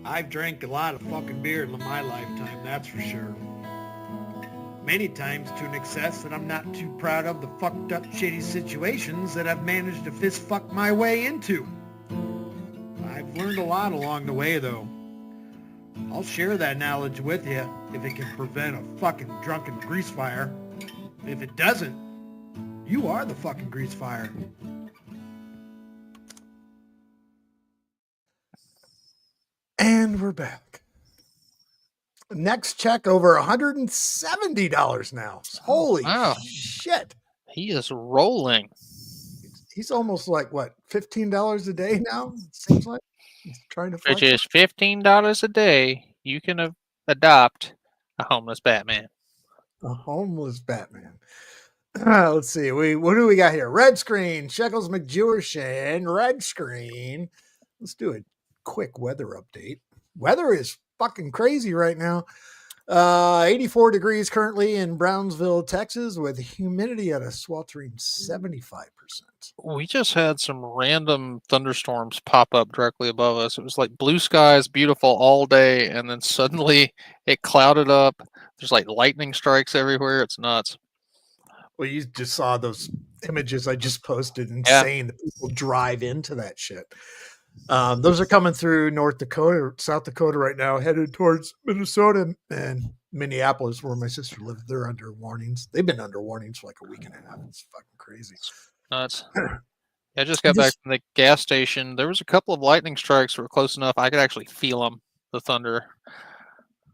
I've drank a lot of fucking beer in my lifetime, that's for sure. Many times to an excess that I'm not too proud of the fucked up shitty situations that I've managed to fist fuck my way into. I've learned a lot along the way though. I'll share that knowledge with you if it can prevent a fucking drunken grease fire. If it doesn't, you are the fucking grease fire. And we're back. Next check over $170 now. Holy shit. He is rolling. He's almost like, what, $15 a day now? It seems like he's trying to Which is $15 a day. You can adopt a homeless Batman. A homeless Batman. Let's see. What do we got here? Red screen. Shekels McJewishin. Red screen. Let's do a quick weather update. Weather is fucking crazy right now. 84 degrees currently in Brownsville, Texas, with humidity at a sweltering 75%. We just had some random thunderstorms pop up directly above us. It was like blue skies, beautiful all day, and then suddenly it clouded up. There's like lightning strikes everywhere. It's nuts. Well, you just saw those images I just posted. Insane that people drive into that shit. Those are coming through North Dakota or South Dakota right now, headed towards Minnesota and Minneapolis, where my sister lived. They're under warnings. They've been under warnings for like a week and a half. It's fucking crazy. Nuts. I just got back from the gas station. There was a couple of lightning strikes that were close enough. I could actually feel them, the thunder.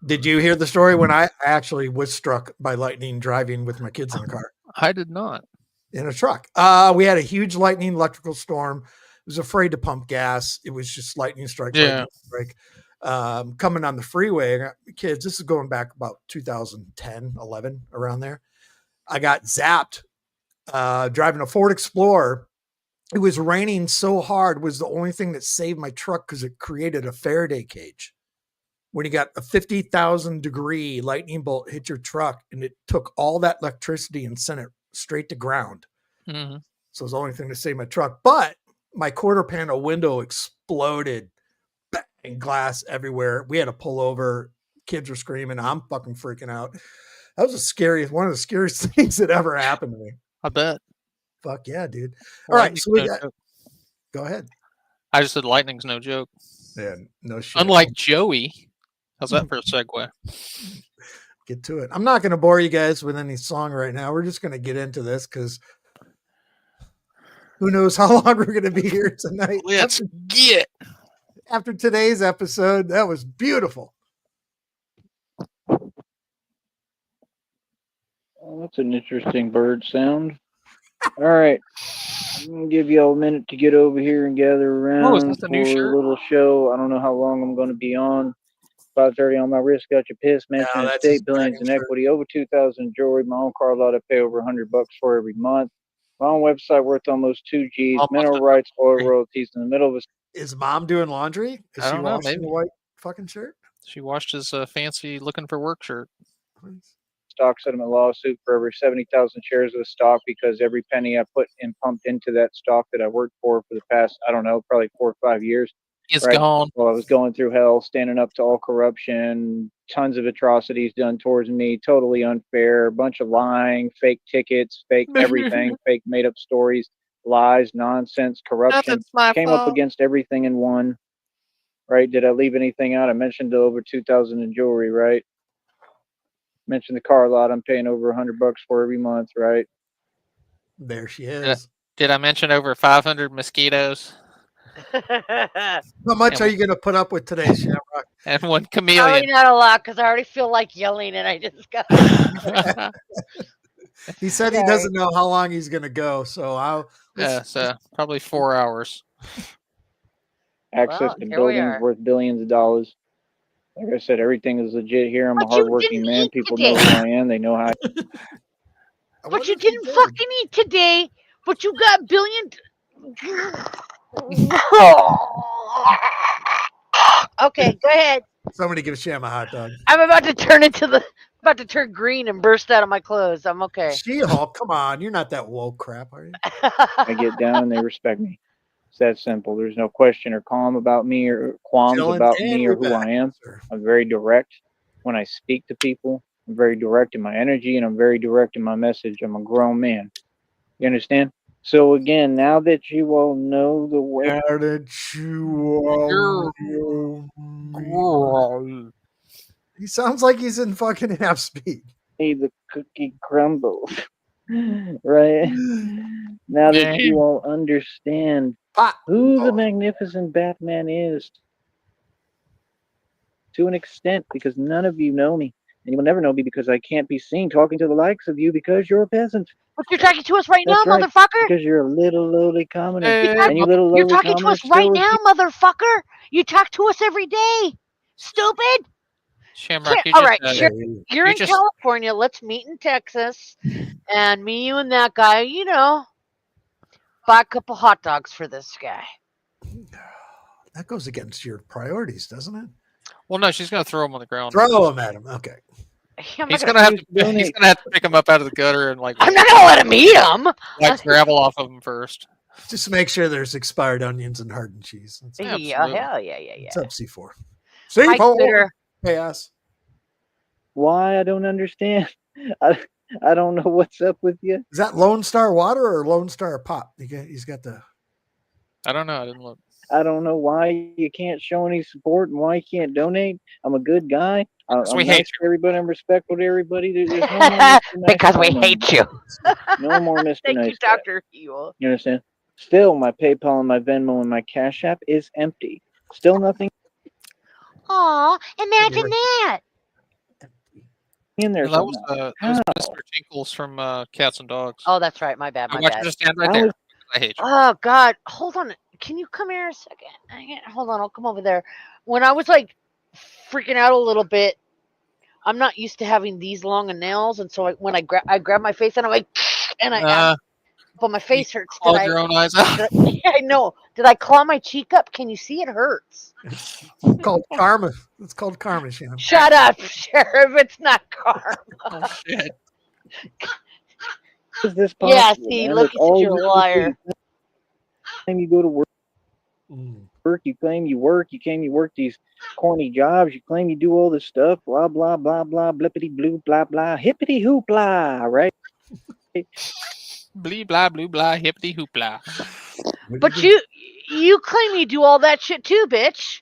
Did you hear the story when I actually was struck by lightning driving with my kids in the car? I did not. In a truck. We had a huge lightning electrical storm. Was afraid to pump gas. It was just lightning strike. Coming on the freeway, kids, this is going back about 2010, 11, around there. I got zapped driving a Ford Explorer. It was raining so hard, was the only thing that saved my truck because it created a Faraday cage. When you got a 50,000 degree lightning bolt hit your truck, and it took all that electricity and sent it straight to ground. Mm-hmm. So it was the only thing to save my truck. But my quarter panel window exploded, bang, glass everywhere. We had to pull over. Kids were screaming. I'm fucking freaking out. That was one of the scariest things that ever happened to me. I bet. Fuck yeah, dude. All right, so we got. Go ahead. I just said lightning's no joke. Yeah, no shit. Unlike Joey. How's that for a segue? Get to it. I'm not going to bore you guys with any song right now. We're just going to get into this because who knows how long we're going to be here tonight. Let's get. After today's episode, that was beautiful. Oh, that's an interesting bird sound. All right. I'm going to give you all a minute to get over here and gather around for a little show. I don't know how long I'm going to be on. 5:30 on my wrist, got your piss, mentioning estate, billions, and equity, over 2,000 jewelry, my own car lot I pay over $100 for every month. My own website worth almost 2 G's, mineral rights, oil royalties in the middle of a... Is mom doing laundry? Is she washing the white fucking shirt? She washed his fancy looking for work shirt. Stock settlement lawsuit for over 70,000 shares of the stock because every penny I put and pumped into that stock that I worked for the past, I don't know, probably 4 or 5 years. It's gone. Well, I was going through hell, standing up to all corruption, tons of atrocities done towards me, totally unfair, a bunch of lying, fake tickets, fake everything, fake made-up stories, lies, nonsense, corruption. Came up against everything in one, right? Did I leave anything out? I mentioned over 2,000 in jewelry, right? Mentioned the car lot I'm paying over $100 for every month, right? There she is. Did I mention over 500 mosquitoes? How much are you going to put up with today, Shamrock? And one chameleon. Probably not a lot because I already feel like yelling and I just got. He said he doesn't know how long he's going to go, so probably 4 hours. Access to buildings worth billions of dollars. Like I said, everything is legit here. I'm a hardworking man. People know who I am. They know how. But you didn't fucking eat today. But you got billions. Okay, go ahead. Somebody give Sham a hot dog. I'm about to turn green and burst out of my clothes. I'm okay. She-Hulk, come on, you're not that woke crap, are you? I get down and they respect me. It's that simple. There's no question or qualms about me or who I am. Sir. I'm very direct when I speak to people. I'm very direct in my energy, and I'm very direct in my message. I'm a grown man. You understand? So again, now that you all know the way Now that you all know me. He sounds like he's in fucking half speed. the cookie crumbles, right? Now that you all understand Pop. who the magnificent Batman is to an extent, because none of you know me, and you will never know me because I can't be seen talking to the likes of you because you're a peasant. But you're talking to us right That's now, right, motherfucker. because you're a little lowly commoner, Hey, and you little You're lowly talking to commoners us right still now, motherfucker. You talk to us every day. Stupid. Shamrock, All right, sure. You're you in just California. Let's meet in Texas, and me, you, and that guy. Buy a couple hot dogs for this guy. That goes against your priorities, doesn't it? well, no, she's gonna throw him on the ground. Throw him at him. Okay. I'm He's not gonna have to. donate. He's gonna have to pick him up out of the gutter and like I'm not gonna let him eat him. wipe gravel off of him first. Just make sure there's expired onions and hardened cheese. That's it. Yeah, Absolutely. hell yeah. What's up, C4? Hi, C4. Twitter. Chaos. Why I don't understand. I don't know what's up with you. Is that Lone Star Water or Lone Star Pop? He's got the. I don't know. I didn't look. I don't know why you can't show any support and why you can't donate. I'm a good guy. I'm we nice hate to everybody. I'm respectful to everybody. There's no more Mr. Nice Because we Guy no hate more. you. No more Mr. Thank Nice you, Guy. Dr. Heal. You understand? Still, my PayPal and my Venmo and my Cash App is empty. Still nothing Aw, imagine that. in there. That was, somehow. that was Mr. Tinkles from Cats and Dogs. Oh, that's right. My bad. I My want you bad. to stand right I there. was- I hate you. Oh God, hold on. Can you come here a second? Hold on, I'll come over there. When I was like freaking out a little bit, I'm not used to having these long of nails, and so when I grab my face and I'm like, but my face hurts. Clawed your own eyes out. I know. Did I claw my cheek up? Can you see it hurts? It's called karma. It's called karma, Shannon. Shut up, Sheriff. It's not karma. Oh shit! Is this possible? Yeah, see, man? look, That's all you're a you liar. claim you go to work. Mm. You claim you work. You claim you work these corny jobs. You claim you do all this stuff. Blah blah blah blah. Blippity blue blah blah. Hippity hoopla. Right? Blee blah blue blah hippity hoopla. But you claim you do all that shit too, bitch.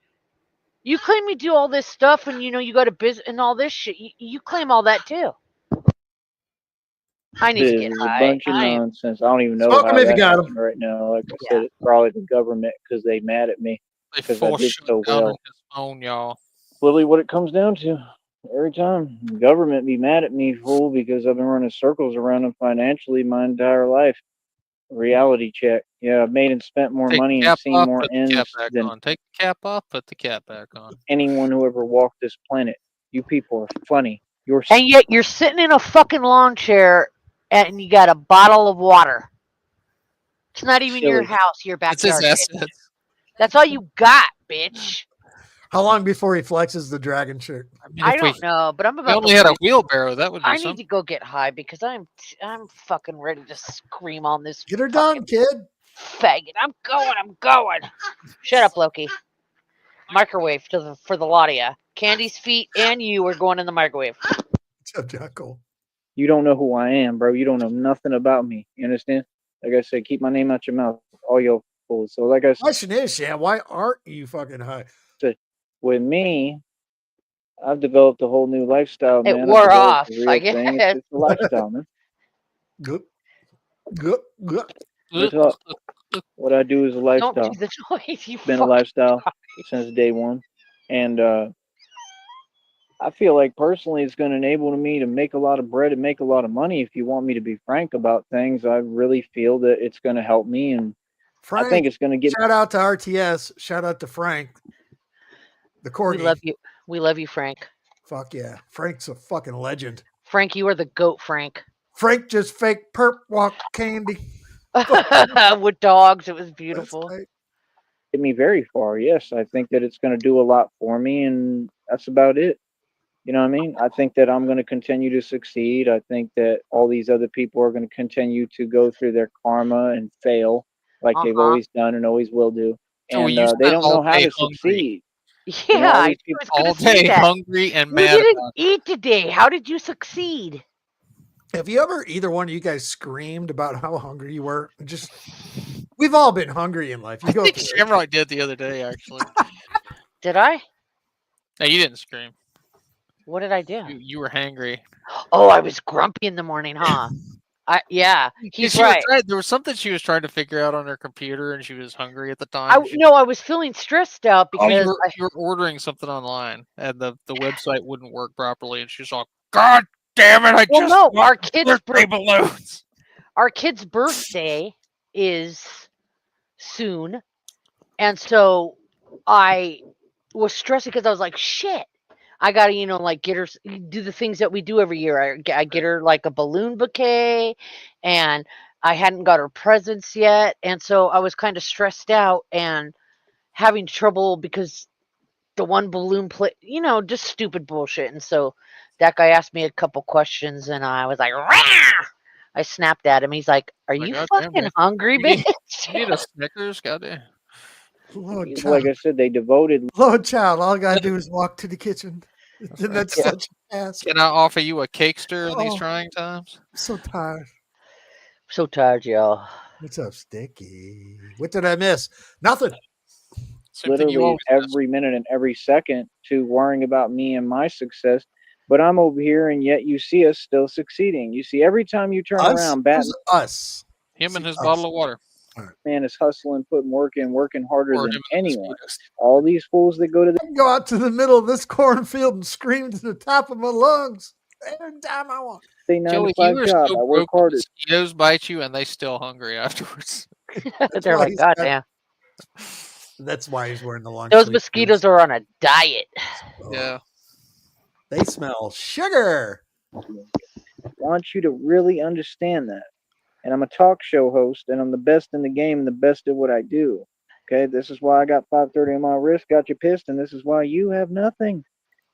You claim you do all this stuff, and you go to business and all this shit. You claim all that too. I need to This get is high. a bunch of nonsense. I don't even know Smoke how 'em if you that got 'em. happened right now. Like I said, it's probably the government because they mad at me. They 'Cause I force did shut so down well. in his phone, y'all. Literally, what it comes down to every time, the government be mad at me, fool, because I've been running circles around them financially my entire life. Reality check. Yeah, I've made and spent more Take money the and cap seen off, more put the cap ends back than on. Take the cap off, put the cap back on. anyone who ever walked this planet. You people are funny. You're And yet you're sitting in a fucking lawn chair, and you got a bottle of water. It's not even your silly. house, your It's his backyard. Bitch. assets. That's all you got, bitch. How long before he flexes the dragon shirt? I mean, I if we, don't know, but I'm we about only to. had a wheelbarrow, that would be I need something. to go get high because I'm fucking ready to scream on this Get her fucking done, kid. faggot. I'm going. Shut up, Loki. Microwave for the lot of ya. Candy's feet and you are going in the microwave. What's up, Jackal? You don't know who I am, bro. You don't know nothing about me. You understand? Like I said, keep my name out your mouth. All your fools. So like I Question is, Shan, why aren't you fucking high? said, with me, I've developed a whole new lifestyle, It man. wore I've developed off, a real I thing. guess. It's a lifestyle, man. Good. Good. Good. That's all. What I do is a Don't lifestyle. do the noise, you It's been a fucking lifestyle since day one. And I feel like personally it's going to enable me to make a lot of bread and make a lot of money. If you want me to be frank about things, I really feel that it's going to help me. And Frank, I think it's going to get shout out to RTS. Shout out to Frank. The corgi. We love you. We love you, Frank. Fuck yeah. Frank's a fucking legend. Frank, you are the goat, Frank. Frank just fake perp walk candy. With dogs, it was beautiful. That's right. me very far. Yes, I think that it's going to do a lot for me, and that's about it. You know what I mean? I think that I'm going to continue to succeed. I think that all these other people are going to continue to go through their karma and fail. like they've always done and always will do. So And you they spent don't all know how day to hungry. succeed. Yeah, all I these was All going to say day that. hungry and You mad didn't about it. eat today. How did you succeed? Have you ever, either one of you guys, screamed about how hungry you were? Just, we've all been hungry in life. You I go think through it. Shamrock did the other day, actually. Did I? No, you didn't scream. What did I do? You were hangry. Oh, I was grumpy in the morning, huh? Yeah, he's She was right. there was something she was trying to figure out on her computer, and she was hungry at the time. I was feeling stressed out Oh, because you were ordering something online, and the website wouldn't work properly, and she's like, "God damn it! I well, just no, want birthday balloons." our kid's birthday is soon, and so I was stressed because I was like, shit. I gotta, like get her do the things that we do every year. I get her like a balloon bouquet, and I hadn't got her presents yet, and so I was kind of stressed out and having trouble because the one balloon just stupid bullshit. And so that guy asked me a couple questions, and I was like, rah! I snapped at him. He's like, "Are Like, you "God damn, fucking man. hungry, You need- bitch?" You need a Snickers, goddamn. Lord Like child, I said, they devoted. Lord child, all I gotta do is walk to the kitchen. And that's Yeah. such a task. Can I offer you a cakester in these Oh. trying times? I'm so tired. So tired, y'all. What's up, Sticky? What did I miss? Nothing. Same thing you Literally always miss. every minute and every second to worrying about me and my success. But I'm over here, and yet you see us still succeeding. You see, every time you turn Us? around, Who's us? Him and See, his us. bottle of water. Batman is hustling, putting work in, working harder Or than him and the anyone. mosquitoes. All these fools that go to the I can go out to the middle of this cornfield and scream to the top of my lungs every time I want. say 9 Joey, to 5 you are job, so I work broke the harder. mosquitoes bite you and they still hungry afterwards. That's They're why like, he's God got- damn. That's why he's wearing the long Those sleeve mosquitoes boots. are on a diet. Oh, Yeah. They smell sugar. I want you to really understand that. And I'm a talk show host, and I'm the best in the game and the best at what I do. Okay, this is why I got 530 on my wrist, got you pissed, and this is why you have nothing.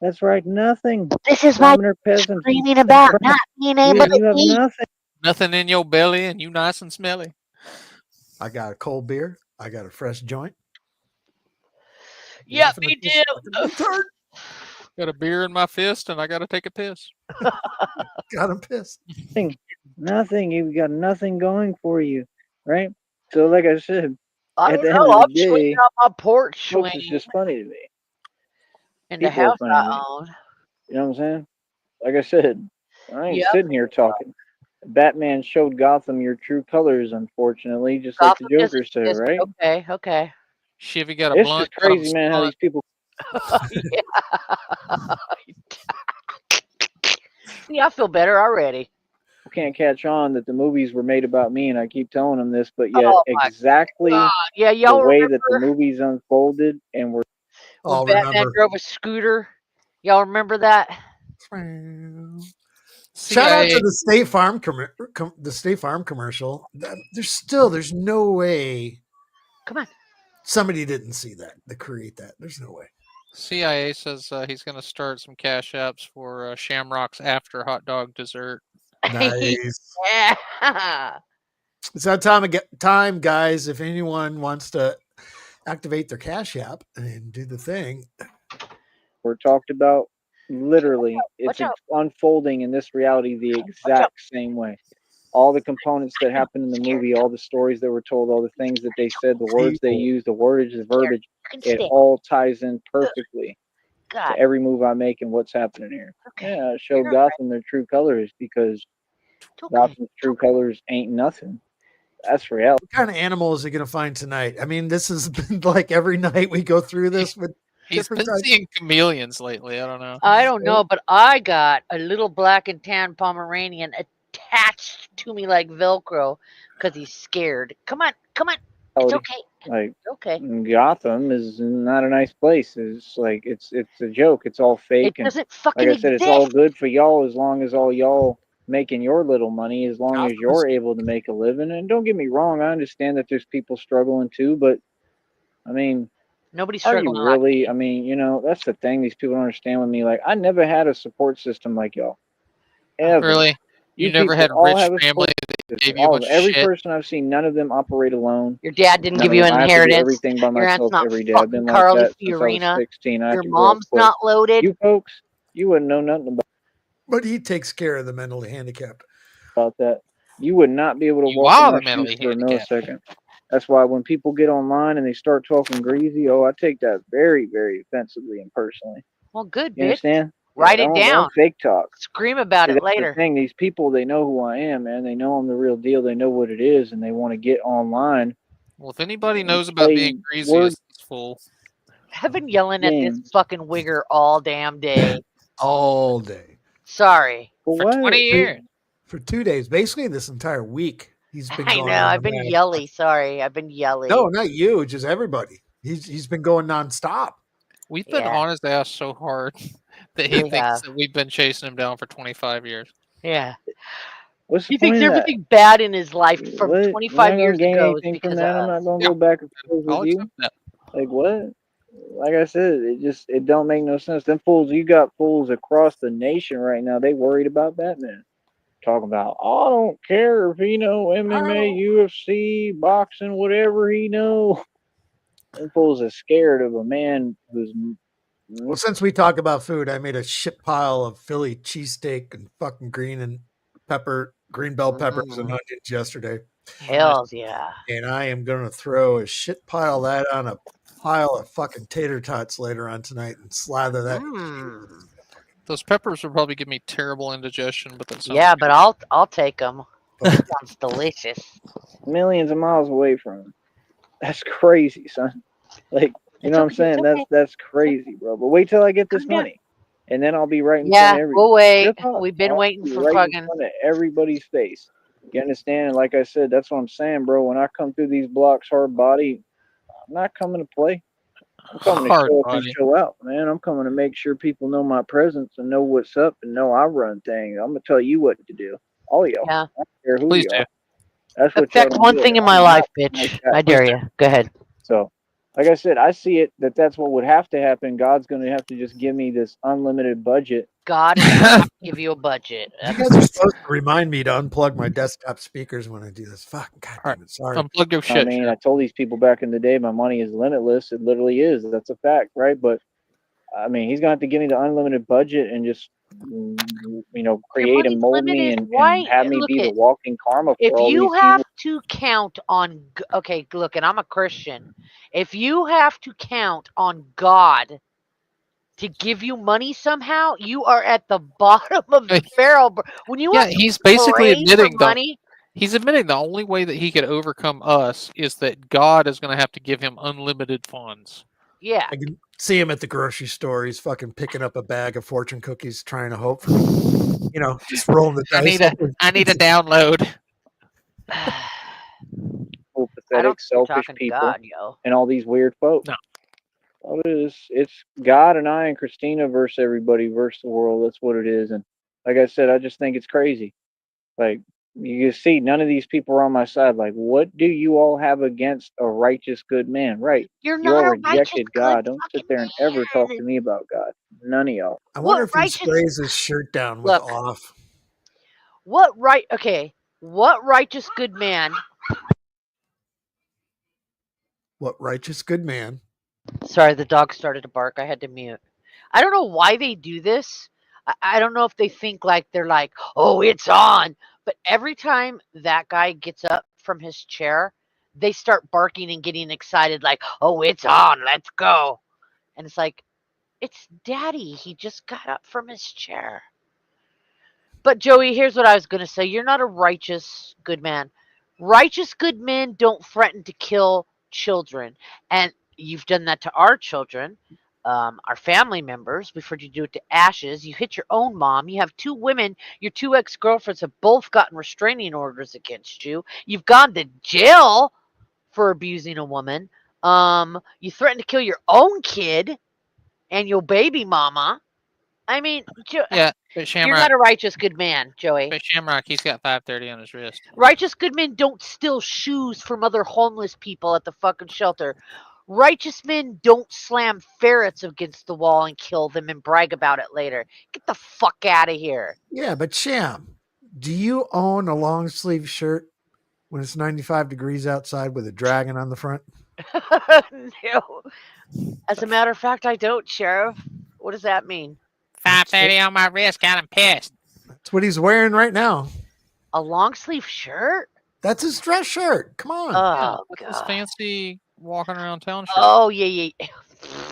That's right, nothing. This is my Commoner peasant. screaming about not being able You have to eat. nothing. Nothing in your belly and you nice and smelly. I got a cold beer. I got a fresh joint. Yeah, Laughing me at this too. fucking retard. Got a beer in my fist and I gotta take a piss. Got him pissed. Nothing. You've got nothing going for you, right? So, like I said, I at don't the end know. of the I'm swinging day, on my porch folks, swing it's just funny to me. in the People are house funny to me. I own. You know what I'm saying? Like I said, I ain't Yep. sitting here talking. Batman showed Gotham your true colors, unfortunately, just like the Gotham doesn't Joker said, exist. right? Okay. Chevy got a It's blunt. just got 'em crazy, man, how blunt. these people Yeah, I feel better already. can't catch on that the movies were made about me, and I keep telling them this, but yet Oh my exactly God. Yeah, the y'all way remember that the movies unfolded and were when I'll Batman remember. drove a scooter? Y'all remember that? Shout out CIA. to the State Farm the State Farm commercial. There's no way Come on. somebody didn't see that to create that. There's no way. CIA says he's going to start some cash apps for Shamrock's after hot dog dessert. Nice. Yeah. It's that time, guys. If anyone wants to activate their Cash App and do the thing, talked about. Literally, it's Watch out. unfolding in this reality the exact same way. All the components that happened in the movie, all the stories that were told, all the things that they said, the words they People. used, the wordage, the verbiage, You can it stay. all ties in perfectly God. to every move I make and what's happening here. Okay. Yeah, I show Gotham their true colors because It's okay. Gotham's true colors ain't nothing. That's reality. What kind of animal is he going to find tonight? I mean, this has been like every night we go through this with He's different been types. seeing chameleons lately. I don't know. I don't know, but I got a little black and tan Pomeranian attached to me like Velcro because he's scared. Come on. It's okay. Like It's okay. Gotham is not a nice place. It's like it's a joke. It's all fake. It doesn't fucking Like I said, exist. it's all good for y'all as long as all y'all making your little money, as long as you're able to make a living. And don't get me wrong, I understand that there's people struggling too, but I mean, Nobody's are you struggling. really? I mean, that's the thing these people don't understand with me. Like, I never had a support system like y'all. Ever. Really? You never people had all rich have a family support that system. gave you a bunch of Every shit. person I've seen, none of them operate alone. Your dad didn't None give of you them. an I have to do inheritance. everything by Your aunt's myself not every day. I've fucking been like Carly that since I was Fiorina. 16. I Your actually grew up mom's quick. not loaded. You folks, you wouldn't know nothing But he takes care of the mentally handicapped. about that. You would not be able to You walk in are my the mentally shoes for a handicapped. millisecond. That's why when people get online and they start talking greasy, I take that very, very offensively and personally. Well, good, You bitch. understand? Write it down. Don't fake talk. Scream about See, it that's later. the thing. These people, they know who I am, man. They know I'm the real deal. They know what it is, and they want to get online. Well, if anybody knows and about play being greasy, word it's this fool. I've been yelling at this games. fucking wigger all damn day. All day. Sorry. For For what? 20 years. For 2 days. Basically this entire week. He's been I going know. on I've the been rag. yelly. Sorry. I've been yelly. No, not you, just everybody. He's been going nonstop. We've been Yeah. on his ass so hard that he We thinks have. that we've been chasing him down for 25 years. Yeah. What's the He point thinks of that? everything bad in his life from What? You're 25 not gonna years gain ago is anything from because of that. I'm not us. gonna Yeah. go back and forth I'll with you. accept that. Like what? Like I said, it don't make no sense. Them fools, you got fools across the nation right now. They worried about Batman. Talking about, oh, I don't care if he know MMA, UFC, boxing, whatever he know. Them fools are scared of a man who's Well, since we talk about food, I made a shit pile of Philly cheesesteak and fucking green bell peppers and onions yesterday. Hells yeah. And I am gonna throw a shit pile of that on a pile of fucking tater tots later on tonight and slather that. Mm. Those peppers will probably give me terrible indigestion, but that sounds Yeah, good. but I'll take them. But Sounds delicious. millions of miles away from him. That's crazy, son. Like, you know what I'm saying? That's crazy, bro. But wait till I get this Calm down. money. And then I'll be right in front Yeah, of everybody. we'll wait. Just us. We've been I'll waiting be for right in fucking. front of everybody's face. You understand? And like I said, that's what I'm saying, bro. When I come through these blocks hard body, I'm not coming to play. I'm coming to Hard show up and body. show out, man. I'm coming to make sure people know my presence and know what's up and know I run things. I'm gonna tell you what to do. All y'all. Yeah. I don't care who Please you do. are. That's what y'all Affect don't one get. thing in my I'm life, not bitch. like that. I dare you. Go ahead. So, like I said, I see it that's what would have to happen. God's going to have to just give me this unlimited budget. God is gonna have to give you a budget. you guys are supposed to remind me to unplug my desktop speakers when I do this. Fucking goddamn it. Sorry. Unplug your I shit. mean, I told these people back in the day, my money is limitless. It literally is. That's a fact, right? But I mean, he's going to have to give me the unlimited budget and just, create and money's mold me limited. and Why? have me Look be the it. walking karma for If all you these have evil. to count on, okay, look, and I'm a Christian. If you have to count on God to give you money somehow, you are at the bottom of the barrel. When you Yeah, have to he's basically pray for admitting money, he's admitting the only way that he could overcome us is that God is going to have to give him unlimited funds. yeah. I can see him at the grocery store. He's fucking picking up a bag of fortune cookies, trying to hope for, just rolling the I dice. need a download. I Pathetic, don't think you're selfish talking to people God, yo. and all these weird folks. No. All it is, it's God and I and Christina versus everybody versus the world. That's what it is. And like I said, I just think it's crazy. Like you can see, none of these people are on my side. Like, what do you all have against a righteous, good man? Right? You're You all not a righteous, rejected good God. Don't sit fucking there and ever talk man. to me about God. None of y'all. I wonder What if he righteous? sprays his shirt down with Look. off. What right? Okay. What righteous, good man? What righteous good man? Sorry, the dog started to bark. I had to mute. I don't know why they do this. I don't know if they think like they're like, oh, it's on. But every time that guy gets up from his chair, they start barking and getting excited, like, oh, it's on. Let's go. And it's like, it's daddy. He just got up from his chair. But Joey, here's what I was going to say. You're not a righteous good man. Righteous good men don't threaten to kill children. And you've done that to our children, our family members. We've heard you do it to Ashes. You hit your own mom. You have two women. Your two ex-girlfriends have both gotten restraining orders against you. You've gone to jail for abusing a woman. You threatened to kill your own kid and your baby mama. I mean, Yeah, but you're Shamrock, not a righteous good man, Joey. he's got 530 on his wrist. Righteous good men don't steal shoes from other homeless people at the fucking shelter. Righteous men don't slam ferrets against the wall and kill them and brag about it later. Get the fuck out of here. Yeah, but Sham, Do you own a long sleeve shirt when it's 95 degrees outside with a dragon on the front? No. As a matter of fact, I don't, Sheriff. What does that mean? 5:30 on my wrist. Got him pissed. That's what he's wearing right now. A long sleeve shirt? That's his dress shirt. Come on. Yeah, Oh, that's his God. fancy walking around town shirt. Oh, yeah.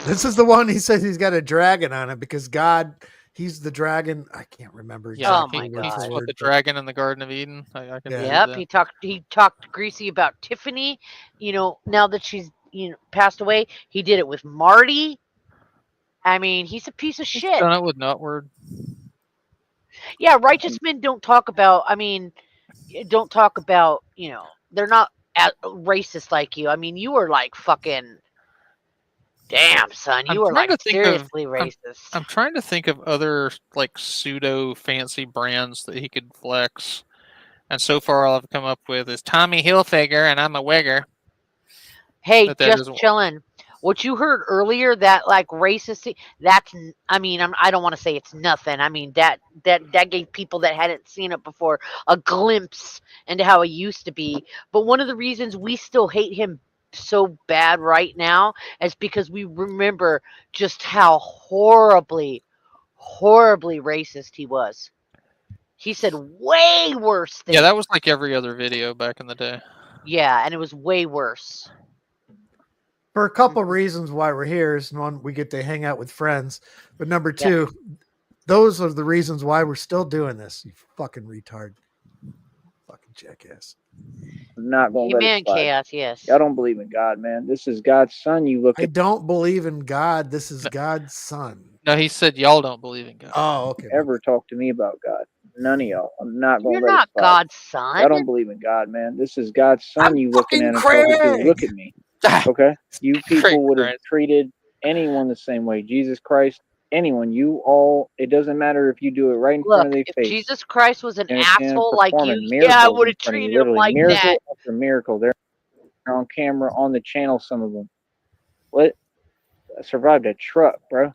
This is the one he says he's got a dragon on it because God, he's the dragon. I can't remember Yeah, Oh, exactly. my he God. just put the but- dragon in the Garden of Eden. I can Yeah. believe Yep, that. he talked greasy about Tiffany. Now that she's passed away, he did it with Marty. I mean, he's a piece of He's shit. done it with Nutward. Yeah, righteous men don't talk about. I mean, don't talk about. They're not racist like you. I mean, you were like fucking. Damn, son, I'm you were trying like to think of- seriously racist. I'm trying to think of other like pseudo fancy brands that he could flex. And so far, all I've come up with is Tommy Hilfiger, and I'm a wigger. Hey, That just isn't- chilling. What you heard earlier, that like racist, that's. I mean, I don't want to say it's nothing. I mean that gave people that hadn't seen it before a glimpse into how it used to be. But one of the reasons we still hate him so bad right now is because we remember just how horribly racist he was. He said way worse things. Yeah, that was like every other video back in the day. Yeah, and it was way worse. For a couple of reasons why we're here is one, we get to hang out with friends. But number two, those are the reasons why we're still doing this. You fucking retard. Fucking jackass. I'm not going to let Amen, it slide. chaos. Yes. Y'all don't believe in God, man. This is God's son. You look I at don't believe in God. This is God's son. No, he said y'all don't believe in God. Oh, okay. ever talk to me about God. None of y'all. I'm not going You're to let not it slide. God's I son. don't believe in God, man. This is God's son. I'm You looking at fucking him talking to. Craig. Look at me. Okay? You people would have Christ. treated anyone the same way. Jesus Christ, anyone. You all, it doesn't matter if you do it right in front Look, of their if face. Jesus Christ was an You understand? asshole like you, Performing yeah, I miracles would in have front of you, treated him literally. like Miracle that. after miracle. They're on camera on the channel, some of them. What? I survived a truck, bro.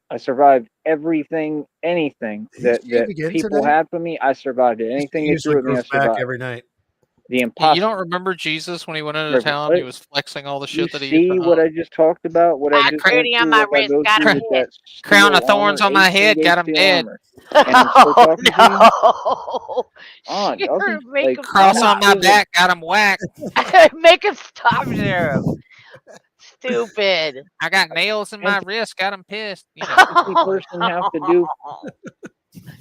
I survived everything, anything Did that he shave again people today? had for me. I survived it. He Anything they usually threw at me, I goes back survived. every night. The Yeah, impossible. you don't remember Jesus when he went into Wait, town? what? He was flexing all the You shit that he used see to what own. I just talked about? What I I just went pretty on through? my What I wrist, go got through him with hit. that Crown steel of thorns armor, on my 18 head, gauge got him steel dead. armor, and I'm still Oh talking to you. no! On, y'all Sheriff, can make like him Cross I'm on my stop. listen, back, got him whacked. Make him stop, Sheriff. Stupid. I got nails in my empty wrist, got him pissed. You know. person have to do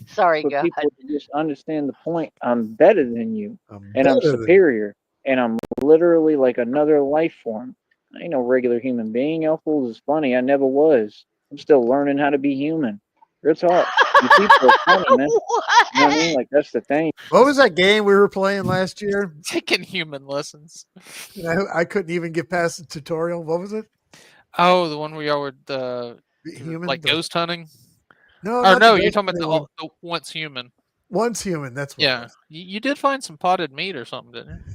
Sorry, for God. people to just understand the point. I'm better than you, I'm and I'm better than- superior, and I'm literally like another life form. I ain't no regular human being. Y'all fools is funny. I never was. I'm still learning how to be human. Real talk. You people are funny, man. You know what I mean? What? Like that's the thing. What was that game we were playing last year? Taking human lessons. I couldn't even get past the tutorial. What was it? Oh, the one where y'all were Human? like ghost hunting? No, Or not no, the you're ghost talking hunting about one. the once human. Once human. That's what it Yeah. was. You did find some potted meat or something, didn't you?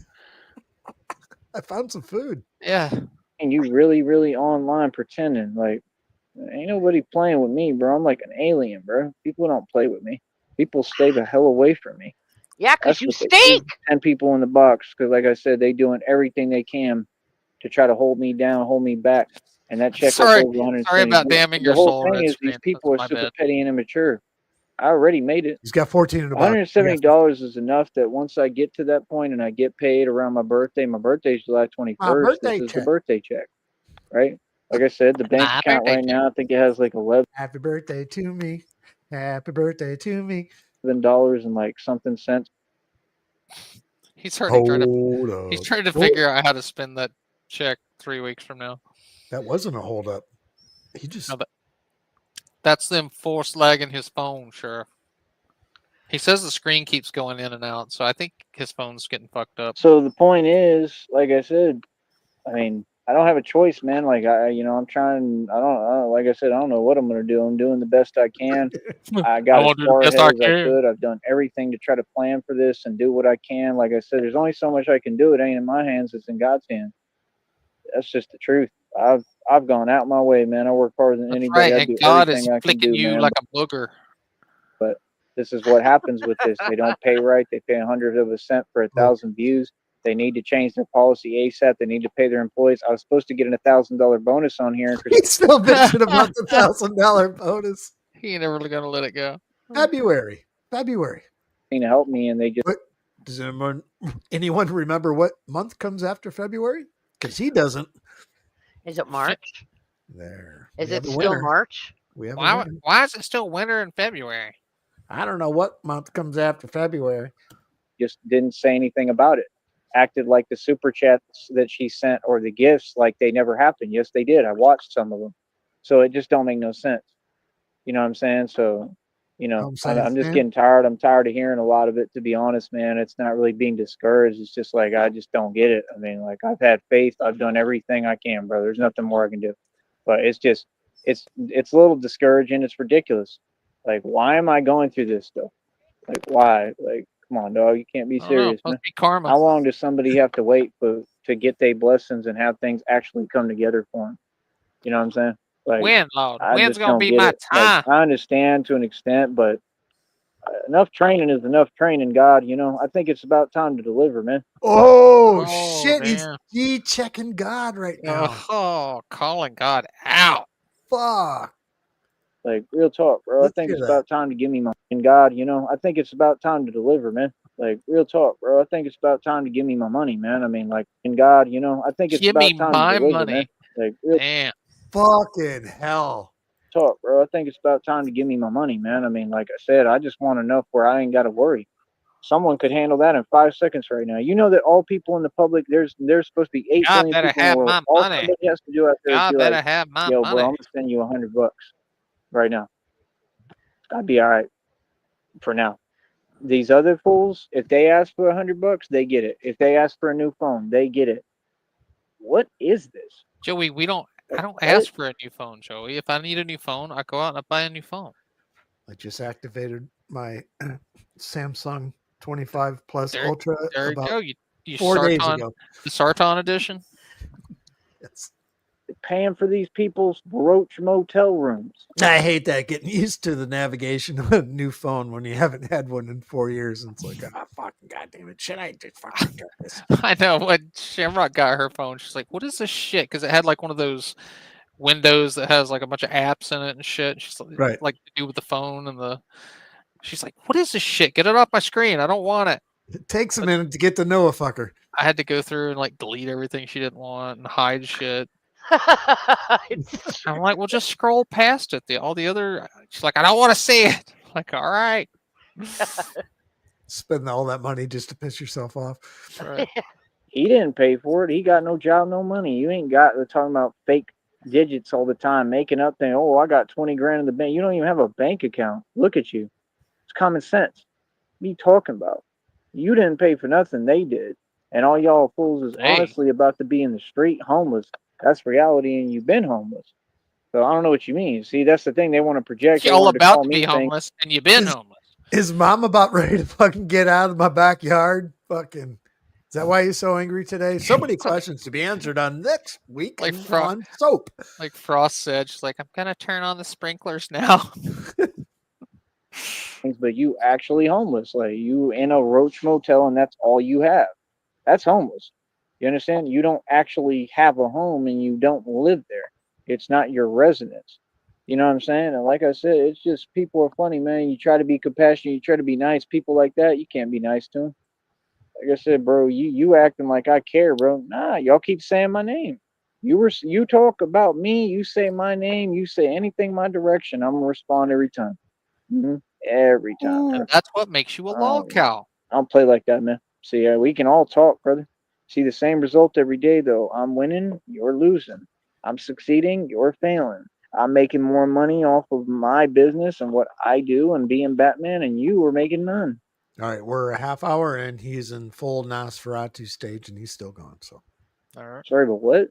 I found some food. Yeah. And you really, really online pretending like ain't nobody playing with me, bro. I'm like an alien, bro. People don't play with me. People stay the hell away from me. Yeah, because That's you what they do. stink. 10 people in the box because, like I said, they doing everything they can to try to hold me down, hold me back. And that check Sorry- up over 170. sorry about damning The your whole soul, thing Red is Screen. these people That's are my super bad. petty and immature. I already made it. He's got 14 in the box. $170 is enough that once I get to that point and I get paid around my birthday's July 21st. birthday This is check. the birthday check, right? Like I said, the bank My account birthday right now, I think it has like Happy birthday to me. Happy birthday to me. $11 and like something cents. He's already trying to Hold up. he's trying to Oh, figure out how to spend that check 3 weeks from now. that wasn't a hold up. He just No, that's them force lagging his phone, Sheriff. He says the screen keeps going in and out, so I think his phone's getting fucked up. So the point is, like I said, I mean, I don't have a choice, man. Like I'm trying. I don't. Like I said, I don't know what I'm gonna do. I'm doing the best I can. I got as far ahead as I could. I've done everything to try to plan for this and do what I can. Like I said, there's only so much I can do. It ain't in my hands. It's in God's hands. That's just the truth. I've gone out my way, man. I work harder than That's anybody. right, I do and God is everything I can flicking do, you man. like a booger. But This is what happens with this. They don't pay right. They pay 100 of a cent for 1,000 views. They need to change their policy ASAP. They need to pay their employees. I was supposed to get a $1,000 bonus on here. He's still bitching about the $1,000 bonus. He ain't never gonna let it go. February. To help me, and they just What does anyone remember what month comes after February? Because he doesn't. Is it March? There. Is We it have a still winner. March? We have a Why? winner. Why is it still winter in February? I don't know what month comes after February. just didn't say anything about it. Acted like the super chats that she sent or the gifts like they never happened. Yes, they did. I watched some of them. So it just don't make no sense. You know what I'm saying? So, I'm just getting tired. I'm tired of hearing a lot of it, to be honest, man. It's not really being discouraged. It's just like, I just don't get it. I mean, like, I've had faith. I've done everything I can, brother. There's nothing more I can do. But it's just, it's a little discouraging. It's ridiculous. Like, why am I going through this stuff? Like, why? Like, come on, dog. You can't be I don't know. serious, man. Must be karma. How long does somebody have to wait to get their blessings and have things actually come together for them? You know what I'm saying? Like, When, Lord? I When's just gonna don't be get my it. time? Like, I understand to an extent, but enough training is enough training, God. I think it's about time to deliver, man. Oh, Oh, shit. damn. He's checking God right now. Oh, calling God out. Fuck. Like, real talk, bro. Let's I think hear it's that. about time to give me my and God. I think it's about time to deliver, man. Like, real talk, bro. I think it's about time to give me my money, man. I mean, like, in God, I think it's Give me about time my to deliver, money. man. Like, real Damn. Fucking hell. talk, bro. I think it's about time to give me my money, man. I mean, like I said, I just want enough where I ain't got to worry. Someone could handle that in 5 seconds right now. You know that all people in the public, there's supposed to be 8 God billion better people in the have world. my All money. somebody has to do out there is God be better like, have my yo, bro, I'm money. gonna send you $100 right now. I'd be all right for now. These other fools, if they ask for $100, they get it. If they ask for a new phone, they get it. What is this? Joey, I don't What? ask for a new phone, Joey. If I need a new phone, I go out and I buy a new phone. I just activated my Samsung 25 Plus There, Ultra there you about go. You 4 days Sarton, ago. the Sarton edition. Yes. Paying for these people's roach motel rooms. I hate that, getting used to the navigation of a new phone when you haven't had one in 4 years. And it's like, fucking goddamn it. Should I just fucking do this? I know when Shamrock got her phone, she's like, "What is this shit?" Because it had like one of those windows that has like a bunch of apps in it and shit. And she's Right. like to do with the phone and the. She's like, "What is this shit? Get it off my screen! I don't want it." It takes a minute to get to know a fucker. I had to go through and like delete everything she didn't want and hide shit. I'm like, "Well, just scroll past it." All the other. She's like, "I don't want to see it." I'm like, all right. Spend all that money just to piss yourself off. Right. He didn't pay for it. He got no job, no money. You ain't got. They're talking about fake digits all the time, making up things. Oh, I got 20 grand in the bank. You don't even have a bank account. Look at you. It's common sense. What are you talking about? You didn't pay for nothing. They did. And all y'all fools is Hey. honestly about to be in the street homeless. That's reality, and you've been homeless. So I don't know what you mean. See, that's the thing. They want to project. They You're all wanted about call to me be things. homeless, and you've been homeless. Is mom about ready to fucking get out of my backyard? Fucking. Is that why you're so angry today? So many questions to be answered on next week Like on soap. Like Frost said, she's like, "I'm gonna turn on the sprinklers now." But you actually homeless. Like, you in a roach motel and that's all you have. That's homeless. You understand? You don't actually have a home and you don't live there. It's not your residence. You know what I'm saying? And like I said, it's just people are funny, man. You try to be compassionate, you try to be nice. People like that, you can't be nice to them. Like I said, bro, you acting like I care, bro. Nah, y'all keep saying my name. You talk about me, you say my name, you say anything my direction, I'm gonna respond every time. Every time. And that's what makes you a log cow. I don't play like that, man. See, we can all talk, brother. See the same result every day, though. I'm winning, you're losing. I'm succeeding, you're failing. I'm making more money off of my business and what I do and being Batman, and you are making none. All right, we're a half hour in. He's in full Nosferatu stage, and he's still gone. So, All right. Sorry, but what?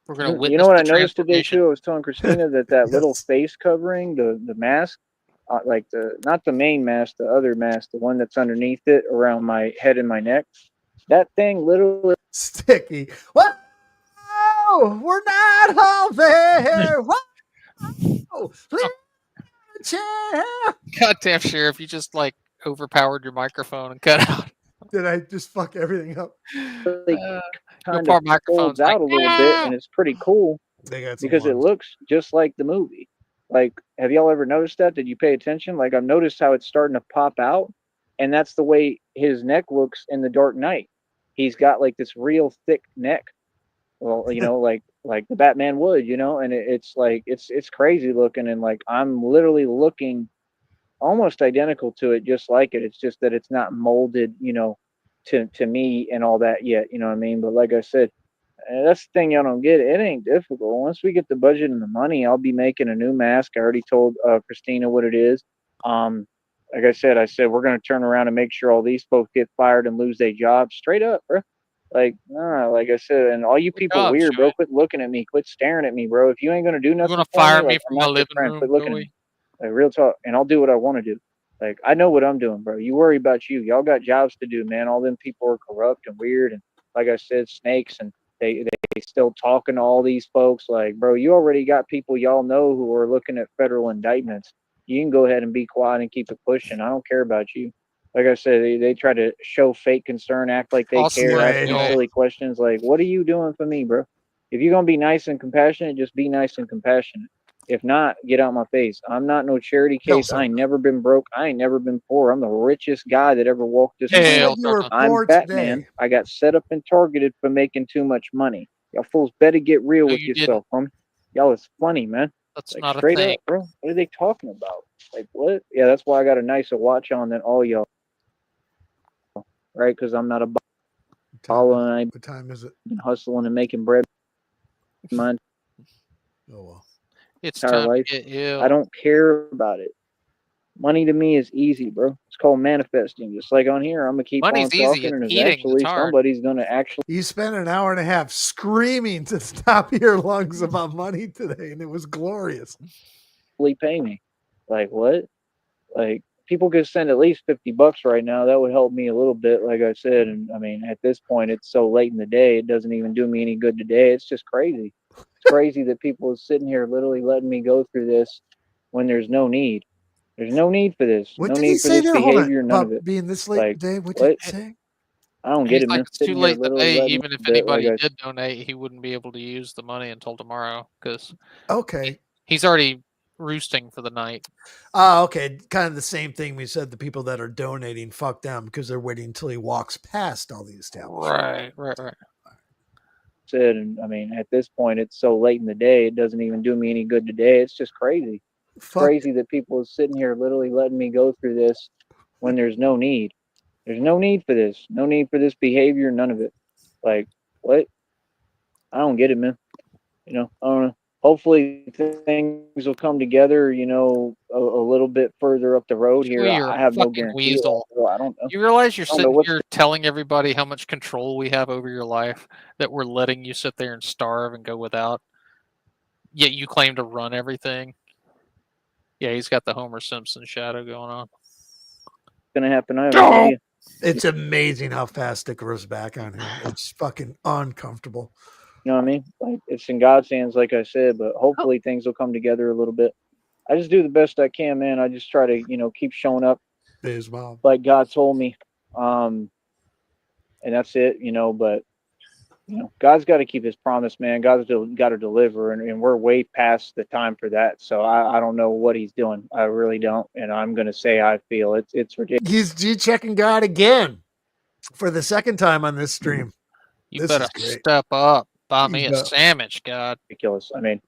We're gonna You witness know what the I noticed today transformation. too? I was telling Christina that little Yes. face covering, the mask, like not the main mask, the other mask, the one that's underneath it around my head and my neck. That thing literally sticky. What? Whoa, we're not all there. Whoa, chair. Goddamn sheriff, you just like overpowered your microphone and cut out. Did I just fuck everything up? Really Your kind poor of microphone's folds like, out a little bit, and it's pretty cool They got some because it lungs. looks just like the movie. Like, have y'all ever noticed that? Did you pay attention? Like, I've noticed how it's starting to pop out, and that's the way his neck looks in The Dark Knight. He's got like this real thick neck. Well, like the Batman would, and it's like it's crazy looking, and like I'm literally looking almost identical to it, just like it. It's just that it's not molded, to me and all that yet. You know what I mean? But like I said, that's the thing y'all don't get. It ain't difficult. Once we get the budget and the money, I'll be making a new mask. I already told Christina what it is. Um, like I said we're gonna turn around and make sure all these folks get fired and lose their jobs straight up, bro. Like, nah, like I said, and all you people job, weird, bro, Joey. quit looking at me, quit staring at me, bro. If you ain't gonna do You nothing want to for fire me, me like I'm from my not your living friend. room, Quit looking at Joey? me. Like real talk, and I'll do what I want to do. Like I know what I'm doing, bro. You worry about you. Y'all got jobs to do, man. All them people are corrupt and weird, and like I said, snakes, and they still talking to all these folks. Like, bro, you already got people y'all know who are looking at federal indictments. You can go ahead and be quiet and keep it pushing. I don't care about you. Like I said, they try to show fake concern, act like they Awesome, care, ask Right. me Joey. silly questions. Like, what are you doing for me, bro? If you're gonna be nice and compassionate, just be nice and compassionate. If not, get out my face. I'm not no charity Hell, case. so I ain't never been broke. I ain't never been poor. I'm the richest guy that ever walked this you Hell, planet. said you were Tucker. I'm poor Batman. today. I got set up and targeted for making too much money. Y'all fools better get real No, with you yourself, homie. Y'all is funny, man. That's Like not a straight thing. up, bro. What are they talking about? Like what? Yeah, that's why I got a nicer watch on than all y'all, right? Because I'm not a baller and I've What time is it? been hustling and making bread my Oh well. It's entire time life. to get ill. I don't care about it. Money to me is easy, bro. It's called manifesting. Just like on here, I'm gonna keep Money's on easy. talking, It's and eating that's eventually hard. somebody's gonna actually You spent an hour and a half screaming to stop your lungs about money today, and it was glorious. pay me. Like what? Like people could send at least $50 right now. That would help me a little bit, like I said. And I mean, at this point, it's so late in the day, it doesn't even do me any good today. It's just crazy. It's crazy that people are sitting here literally letting me go through this when there's no need. There's no need for this. What No did he need for say this there? Hold on. behavior. None of About it. being this late Like today. What did what? he say? I don't And get he's it, like, man. it's too Sitting here late in the literally day. letting Even if bit like anybody I did donate, he wouldn't be able to use the money until tomorrow because Okay. he's already roosting for the night. Okay. Kind of the same thing we said. The people that are donating, fuck them, because they're waiting until he walks past all the establishments. Right. said. And I mean, at this point, it's so late in the day, it doesn't even do me any good today. It's just crazy. It's Fuck. crazy that people are sitting here literally letting me go through this when there's no need. There's no need for this. No need for this behavior. None of it. Like what? I don't get it, man. I don't know. Hopefully things will come together. A little bit further up the road here. Joey, you're a I have no fucking guarantee. weasel. I don't know. You realize you're I don't know sitting what's here telling everybody how much control we have over your life, that we're letting you sit there and starve and go without, yet you claim to run everything. Yeah, he's got the Homer Simpson shadow going on. going to happen. I have no idea. It's amazing how fast it grows back on him. It's fucking uncomfortable. You know what I mean? Like it's in God's hands, like I said, but hopefully things will come together a little bit. I just do the best I can, man. I just try to, keep showing up His mom. like God told me. And that's it, but God's got to keep his promise, man. God's got to deliver, and we're way past the time for that. So I don't know what he's doing. I really don't. And I'm going to say I feel it's ridiculous. He's G-checking God again for the second time on this stream. You This better is great. step up. Buy me You a bet. sandwich, God. I mean,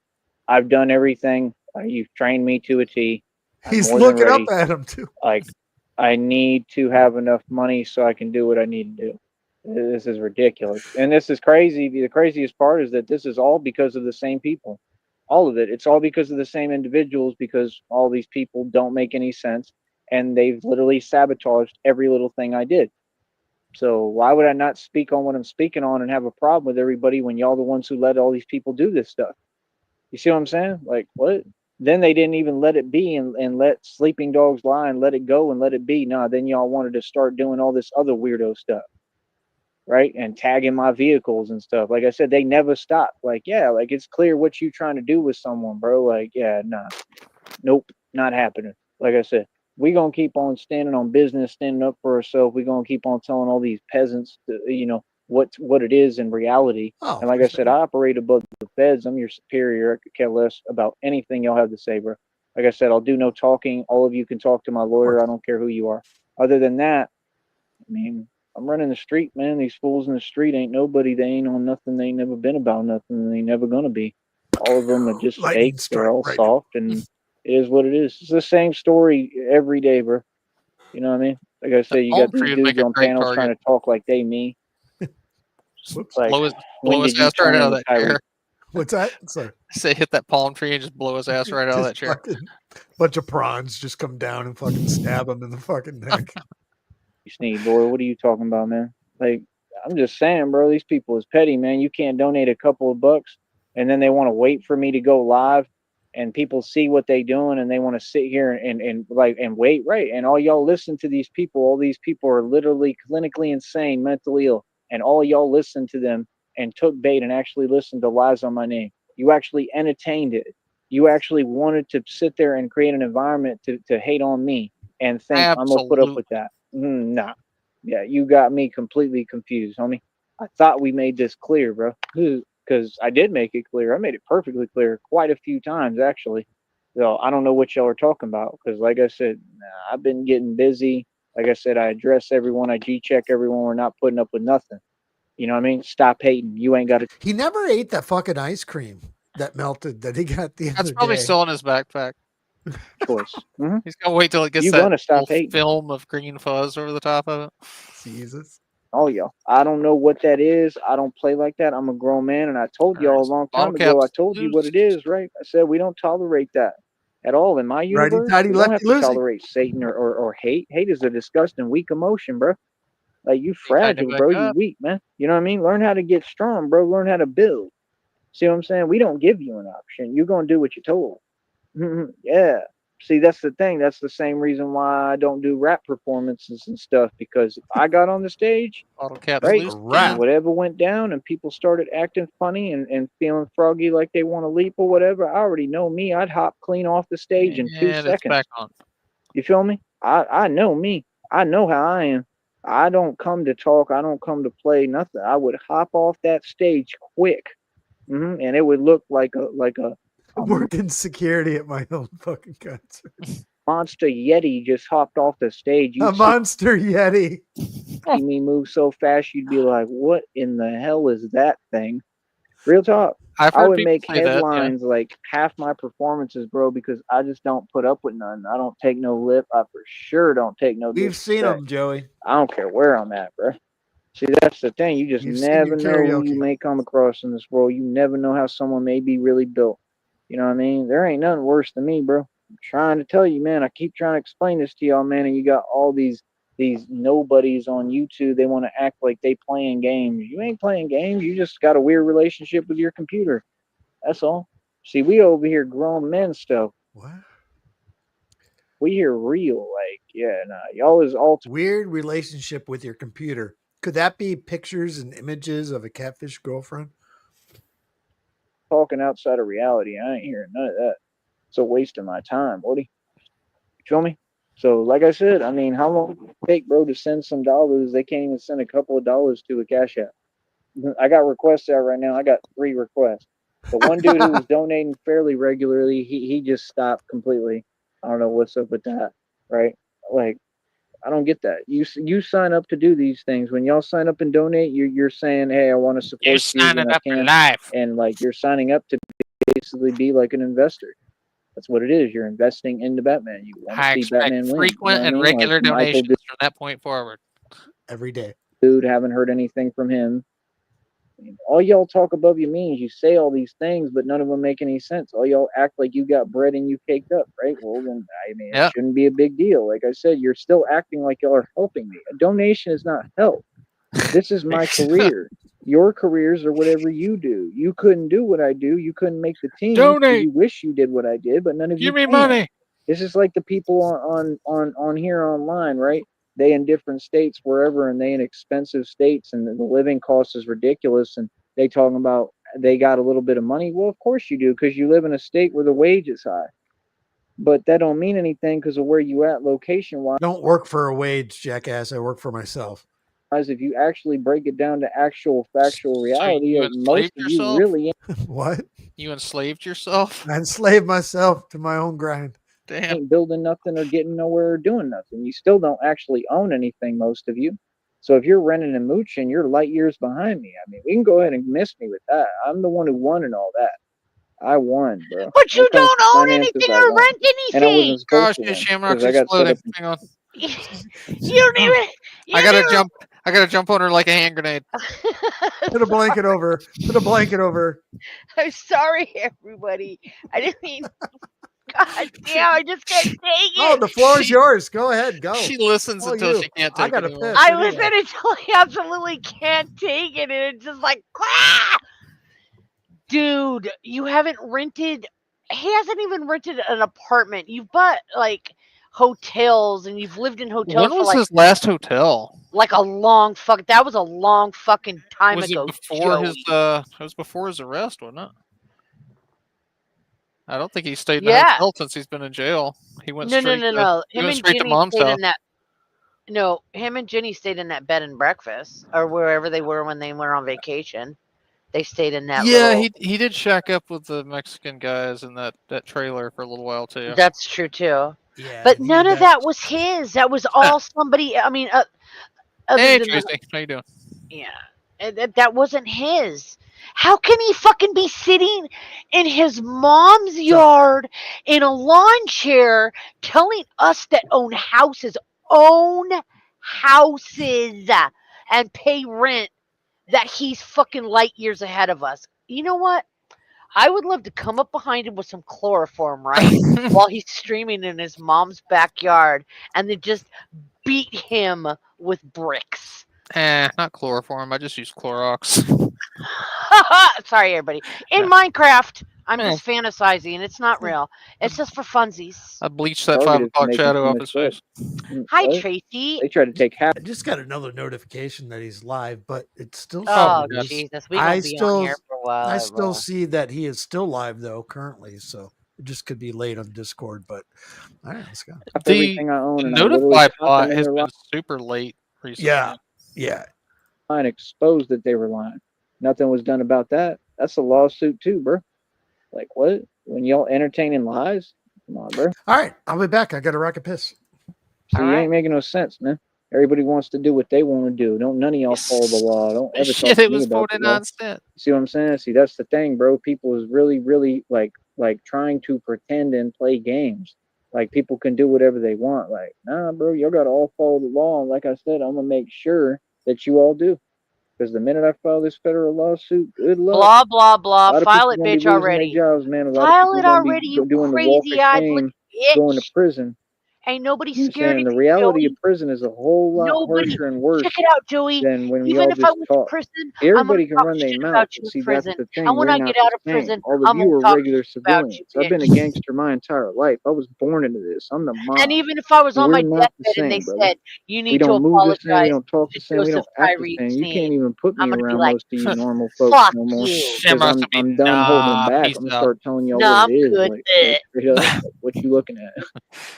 I've done everything. You've trained me to a T. I'm He's more than looking ready. up at him too. Like I need to have enough money so I can do what I need to do. This is ridiculous. And this is crazy. The craziest part is that this is all because of the same people. All of it. It's all because of the same individuals, because all these people don't make any sense, and they've literally sabotaged every little thing I did. So why would I not speak on what I'm speaking on and have a problem with everybody when y'all the ones who let all these people do this stuff? You see what I'm saying? Like what? Then they didn't even let it be and let sleeping dogs lie and let it go and let it be. Nah, then y'all wanted to start doing all this other weirdo stuff, right? And tagging my vehicles and stuff. Like I said, they never stop. Like, yeah, like it's clear what you trying to do with someone, bro. Like, yeah, nah. Nope, not happening. Like I said, we gonna keep on standing on business, standing up for ourselves. We gonna keep on telling all these peasants, what it is in reality. Oh, And like for I said, sure. I operate above the feds. I'm your superior. I could care less about anything y'all have to say, bro. Like I said, I'll do no talking. All of you can talk to my Of lawyer. course. I don't care who you are. Other than that, I mean, I'm running the street, man. These fools in the street ain't nobody. They ain't on nothing. They ain't never been about nothing. And they ain't never gonna be. All of them are just fake. Lightning They're strike all right now. soft, and it is what it is. It's the same story every day, bro. You know what I mean? Like I That said, you palm got tree these would make dudes a on great panels trying target. to talk like they me. Whoops. Like, when Blow his did you ass right turn out of into that Tyreek? chair. What's that? Sorry. Say hit that palm tree and just blow his ass right out of that Just chair. fucking bunch of prawns just come down and fucking stab him in the fucking neck. Sneed, boy, what are you talking about, man? Like, I'm just saying, bro, these people is petty, man. You can't donate a couple of bucks and then they want to wait for me to go live and people see what they doing and they want to sit here and wait, right? And all y'all listen to these people, all these people are literally clinically insane, mentally ill, and all y'all listen to them and took bait and actually listened to lies on my name. You actually entertained it. You actually wanted to sit there and create an environment to hate on me and think I'm gonna put up Absolutely. with that. Nah. Yeah, you got me completely confused, homie. I thought we made this clear, bro. Because I did make it clear. I made it perfectly clear quite a few times, actually. So I don't know what y'all are talking about. Because, like I said, I've been getting busy. Like I said, I address everyone. I G check everyone. We're not putting up with nothing. You know what I mean? Stop hating. You ain't got to. He never ate that fucking ice cream that melted that he got the That's other probably day. still in his backpack. Choice. He's gonna wait till it gets You that gonna stop little hating. film of green fuzz over the top of it. Jesus. Oh, y'all. I don't know what that is. I don't play like that. I'm a grown man, and I told All right, y'all a so long bottle time ago. I cap's told you what loose. it is, right? I said we don't tolerate that at all in my Righty universe. tighty, We don't lefty have to loosey. tolerate Satan or hate. Hate is a disgusting, weak emotion, bro. Like, you He tightened it fragile, back bro. You up. weak, man. You know what I mean? Learn how to get strong, bro. Learn how to build. See what I'm saying? We don't give you an option. You're gonna do what you're told. Yeah. See, that's the thing. That's the same reason why I don't do rap performances and stuff. Because if I got on the stage, Bottle cap's right, loose and Rap. again. whatever went down and people started acting funny and feeling froggy like they want to leap or whatever, I already know me. I'd hop clean off the stage in two And it's seconds. back on. You feel me? I know me. I know how I am. I don't come to talk. I don't come to play nothing. I would hop off that stage quick, and it would look I a worked in security at my own fucking concert. monster yeti just hopped off the stage. A You'd see monster yeti. me move so fast, you'd be like, "What in the hell is that thing?" Real talk. I've I heard would people make say that. Yeah. headlines like half my performances, bro, because I just don't put up with none. I don't take no lip. I for sure don't take no We've seen disrespect. them, Joey. I don't care where I'm at, bro. See, that's the thing. You just We've seen never your know who you karaoke. may come across in this world. You never know how someone may be really built. You know what I mean? There ain't nothing worse than me, bro. I'm trying to tell you, man. I keep trying to explain this to y'all, man, and you got all these nobodies on YouTube. They want to act like they playing games. You ain't playing games. You just got a weird relationship with your computer. That's all. See, we over here grown men stuff. What? We here real. Like, yeah, nah. Y'all is all Weird relationship with your computer. Could that be pictures and images of a catfish girlfriend? talking outside of reality. I ain't hearing none of that. It's a waste of my time, Woody. You feel me? So, like I said, I mean, how long does it take, bro, to send some dollars? They can't even send a couple of dollars to a cash app. I got requests out right now. I got 3 requests. The one dude who was donating fairly regularly, he just stopped completely. I don't know what's up with that, right? Like, I don't get that. You sign up to do these things. When y'all sign up and donate, you're saying, hey, I want to You're support you when signing I up for can, life. and like you're signing up to basically be like an investor. That's what it is. You're investing into Batman. You want to I see expect Batman win. You know frequent what I and mean? Like regular Michael donations from that point forward. Every day. Dude, haven't heard anything from him. All y'all talk above your means. You say all these things, but none of them make any sense. All y'all act like you got bread and you caked up, right? Well, then, I mean, it Yeah. shouldn't be a big deal. Like I said, you're still acting like y'all are helping me. A donation is not help. This is my career. Your careers are whatever you do. You couldn't do what I do. You couldn't make the team. Donate. You wish you did what I did, but none of you Give me can. money. This is like the people on here online, right? They in different states, wherever, and they in expensive states, and the living cost is ridiculous. And they talking about they got a little bit of money. Well, of course you do, because you live in a state where the wage is high. But that don't mean anything because of where you at location-wise. Don't work for a wage, jackass. I work for myself. If you actually break it down to actual factual reality, you of most enslaved of you yourself? really What? You enslaved yourself? I enslaved myself to my own grind. Damn. ain't building nothing or getting nowhere or doing nothing. You still don't actually own anything, most of you. So if you're renting and mooching, you're light years behind me. I mean, we can go ahead and miss me with that. I'm the one who won and all that. I won, bro. But you When it comes don't to own finances, anything I or won. rent And I anything. wasn't supposed Gosh, to your win shamrock's because I got set exploding. up. Hang on. You don't even. You I gotta don't jump. I gotta jump on her like a hand grenade. Put a blanket over. Put a blanket over. I'm sorry, everybody. I didn't mean. God damn! I just can't take Oh, it. the floor is She- yours. Go ahead. Go. She listens Oh, until you. she can't I take got it a anymore. piss. I anyway. listen until I absolutely can't take it, and it's just like, ah! Dude, you haven't rented. He hasn't even rented an apartment. You've bought like hotels, and you've lived in hotels When for was like his last hotel? a long fuck. That was a long fucking time Was it ago. before Joey. his? It was before his arrest, wasn't it? I don't think he stayed in a Yeah. hotel since he's been in jail. He went No, straight. no. He Him went and straight to Jenny mom's stayed house. in that. No, him and Jenny stayed in that bed and breakfast, or wherever they were when they went on vacation. They stayed in that Yeah, little. he did shack up with the Mexican guys in that trailer for a little while too. That's true too. Yeah. But he none did of that was his. That was all somebody. I mean, other Hey, than the, Tracy, how you doing? yeah, that wasn't his. How can he fucking be sitting in his mom's yard in a lawn chair telling us that own houses and pay rent that he's fucking light years ahead of us? You know what? I would love to come up behind him with some chloroform, right? While he's streaming in his mom's backyard and then just beat him with bricks. Not chloroform. I just use Clorox. Sorry, everybody. In Yeah. Minecraft, I'm Yeah. just fantasizing. It's not real. It's just for funsies. I bleached that Targeted 5 o'clock for making shadow too off much his stuff. face. Hi, What? Tracy. They tried to take half. I just got another notification that he's live, but it still Oh, shows. Jesus. We I gonna be on here still, for a while. I still bro. see that he is still live though currently. So it just could be late on Discord, but all right, let's go. The everything I own, and I Notify literally caught bot them in has their been super late recently. Yeah. line, exposed that they were lying. Nothing was done about that. That's a lawsuit too, bro. Like what? When y'all entertaining lies? Come on, bro. All right, I'll be back. I got to rock a piss. See, All you right. ain't making no sense, man. Everybody wants to do what they want to do. Don't none of y'all follow the law. Don't ever talk Shit, to it me was about the law. 49 cents. See what I'm saying? See, that's the thing, bro. People is really like trying to pretend and play games. Like people can do whatever they want. Like, nah, bro, y'all gotta all follow the law. And like I said, I'm gonna make sure that you all do. Because the minute I file this federal lawsuit, good luck. Blah, blah, A blah. lot of File people it, gonna be bitch, losing already. their jobs, man. A lot of File people it gonna already, be you doing the walk of crazy-eyed shame, little going to bitch. prison. Ain't nobody You scared saying of the you, reality Joey. of prison is a whole lot Nobody. harsher and worse Check it out, Joey. than when Even y'all if I just went to talk. prison, I'm gonna Everybody can talk run their shit mouth, about but you see, in that's prison. the thing. And when We're I not get out the of same. prison, All of I'm you gonna are talk regular shit about civilians. you, I've been a bitch. gangster my entire life. I was born into this. I'm the mob. And even if I was on We're my not the deathbed and they same, brother. said, you We need to don't move the same. We apologize don't talk to the same. We Joseph don't act the Tyree same. You Sneed, can't even put I'm me going to be around like, most of you normal folks fuck no more. you. Because Shamrock's gonna be, I'm done holding nah, back. peace I'm gonna out. start telling y'all No, what I'm it is, good. like straight up. Like, what you looking at?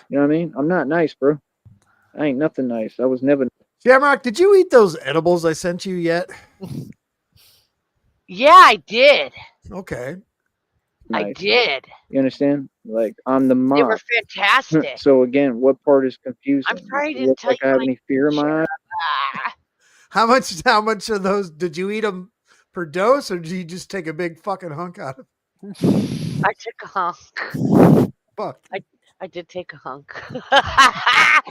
You know what I mean? I'm not nice, bro. I ain't nothing nice. I was never. Shamrock, did you eat those edibles I sent you yet? Yeah, I did. Okay. I Nice. did. You understand? Like I'm the They were mob. fantastic. So again, what part is confusing? I'm sorry I Does it didn't look tell like you I have my any fear in my eyes? Ah, How much of those did you eat them per dose, or did you just take a big fucking hunk out of I took a hunk. fuck? I did take a hunk. I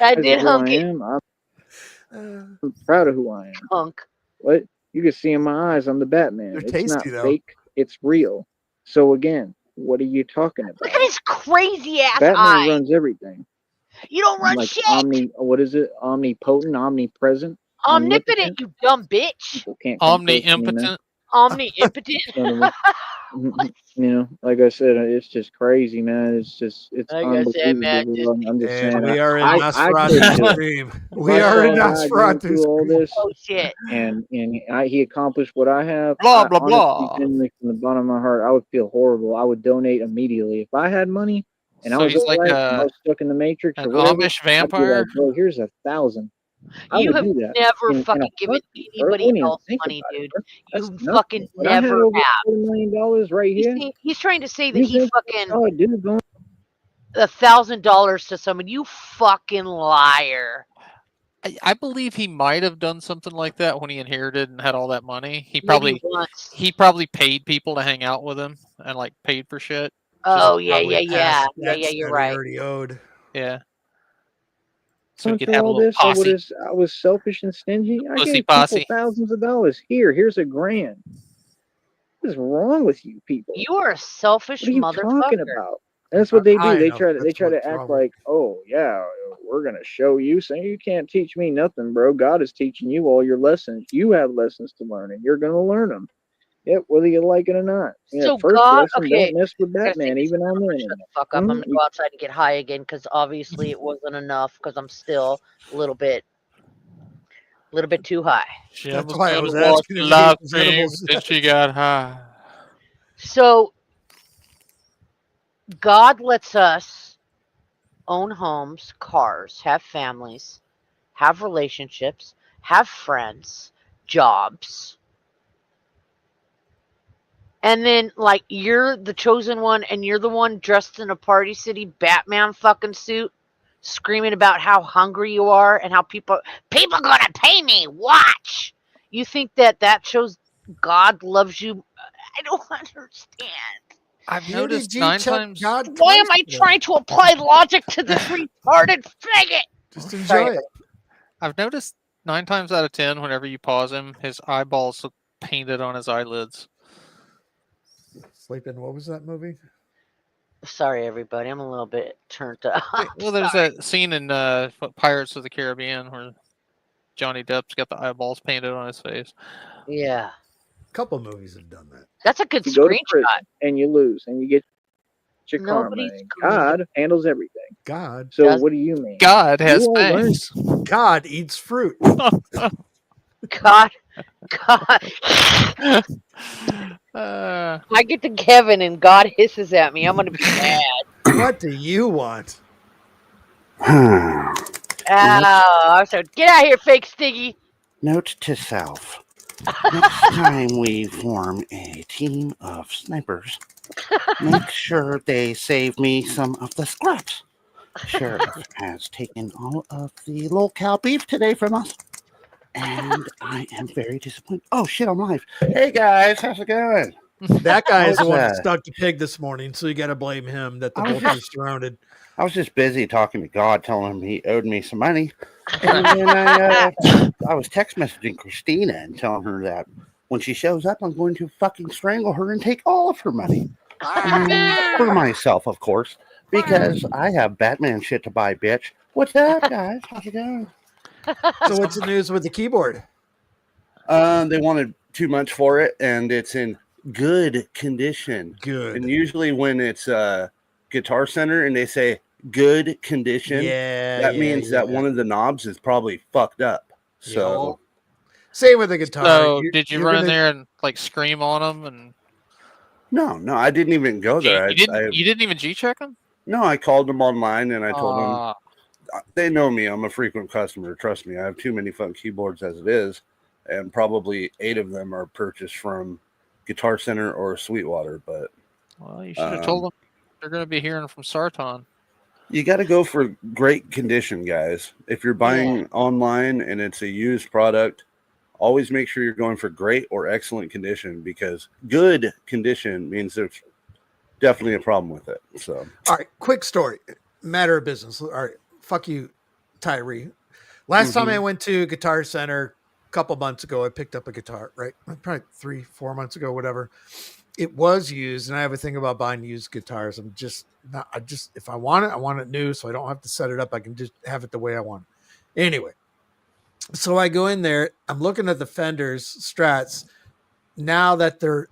As of did who I hunk it. am, I'm Uh, proud of who I am. Hunk. What? You can see in my eyes, I'm the Batman. They're It's not tasty, though. fake. It's real. So again, what are you talking Look about? at his crazy ass Batman eyes. runs everything. You don't run Like shit. what is it? Omnipotent, omnipresent, Omnipotent, you dumb bitch. People can't come close to me, man. Omni-impotent. Omni-impotent. Son of a- you know, like I said, it's just crazy, man. It's Like I said, man, unbelievable. I'm just saying. and we are in I Nosferatu couldn't do it. stream. If We I are saw in a guy going Nosferatu through all stream. this, oh shit. and he accomplished what I have. Blah, I blah, honestly, blah. genuinely, from the bottom of my heart, I would feel horrible. I would donate immediately if I had money. and I So was he's like like, I was stuck in the Matrix an or whatever, Amish I'd be vampire. like, bro, here's 1,000. I You would have do that never in a fucking given heartbeat, bro. I anybody wouldn't even else think money, about it, dude. bro. That's You nothing. fucking When I had never over have. $40 million right here, He's trying to say that you he think I fucking saw a dude going $1,000 to someone. You fucking liar. I believe he might have done something like that when he inherited and had all that money. Maybe once. He probably paid people to hang out with him and like paid for shit. Oh yeah, Probably yeah. past debts You're that he right. already owed. Yeah. So he could through have a all little this? posse, I was selfish and stingy. I pussy gave people posse. thousands of dollars. Here's $1,000. What is wrong with you people? You are a selfish What are you talking motherfucker. about? And that's what they do. High They enough, try that's to what's act wrong. like, oh yeah, we're gonna show you. Saying you can't teach me nothing, bro. God is teaching you all your lessons. You have lessons to learn, and you're gonna learn them. Yep, whether you like it or not. So First God, lesson: okay. don't mess with I gotta take Batman, this. even on I'm the gonna shut internet. the fuck up. I'm gonna You go outside and get high again because obviously it wasn't enough because I'm still a little bit too high. She That's was why I gonna was watch asking if a you lot ate of those things, edibles. then she got high. So God lets us own homes, cars, have families, have relationships, have friends, jobs. And then, like, you're the chosen one and you're the one dressed in a Party City Batman fucking suit, screaming about how hungry you are and how people gonna pay me. Watch. You think that shows God loves you? I don't understand. I've You noticed did G 9 check times. God Why twice am I today. trying to apply logic to this retarded faggot? Just Sorry, enjoy it. I've noticed 9 times out of 10, whenever you pause him, his eyeballs look painted on his eyelids. Sleeping. What was that movie? Sorry, everybody. I'm a little bit turned up. Well, there's that scene in Pirates of the Caribbean where Johnny Depp's got the eyeballs painted on his face. Yeah, A couple movies have done that. that's a good go to screenshot. prison and you lose, and you get your Nobody's karma. going God handles everything. God. So Does- what do you mean? God has You all learn. fangs. God eats fruit. God. I get to Kevin and God hisses at me. I'm gonna be mad. What do you want? Oh, I'm so get out of here, fake Stiggy. Note to self. Next time we form a team of snipers, make sure they save me some of the scraps. Sheriff has taken all of the low-cal beef today from us, and I am very disappointed. Oh, shit, I'm live. Hey, guys, how's it going? That guy is the one that How's, stuck the pig this morning, so you got to blame him that the I was both are just- surrounded. I was just busy talking to God, telling him he owed me some money. And then I was text messaging Christina and telling her that when she shows up, I'm going to fucking strangle her and take all of her money. For myself, of course, because I have Batman shit to buy, bitch. What's up, guys? How's it going? So what's the news with the keyboard? They wanted too much for it, and it's in good condition. Good. And usually when it's Guitar Center and they say good condition, that means that one of the knobs is probably fucked up. So same with the guitar. So did you run in there and like scream on them? And no, I didn't even go there. you didn't even G check them? No, I called them online and I told them they know me. I'm a frequent customer. Trust me. I have too many fun keyboards as it is, and probably 8 of them are purchased from Guitar Center or Sweetwater. But well, you should have told them they're going to be hearing from Sarton. You got to go for great condition, guys. If you're buying online and it's a used product, always make sure you're going for great or excellent condition, because good condition means there's definitely a problem with it. So, all right, quick story, matter of business. All right, fuck you, Tyree. Last time I went to Guitar Center a couple months ago, I picked up a guitar, right? Probably 3-4 months ago, whatever. It was used, and I have a thing about buying used guitars. If I want it new, so I don't have to set it up. I can just have it the way I want it. Anyway, so I go in there. I'm looking at the Fenders Strats. Now that they're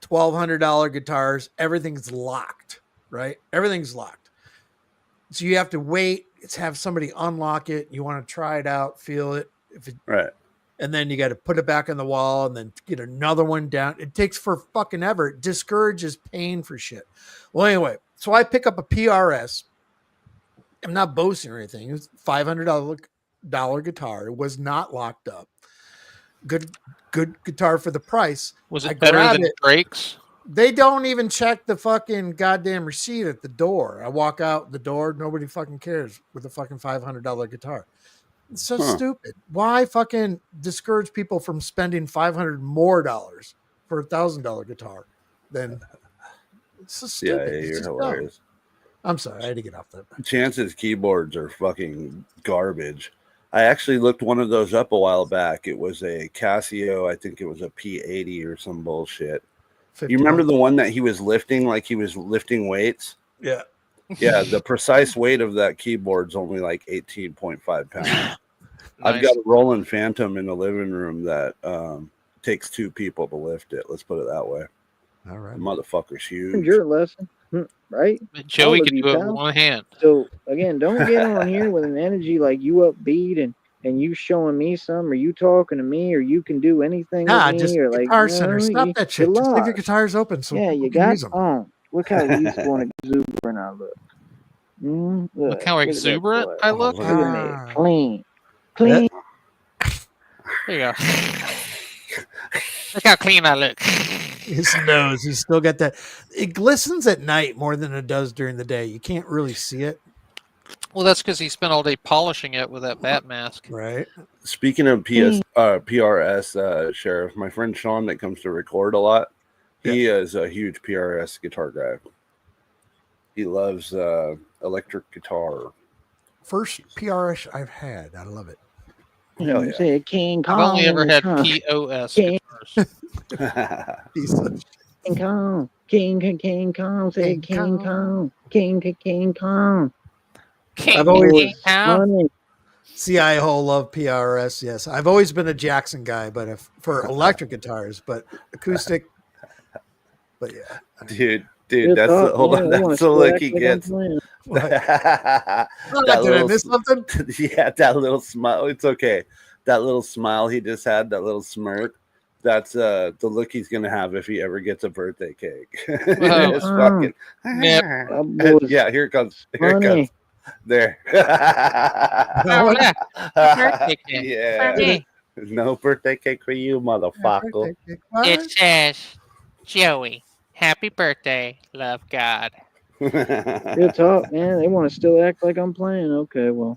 $1,200 guitars, everything's locked, right? Everything's locked. So you have to wait. Have somebody unlock it. You want to try it out, feel it. right. and then you got to put it back on the wall and then get another one down. It takes for fucking ever. It discourages paying for shit. Well, anyway, so I pick up a PRS. I'm not boasting or anything. It was $500 guitar. It was not locked up. Good guitar for the price. Was I it better grab than it. Drake's? They don't even check the fucking goddamn receipt at the door. I walk out the door. Nobody fucking cares with a fucking $500 guitar. It's so stupid. Why fucking discourage people from spending $500 more for a $1,000 guitar? Then it's so stupid. Yeah, It's you're just dumb. hilarious. I'm sorry, I had to get off that. Chance's keyboards are fucking garbage. I actually looked one of those up a while back. It was a Casio. I think it was a P80 or some bullshit. You remember the one that he was lifting like he was lifting weights? Yeah. Yeah, the precise weight of that keyboard's only like 18.5 pounds. Nice. I've got a Roland Phantom in the living room that takes 2 people to lift it. Let's put it that way. All right. The motherfucker's huge. Your lesson, right? Joey All of can you, do it with pal. one hand. So again, don't get on here with an energy like you upbeat and you showing me some, or you talking to me, or you can do anything Nah, with just me, or like Guitar Center. Stop you, that shit. you Just leave your lost. guitars open so Yeah, people you can got use them. on. Look how youthful and exuberant I look. Look how at that exuberant boy. I look. Look at me, Ah. clean. There you go. Look how clean I look. His nose, he's still got that. It glistens at night more than it does during the day. You can't really see it, Well, that's because he spent all day polishing it with that bat mask. right? Speaking of PRS, Sheriff, my friend Sean that comes to record a lot, he is a huge PRS guitar guy. He loves electric guitar. First PRS I've had. I love it. Hell yeah. Say King Kong. I've only ever had huh? POS King. guitars. Piece of King Kong. King Kong. Say King King Kong. King Kong. I've always Money. see. I whole love PRS. Yes, I've always been a Jackson guy, but for electric guitars, but acoustic. But yeah, dude, Good that's thought, the, hold on, man. I wanna that's the look slack he like I'm gets. playing. that did I little, miss something? yeah, that little smile. It's okay. That little smile he just had, that little smirk. That's the look he's gonna have if he ever gets a birthday cake. Whoa. It's fucking Never. That boy's yeah. Here it comes. Here it money. comes. There. Oh, yeah. Birthday cake. Yeah. For me. No birthday cake for you, motherfucker. It says, Joey, happy birthday, love God. Good talk, man. They want to still act like I'm playing. Okay, well,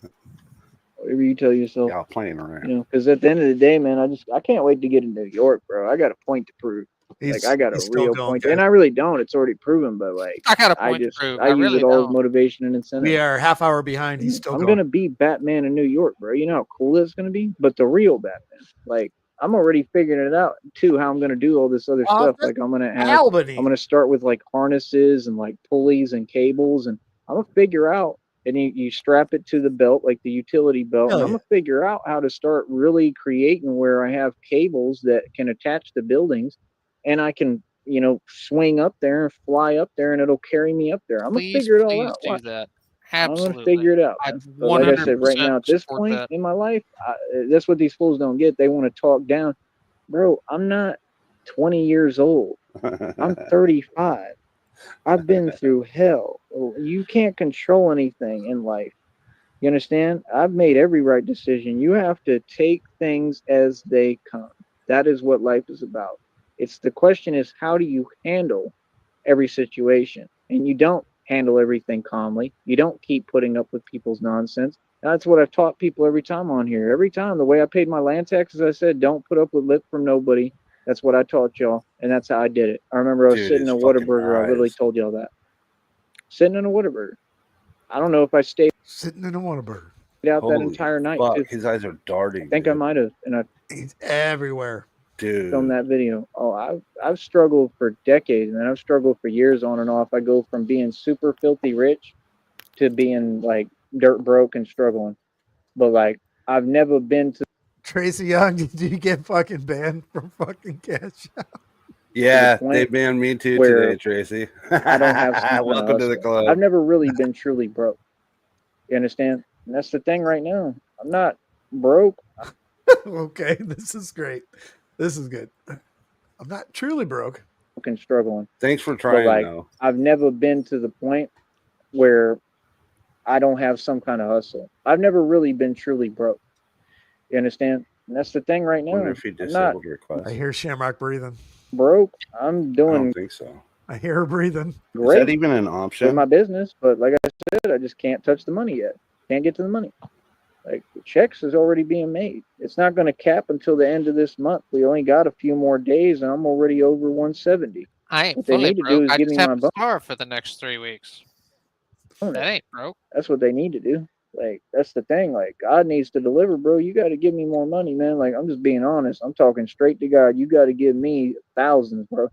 whatever you tell yourself. Y'all playing around. You know, because at the end of the day, man, I can't wait to get to New York, bro. I got a point to prove. I got a he's still real doing point, good. and I really don't. It's already proven, but like, I got a point to prove. I use really it all as don't. motivation and incentive. We are a half hour behind. He's still I'm going. gonna be Batman in New York, bro. You know how cool that's gonna be. But the real Batman, like, I'm already figuring it out too. How I'm gonna do all this other stuff. Like, I'm gonna start with like harnesses and like pulleys and cables, and I'm gonna figure out. And you strap it to the belt, like the utility belt. Hell And I'm gonna figure out how to start really creating where I have cables that can attach to buildings, and I can, swing up there and fly up there, and it'll carry me up there. I'm gonna figure it all out. do Watch. that. I'm Absolutely. gonna figure it out. I Man. But like I said, right 100% now at this support point that. in my life, that's what these fools don't get. They want to talk down, bro. I'm not 20 years old. I'm 35. I've been through hell. You can't control anything in life. You understand? I've made every right decision. You have to take things as they come. That is what life is about. The question is, how do you handle every situation? And you don't handle everything calmly. You don't keep putting up with people's nonsense. And that's what I've taught people every time on here. Every time, the way I paid my land taxes, I said, don't put up with lip from nobody. That's what I taught y'all, and that's how I did it. I remember I was sitting in a Whataburger. I literally told y'all that. Sitting in a Whataburger. I don't know if I stayed sitting in a Whataburger out that entire night. Fuck, Too. his eyes are darting. I think I might have, and I He's everywhere. Dude. filmed that video. Oh, I've struggled for decades, man. I've struggled for years on and off. I go from being super filthy rich to being like dirt broke and struggling. But like, I've never been to Tracy Young, did you get fucking banned from fucking Cash Out? Yeah, they banned me too today, Tracy. I don't have welcome to the club. I've never really been truly broke. You understand? And that's the thing right now. I'm not broke. Okay, this is great. This is good. I'm not truly broke. Fucking struggling. Thanks for But trying, like, though. I've never been to the point where I don't have some kind of hustle. I've never really been truly broke. You understand? And that's the thing right Wonder now. if he I'm not disabled I request. hear Shamrock breathing. broke. I'm I don't doing think so. I hear her breathing. Is that great even an with option? my business, but like I said, I just can't touch the money yet. Can't get to the money. Like the checks is already being made. It's not going to cap until the end of this month. We only got a few more days, and I'm already over 170. I ain't What they fully need to do broke. is I give just me have my to starve for the next 3 weeks. bonus. That ain't broke. That's what they need to do. Like that's the thing. Like God needs to deliver, bro. You got to give me more money, man. Like I'm just being honest. I'm talking straight to God. You got to give me thousands, bro.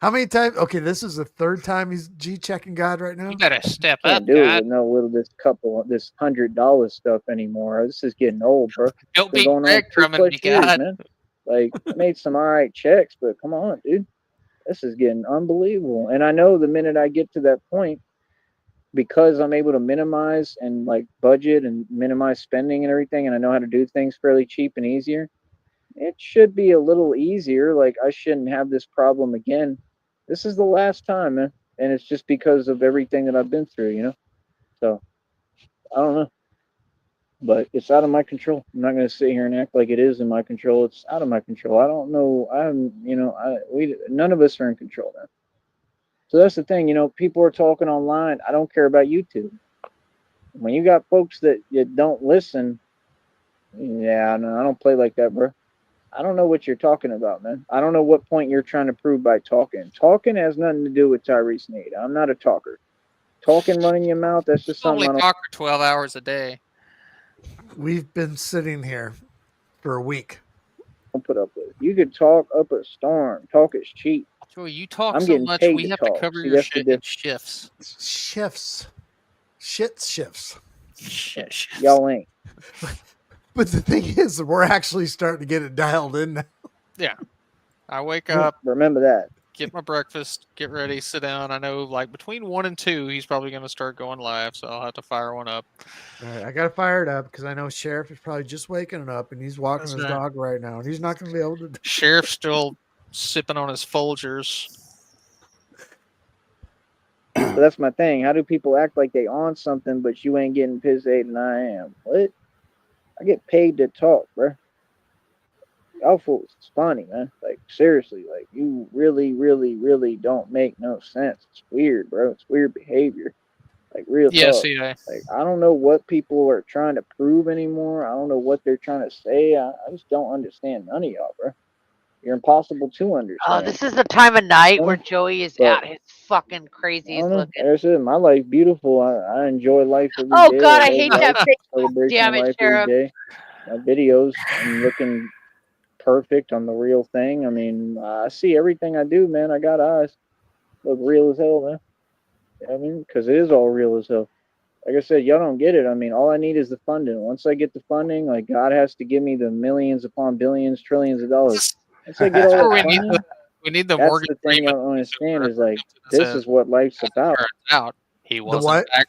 How many times? Okay, this is the third time he's G checking God right now. You better step up, Can't do it God. with no little this $100 stuff anymore. This is getting old, bro. Don't Been be going on two breadcrumbing plus me, years, God. man. Like I made some all right checks, but come on, dude. This is getting unbelievable. And I know the minute I get to that point, because I'm able to minimize and like budget and minimize spending and everything, and I know how to do things fairly cheap and easier, it should be a little easier. Like I shouldn't have this problem again. This is the last time, man. And it's just because of everything that I've been through, you know? So I don't know. But it's out of my control. I'm not going to sit here and act like it is in my control. It's out of my control. I don't know. None of us are in control now. So that's the thing. People are talking online. I don't care about YouTube. When you got folks that don't listen, yeah, no, I don't play like that, bro. I don't know what you're talking about, man. I don't know what point you're trying to prove by talking. Talking has nothing to do with Tyree Sneed. I'm not a talker. Talking, running your mouth, that's just something Only I don't talk for 12 hours a day. We've been sitting here for a week. put up with. You could talk up a storm. Talk is cheap. Joey, you talk I'm so getting much, paid we to have to talk. cover See, your that's the shit in difference. shifts. Shifts. Shit shifts. Shit shifts. Y'all ain't. But the thing is, we're actually starting to get it dialed in now. Yeah. I wake up, Remember that. get my breakfast, get ready, sit down. I know like between 1 and 2, he's probably going to start going live, so I'll have to fire one up. All right, I got to fire it up because I know Sheriff is probably just waking up and he's walking That's his right. dog right now, and he's not going to be able to. Sheriff's still sipping on his Folgers. So that's my thing. How do people act like they on something, but you ain't getting pissed and I am? What? I get paid to talk, bro. Y'all fools, it's funny, man. Like seriously, like you really, really, really don't make no sense. It's weird, bro. It's weird behavior. Like real Yeah, talk. see, Like I don't know what people are trying to prove anymore. I don't know what they're trying to say. I just don't understand none of y'all, bro. You're impossible to understand. Oh, this is the time of night where Huh? Joey is But at his fucking I craziest don't know. looking. Like I said, my life's beautiful. I enjoy life every Oh day. God, I I live hate life, that face. celebration Damn of it, life every Sheriff. day. My videos, I'm looking perfect on the real thing. I mean, I see everything I do, man. I got eyes. Look real as hell, man. You know what I mean? Because it is all real as hell. Like I said, y'all don't get it. I mean, all I need is the funding. Once I get the funding, like God has to give me the millions upon billions, trillions of dollars. Once I get all That's where that funding, we need the that's Morgan the thing Freeman y'all don't understand voiceover is like that this says, is what life's as it about. turns out, he The wasn't what? back.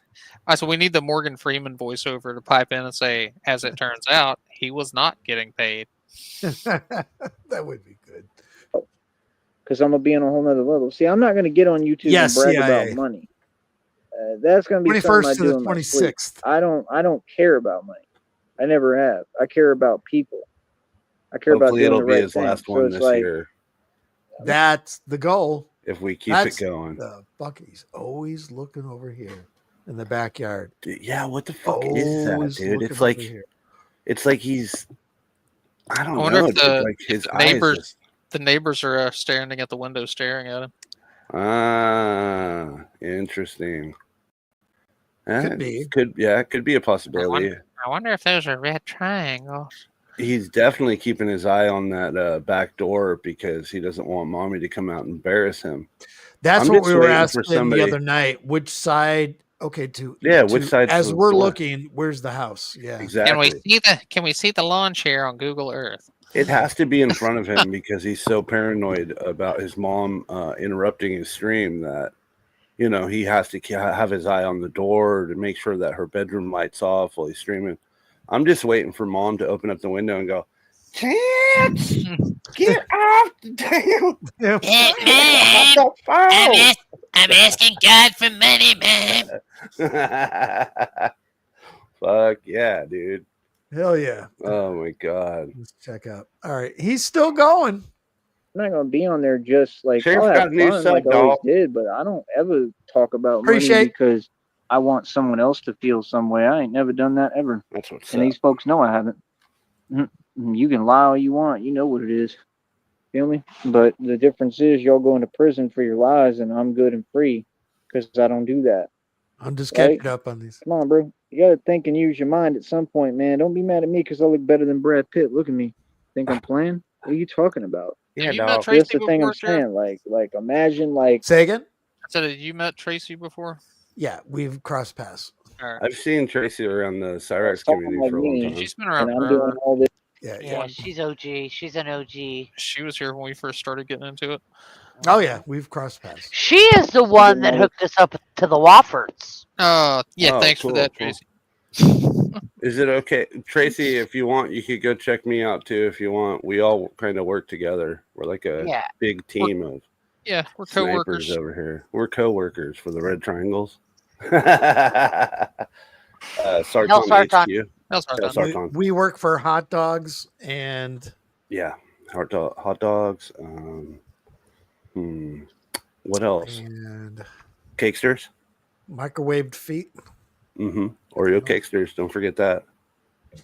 I said we need the Morgan Freeman voiceover to pipe in and say, as it turns out, he was not getting paid. That would be good. Because I'm gonna be on a whole nother level. See, I'm not gonna get on YouTube Yes, and brag CIA. about money. That's gonna be something I 21st to the do in my sleep. 26th. I don't care about money. I never have. I care about people. I care about Hopefully, doing it'll the be right his thing. last So one it's this like year That's the goal. if we keep That's it going. the fuck. He's always looking over here in the backyard. Yeah, what the fuck is that, Always dude? looking It's over like here. he's. I I don't wonder know, if dude. Like if his the eyes neighbors just. the neighbors are standing at the window staring at him. Ah, interesting. Could be. It could be a possibility. I wonder if those are red triangles. He's definitely keeping his eye on that back door because he doesn't want mommy to come out and embarrass him. That's I'm what just we were waiting for asking somebody. the other night. Which side? Okay, Which side's as the we're door? looking, where's the house? Yeah. Exactly. Can we see the lawn chair on Google Earth? It has to be in front of him because he's so paranoid about his mom interrupting his stream that, he has to have his eye on the door to make sure that her bedroom light's off while he's streaming. I'm just waiting for Mom to open up the window and go, Chance, get off the damn Yeah. I'm asking God for money, man. Fuck yeah, dude. Hell yeah. Oh my god. Let's check out. All right. He's still going. I'm not gonna be on there just like Sheriff I'll got have a new fun sub, like I always dog. did, but I don't ever talk about Appreciate- money because I want someone else to feel some way. I ain't never done that ever. That's what's And up. these folks know I haven't. You can lie all you want. You know what it is. Feel me? But the difference is y'all going to prison for your lies, and I'm good and free because I don't do that. I'm just Right? catching up on these. Come on, bro. You gotta think and use your mind at some point, man. Don't be mad at me because I look better than Brad Pitt. Look at me. Think I'm playing? What are you talking about? Yeah, Have you met dog. Tracy That's the thing before, I'm Sheriff? saying. Like imagine like Say again? I said, have you met Tracy before? Yeah, we've crossed paths. All right. I've seen Tracy around the Cyrex talking community like for a long me. time. She's been around and I'm doing forever. all this. Yeah. Yeah, she's OG. She's an OG. She was here when we first started getting into it. Oh yeah, we've crossed paths. She is the one that hooked us up to the Woffords. Yeah, Oh, thanks cool, for that, cool. Tracy. Is it okay, Tracy? If you want, you could go check me out too. If you want, we all kind of work together. We're like a Yeah. big team of Yeah, we're snipers co-workers. over here. We're co-workers for the Red Triangles. Sarton Hell, Sarton. HQ. That's our Yeah, done. Sarton. We work for hot dogs and Yeah, hot dogs. What else? and Cakesters. microwaved feet. Mm-hmm. Oreo cakesters. Don't forget that. I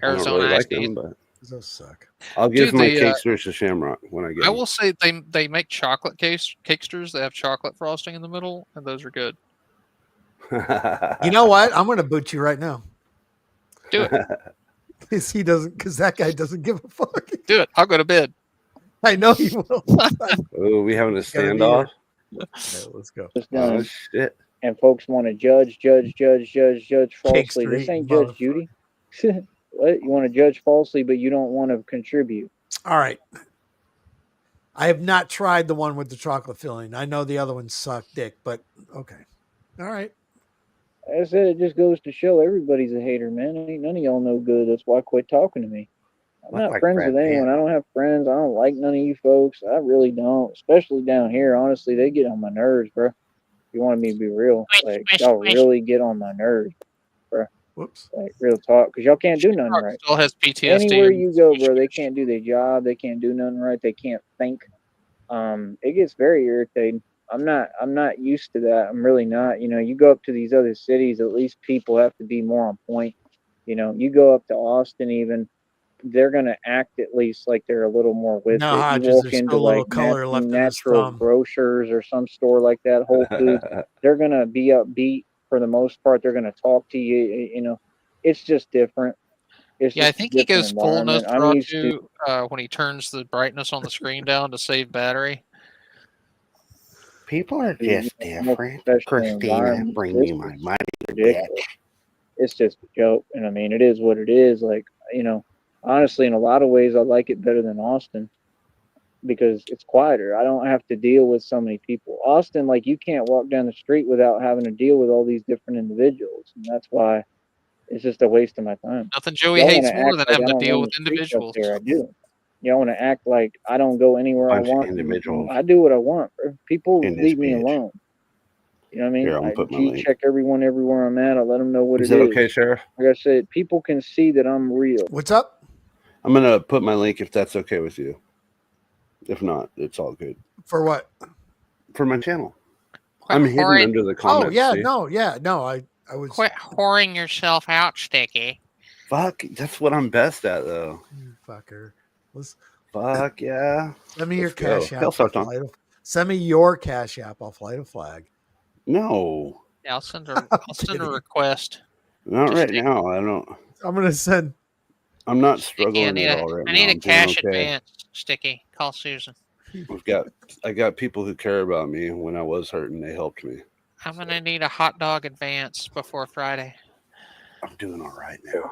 don't Arizona really Ice like Teas. them, but Those suck. I'll give Dude, my the, cakesters to Shamrock when I get I them. will say they make chocolate cakesters. They have chocolate frosting in the middle, and those are good. You know what? I'm gonna boot you right now. Do it. Because that guy doesn't give a fuck. Do it. I'll go to bed. I know he will. Oh, we having a Gotta be here. here. Okay, let's go. It's Oh done. shit! And folks want to judge falsely. This Street, ain't Judge motherfucker. Judy. What? You want to judge falsely, but you don't want to contribute. All right. I have not tried the one with the chocolate filling. I know the other ones suck dick, but okay. All right. I said it just goes to show everybody's a hater, man. Ain't none of y'all no good. That's why quit talking to me. I'm Look not like friends Brad with anyone. Pitt. I don't have friends. I don't like none of you folks. I really don't. Especially down here. Honestly, they get on my nerves, bro. If you want me to be real, like y'all really get on my nerves, bro. Whoops. Like real talk, because y'all can't do nothing Shamrock right. still has PTSD. Anywhere and you go, speech bro, they coach. can't do their job. They can't do nothing right. They can't think. It gets very irritating. I'm not used to that. I'm really not. You know, you go up to these other cities, at least people have to be more on point. You know, you go up to Austin, even they're gonna act at least like they're a little more with No, it. You Hodges, walk there's into still a little like color left in his natural thumb. grocers or some store like that, Whole Foods, they're gonna be upbeat for the most part. They're gonna talk to you. You know, it's just different. It's Yeah, I just a think he different goes full environment. I'm used to Nosferatu when he turns the brightness on the screen down to save battery. People are just different. professional Christina, environment. bring This me my is money, ridiculous. bitch. It's just a joke, and I mean, it is what it is. Like, you know, honestly, in a lot of ways, I like it better than Austin because it's quieter. I don't have to deal with so many people. Austin, like, you can't walk down the street without having to deal with all these different individuals, and that's why it's just a waste of my time. Nothing Joey Y'all hates want to more act than like having I to don't deal run with the streets up individuals. here. I do. Y'all want to act like I don't go anywhere I Bunch of want. individuals I do what I want, bro. People in this leave me bitch. alone. You know what I mean? Here, I'm I gonna put my G link. check everyone everywhere I'm at. I let them know what Is it that is. okay, Sheriff? Like I said, people can see that I'm real. What's up? I'm gonna put my link if that's okay with you. If not, it's all good. For what? For my channel. Quit I'm hidden whoring, under the comments. Oh yeah, see? no. I was Quit whoring yourself out, Sticky. Fuck, that's what I'm best at, though. You fucker. Let's Fuck yeah. send me your Let's go. cash app. Hell, I'll Sarton. fly to- Send me your cash app. I'll fly a flag. No, Yeah, I'll send a request. not Just right take- now. I don't. I'm gonna send. I'm not Sticky, struggling at all right I now. need a I'm doing cash okay. advance, Sticky. Call Susan. I got people who care about me. When I was hurting, they helped me. I'm gonna need a hot dog advance before Friday. I'm doing all right now.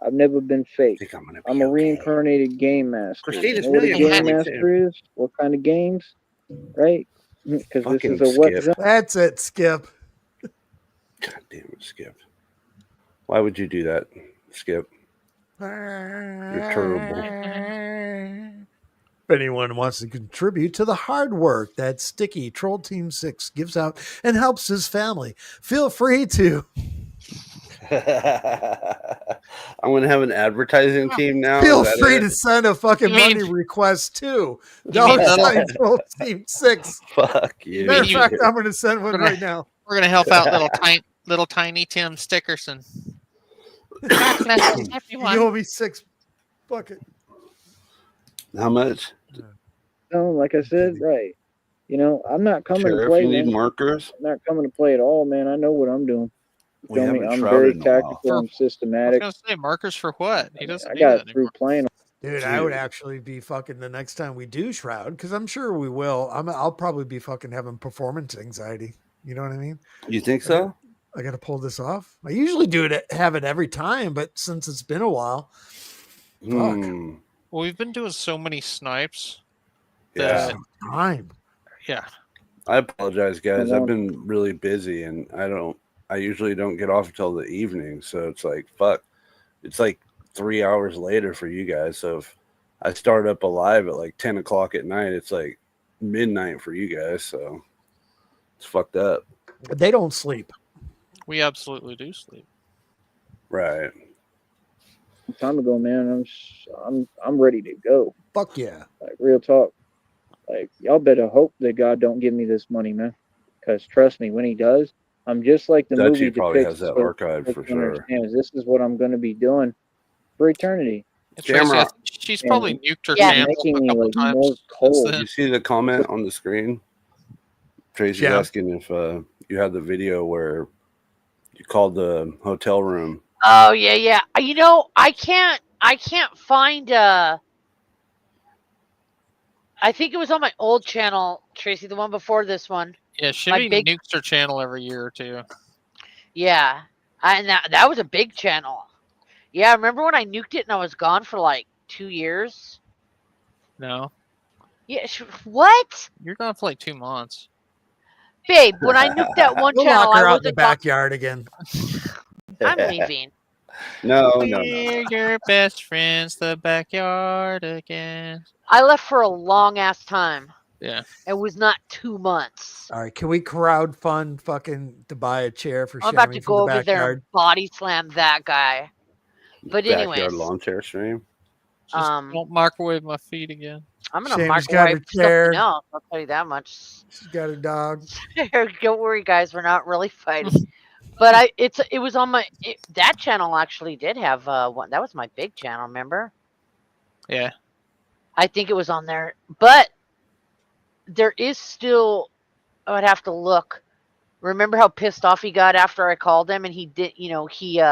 I've never been I fake. think I'm gonna be I'm a okay. reincarnated game master. Christina's You know what a million game behind me, master is? What kind of games? Right? Because this Fucking is a what Skip. zone. That's it, Skip. God damn it, Skip. Why would you do that? Skip. You're terrible. If anyone wants to contribute to the hard work that Sticky Troll Team 6 gives out and helps his family, feel free to. I'm gonna have an advertising team now. Feel Is that free it? to send a fucking You mean- money request too. You mean $sign Troll Team 6. Fuck you. Matter of you- fact, I'm going to send one right now. We're gonna help out little tiny Tim Stickerson. God bless You everyone. owe me 6 bucket. How much? No, like I said, right. You know, I'm not coming to Sheriff, play, you need man. markers? I'm not coming to play at all, man. I know what I'm doing. You We feel me? haven't I'm shrouded very in a while. tactical. I'm I was systematic. gonna say markers for what? He doesn't I need got that through anymore. playing. Dude, I would Dude. actually be fucking the next time we do Shroud, because I'm sure we will. I'll probably be fucking having performance anxiety. You know what I mean? You think so? I got to pull this off. I usually have it every time, but since it's been a while, fuck. Well, we've been doing so many snipes. Yeah. Time. Yeah. I apologize, guys. Come I've on. been really busy, and I usually don't get off until the evening, so it's like fuck. It's like 3 hours later for you guys. So if I start up alive at like 10 o'clock at night, it's like midnight for you guys. So it's fucked up. They don't sleep. We absolutely do sleep. Right. Time ago, man. I'm ready to go. Fuck yeah. Like real talk. Like y'all better hope that God don't give me this money, man. Because trust me, when He does, I'm just like the Dutchie movie probably depicts. has that so archived people for can sure. understand is this is what I'm going to be doing for eternity. Tracy, Shamrock. she's probably nuked her Yeah. channel Making a me couple like times. more since cold. then. You see the comment on the screen? Tracy's Yeah. asking if you had the video where you called the hotel room. Oh yeah. You know, I can't find. I think it was on my old channel, Tracy, the one before this one. Yeah, My Shimmy big- nukes her channel every year or two. Yeah, and that was a big channel. Yeah, I remember when I nuked it and I was gone for like 2 years. No, Yeah, what, you're gone for like 2 months. babe? When I nuked that one We'll channel, lock her I out in the wasn't gone. backyard again. I'm leaving. No. We're your best friends, the backyard again. I left for a long ass time. Yeah. It was not 2 months. All right. Can we crowd fund fucking to buy a chair for I'm about Shammy to from go the over there backyard? and body slam that guy. But Backyard anyways, lawn chair stream. Just don't microwave my feet again. I'm gonna Shammy's got her microwave chair. something else. I'll tell you that much. She's got a dog. Don't worry, guys. We're not really fighting. But it was on that channel actually did have one. That was my big channel. Remember? Yeah. I think it was on there, but there is still. I would have to look. Remember how pissed off he got after I called him, and he did. You know, he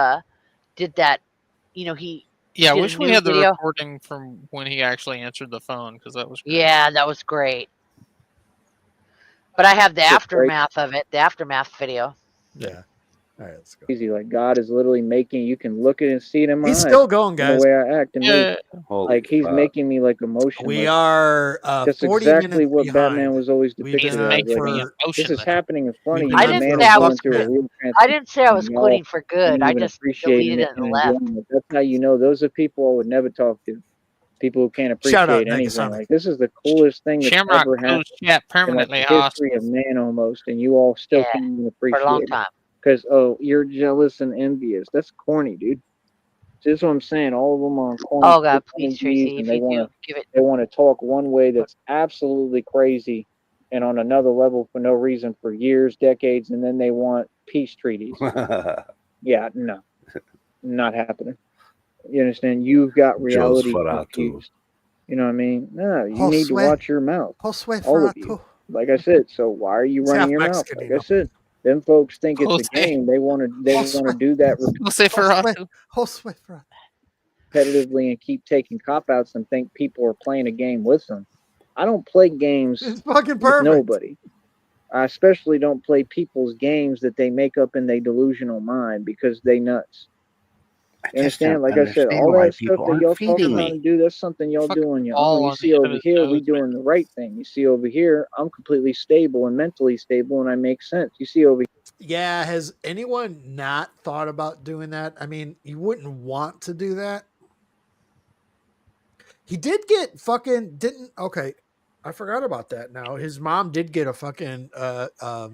did that. You know, he. Yeah, I did a wish we new had the video. recording from when he actually answered the phone because that was great. Yeah, that was great. But I have the That's aftermath of it. The aftermath video. Yeah. All right, let's go. Crazy. Like God is literally making you can look at it and see it in my He's eyes. still going, in the guys. way I act and move. Yeah. Holy Like He's fuck. making me like emotional. We like, are that's 40 exactly minutes what behind. Batman was always We've depicted been as. making Like, me for, this is emotionless. happening in front of We've you. been I The didn't man say is I going was through a quitting. real I didn't say I was transformation. Y'all quitting for good. didn't I even just appreciate deleted it and and left. enjoying it. That's how you know those are people I would never talk to. People who can't Shout out, appreciate anything. Negasonic. Like this is the coolest thing that's Shamrock ever happened closed chat in like permanently the history of hostile. man almost, and you all still Yeah, can't even for a long appreciate it time. because you're jealous and envious. That's corny, dude. So that's what I'm saying. All of them are on corny Oh God, shit please, energies, Tracy, and if they you want do, to give it. they want to talk one way that's absolutely crazy, and on another level for no reason for years, decades, and then they want peace treaties. Yeah, no, not happening. You understand? You've got reality Nosferatu. confused. You know what I mean? No, you need to Josue. watch your mouth. Josue All of you. Frato. Like I said, so why are you He's running half your Mexican, mouth? you Like I know. said, them folks think it's Jose. a game. They want to do that Jose Ferrato. Josue Frato. repetitively and keep taking cop outs and think people are playing a game with them. I don't play games It's fucking with perfect. nobody. I especially don't play people's games that they make up in their delusional mind because they nuts. You understand? Like I said, understand all why that stuff people that aren't y'all talking feeding about me. and do, that's something y'all Fucking do on your ball own. You on see the end of over his here, we nose, man. doing the right thing. You see over here, I'm completely stable and mentally stable, and I make sense. You see over Yeah, has anyone not thought about doing that? I mean, you wouldn't want to do that. He did get fucking didn't okay. I forgot about that now. His mom did get a fucking a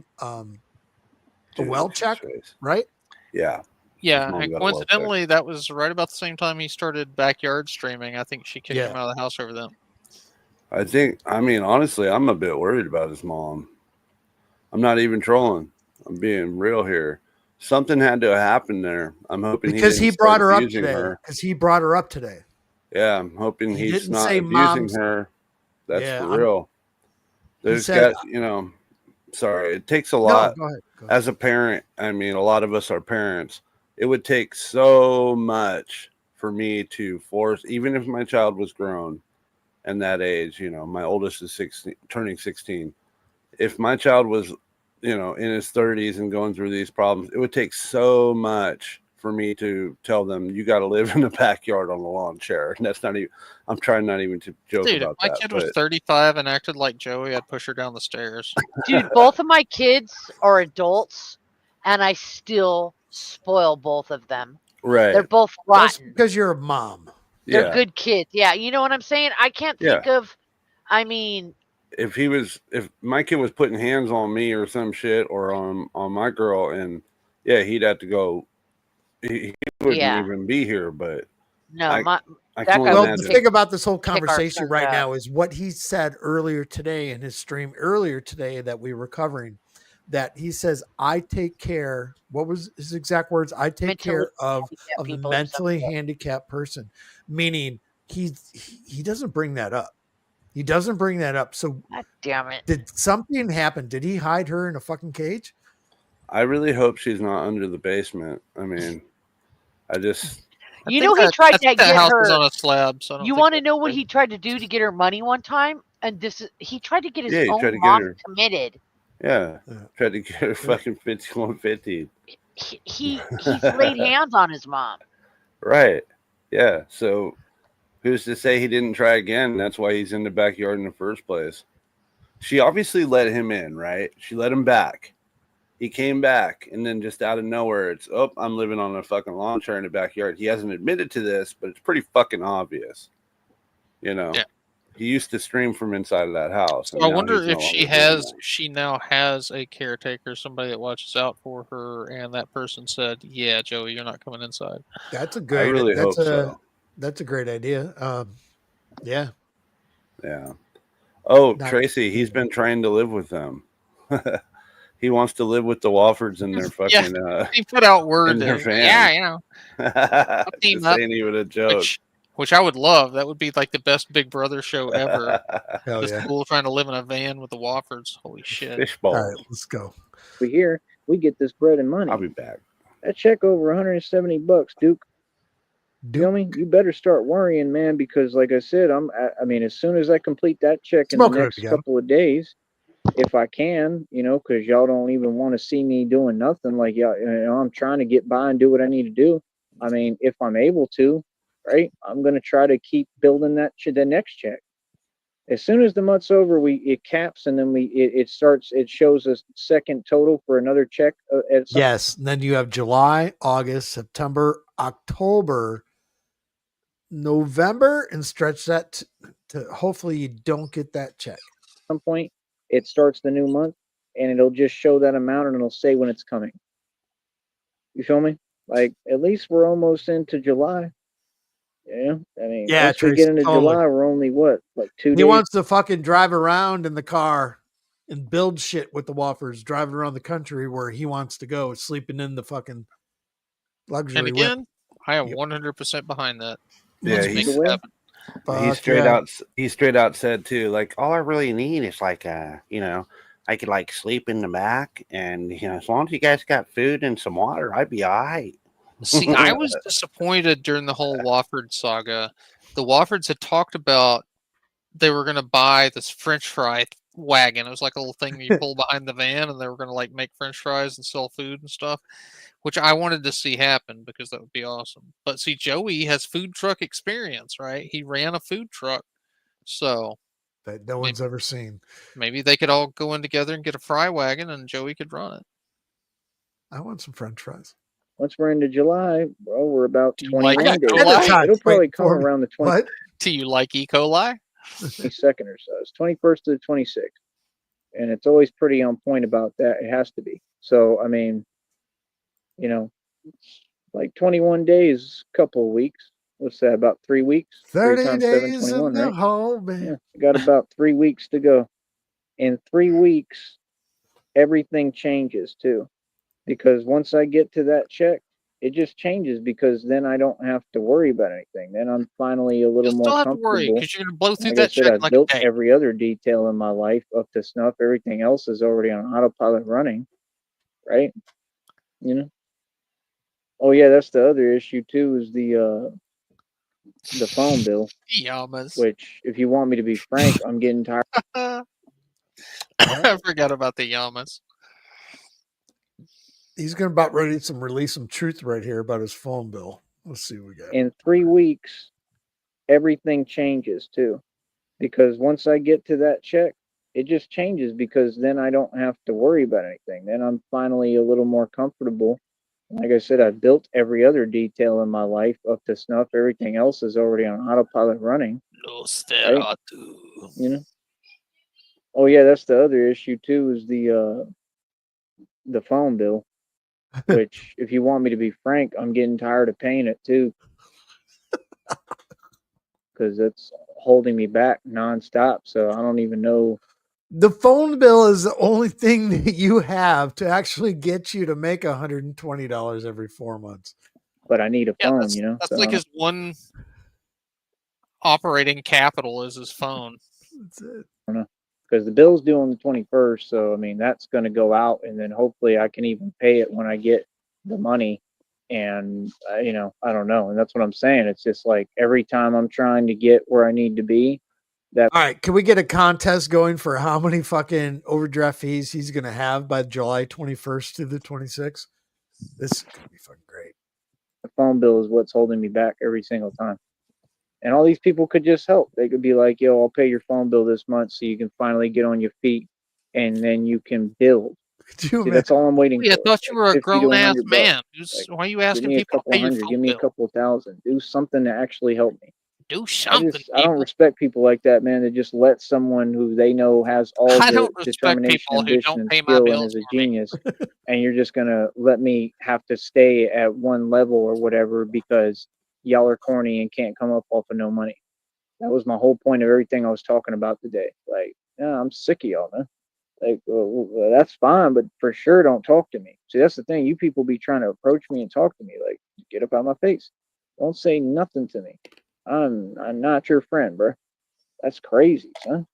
Dude, well check, right? Yeah. Yeah, mom and got a well check. coincidentally, that was right about the same time he started backyard streaming. I think she kicked him Yeah. out of the house over that. I mean, honestly, I'm a bit worried about his mom. I'm not even trolling. I'm being real here. Something had to happen there. I'm hoping Because he he didn't start brought her up abusing today. her. Because he brought her up today. Yeah, I'm hoping He he's didn't not say abusing mom's. her. That's Yeah, for real. There's said- got, sorry, it takes a No, lot. go ahead. As a parent, I mean, a lot of us are parents. It would take so much for me to force, even if my child was grown and that age, my oldest is 16, turning 16. If my child was, in his 30s and going through these problems, it would take so much for me to tell them, you got to live in the backyard on a lawn chair. And that's not even, I'm trying not even to joke Dude, if about my that. kid was 35 and acted like Joey, I'd push her down the stairs. Dude, both of my kids are adults, and I still spoil both of them. Right. They're both That's rotten. because you're a mom. They're Yeah. good kids. Yeah, you know what I'm saying? I can't think of, I mean, if my kid was putting hands on me or some shit or on my girl, and he'd have to go. He wouldn't even be here. But no, I can only Well, imagine. the thing about this whole kick our conversation sons right out. now is what he said earlier today in his stream earlier today that we were covering. That he says, "I take care." What was his exact words? I take care of the mentally handicapped person, meaning he doesn't bring that up. He doesn't bring that up. So, God damn it! did something happen? Did he hide her in a fucking cage? I really hope she's not under the basement. I mean, I just. You know, he tried to get house her. is on a slab. So You want to know what he tried to do to get her money one time? And he tried to get his own mom committed. Yeah, tried to get her fucking 5150. He's laid hands on his mom. Right. Yeah. So who's to say he didn't try again? That's why he's in the backyard in the first place. She obviously let him in, right? She let him back. He came back, and then just out of nowhere, it's, I'm living on a fucking lawn chair in the backyard. He hasn't admitted to this, but it's pretty fucking obvious. Yeah. He used to stream from inside of that house. So I wonder if she now has a caretaker, somebody that watches out for her, and that person said, "Yeah, Joey, you're not coming inside." That's a great. I really hope so. That's a great idea. Yeah. Yeah. Oh, Tracy, he's been trying to live with them. He wants to live with the Walfords in their fucking. He put out word. Yeah, I'll team up. Ain't even a joke. Which I would love. That would be like the best Big Brother show ever. Hell Just yeah. cool trying to live in a van with the Waffords. Holy shit. Fishbowl. All right, let's go. we here, we get this bread and money. I'll be back. That check over $170, Duke. Feel me? You better start worrying, man, because like I said, I mean, as soon as I complete that check in the next couple of days, if I can, because y'all don't even want to see me doing nothing. Like, I'm trying to get by and do what I need to do. I mean, if I'm able to, right, I'm going to try to keep building the next check. As soon as the month's over, it caps, and then it starts. It shows a second total for another check. Yes, and then you have July, August, September, October, November, and stretch that to hopefully you don't get that check. At some point, it starts the new month, and it'll just show that amount, and it'll say when it's coming. You feel me? Like, at least we're almost into July. Yeah, I mean, once we get into July, we're only like 2 days. He wants to fucking drive around in the car and build shit with the Woffers, driving around the country where he wants to go, sleeping in the fucking luxury. And again, I am 100% behind that. Yeah, he straight out said too, like, all I really need is like I could like sleep in the back, and as long as you guys got food and some water, I'd be all right. See, I was disappointed during the whole Wofford saga. The Woffords had talked about they were going to buy this French fry wagon. It was like a little thing you pull behind the van, and they were going to like make French fries and sell food and stuff, which I wanted to see happen because that would be awesome. But see, Joey has food truck experience, right? He ran a food truck, so That no one's ever seen. maybe they could all go in together and get a fry wagon, and Joey could run it. I want some French fries. Once we're into July, bro, we're about Do you like 21 days. coli? It'll probably come around the What? Do you like E. coli? 22nd or so. It's 21st to the 26th. And it's always pretty on point about that. It has to be. So, I mean, you know, like 21 days, couple of weeks. What's that, about 3 weeks? 30 3 times days 7, 21, in the right? hole, man. Yeah, we got about 3 weeks to go. In 3 weeks, everything changes too. Because once I get to that check, it just changes because then I don't have to worry about anything. Then I'm finally a little You'll more still have to worry comfortable. because you're going to blow through Like I that said, check I've like built a day. every other detail in my life up to snuff. Everything else is already on autopilot running, right? You know. Oh yeah, that's the other issue too. Is the phone bill. Yamas. Which, if you want me to be frank, I'm getting tired. I forgot about the Yamas. He's going to about ready to release some truth right here about his phone bill. Let's see what we got. In 3 weeks, everything changes too, because once I get to that check, it just changes because then I don't have to worry about anything. Then I'm finally a little more comfortable. Like I said, I've built every other detail in my life up to snuff. Everything else is already on autopilot running. Right? You know. Oh yeah, that's the other issue too. Is the phone bill. Which, if you want me to be frank, I'm getting tired of paying it too, because it's holding me back nonstop. So I don't even know. The phone bill is the only thing that you have to actually get you to make $120 every 4 months. But I need a phone, that's, you know. That's like his one operating capital is his phone. That's it. I don't know, because the bill's due on the 21st. So I mean, that's going to go out, and then hopefully I can even pay it when I get the money. And you know, I don't know, and that's what I'm saying. It's just like every time I'm trying to get where I need to be. All right, can we get a contest going for how many fucking overdraft fees he's going to have by July 21st to the 26th? This is going to be fucking great. The phone bill is what's holding me back every single time. And all these people could just help. They could be like, yo, I'll pay your phone bill this month so you can finally get on your feet and then you can build. See, that's all I'm waiting I for. thought you were a grown ass man. Like, why are you give asking me a people to couple pay your hundred, phone give me a bill? couple thousand. Do something to actually help me. Do something. I don't respect people like that, man, that just let someone who they know has all I the don't respect determination, people who ambition, don't and pay my skill and bills is a for me. genius, and you're just gonna let me have to stay at one level or whatever because y'all are corny and can't come up off of no money. That was my whole point of everything I was talking about today. Like, yeah, I'm sick of y'all, man. Like, well, that's fine, but for sure, don't talk to me. See, that's the thing. You people be trying to approach me and talk to me. Like, get up out of my face. Don't say nothing to me. I'm not your friend, bro. That's crazy, son.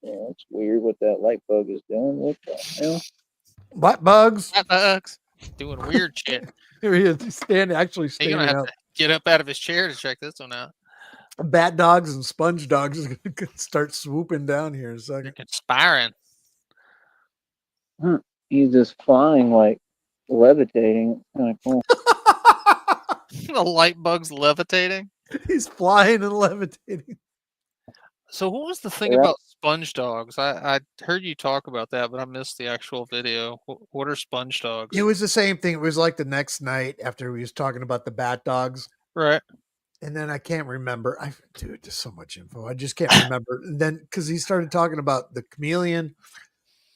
Yeah, it's weird what that light bug is doing. What the hell? What bugs? That bugs doing weird shit. Here he is. He's standing He's gonna have up. to get up out of his chair to check this one out. Bat dogs and sponge dogs are going to start swooping down here in a second. They're conspiring. He's just flying, like levitating. Kind of cool. The light bug's levitating. He's flying and levitating. So what was the thing Yeah. about sponge dogs? I heard you talk about that, but I missed the actual video. What are sponge dogs? It was the same thing. It was like the next night after he was talking about the bat dogs. Right. And then I can't remember. Dude, just so much info. I just can't remember. And then because he started talking about the chameleon,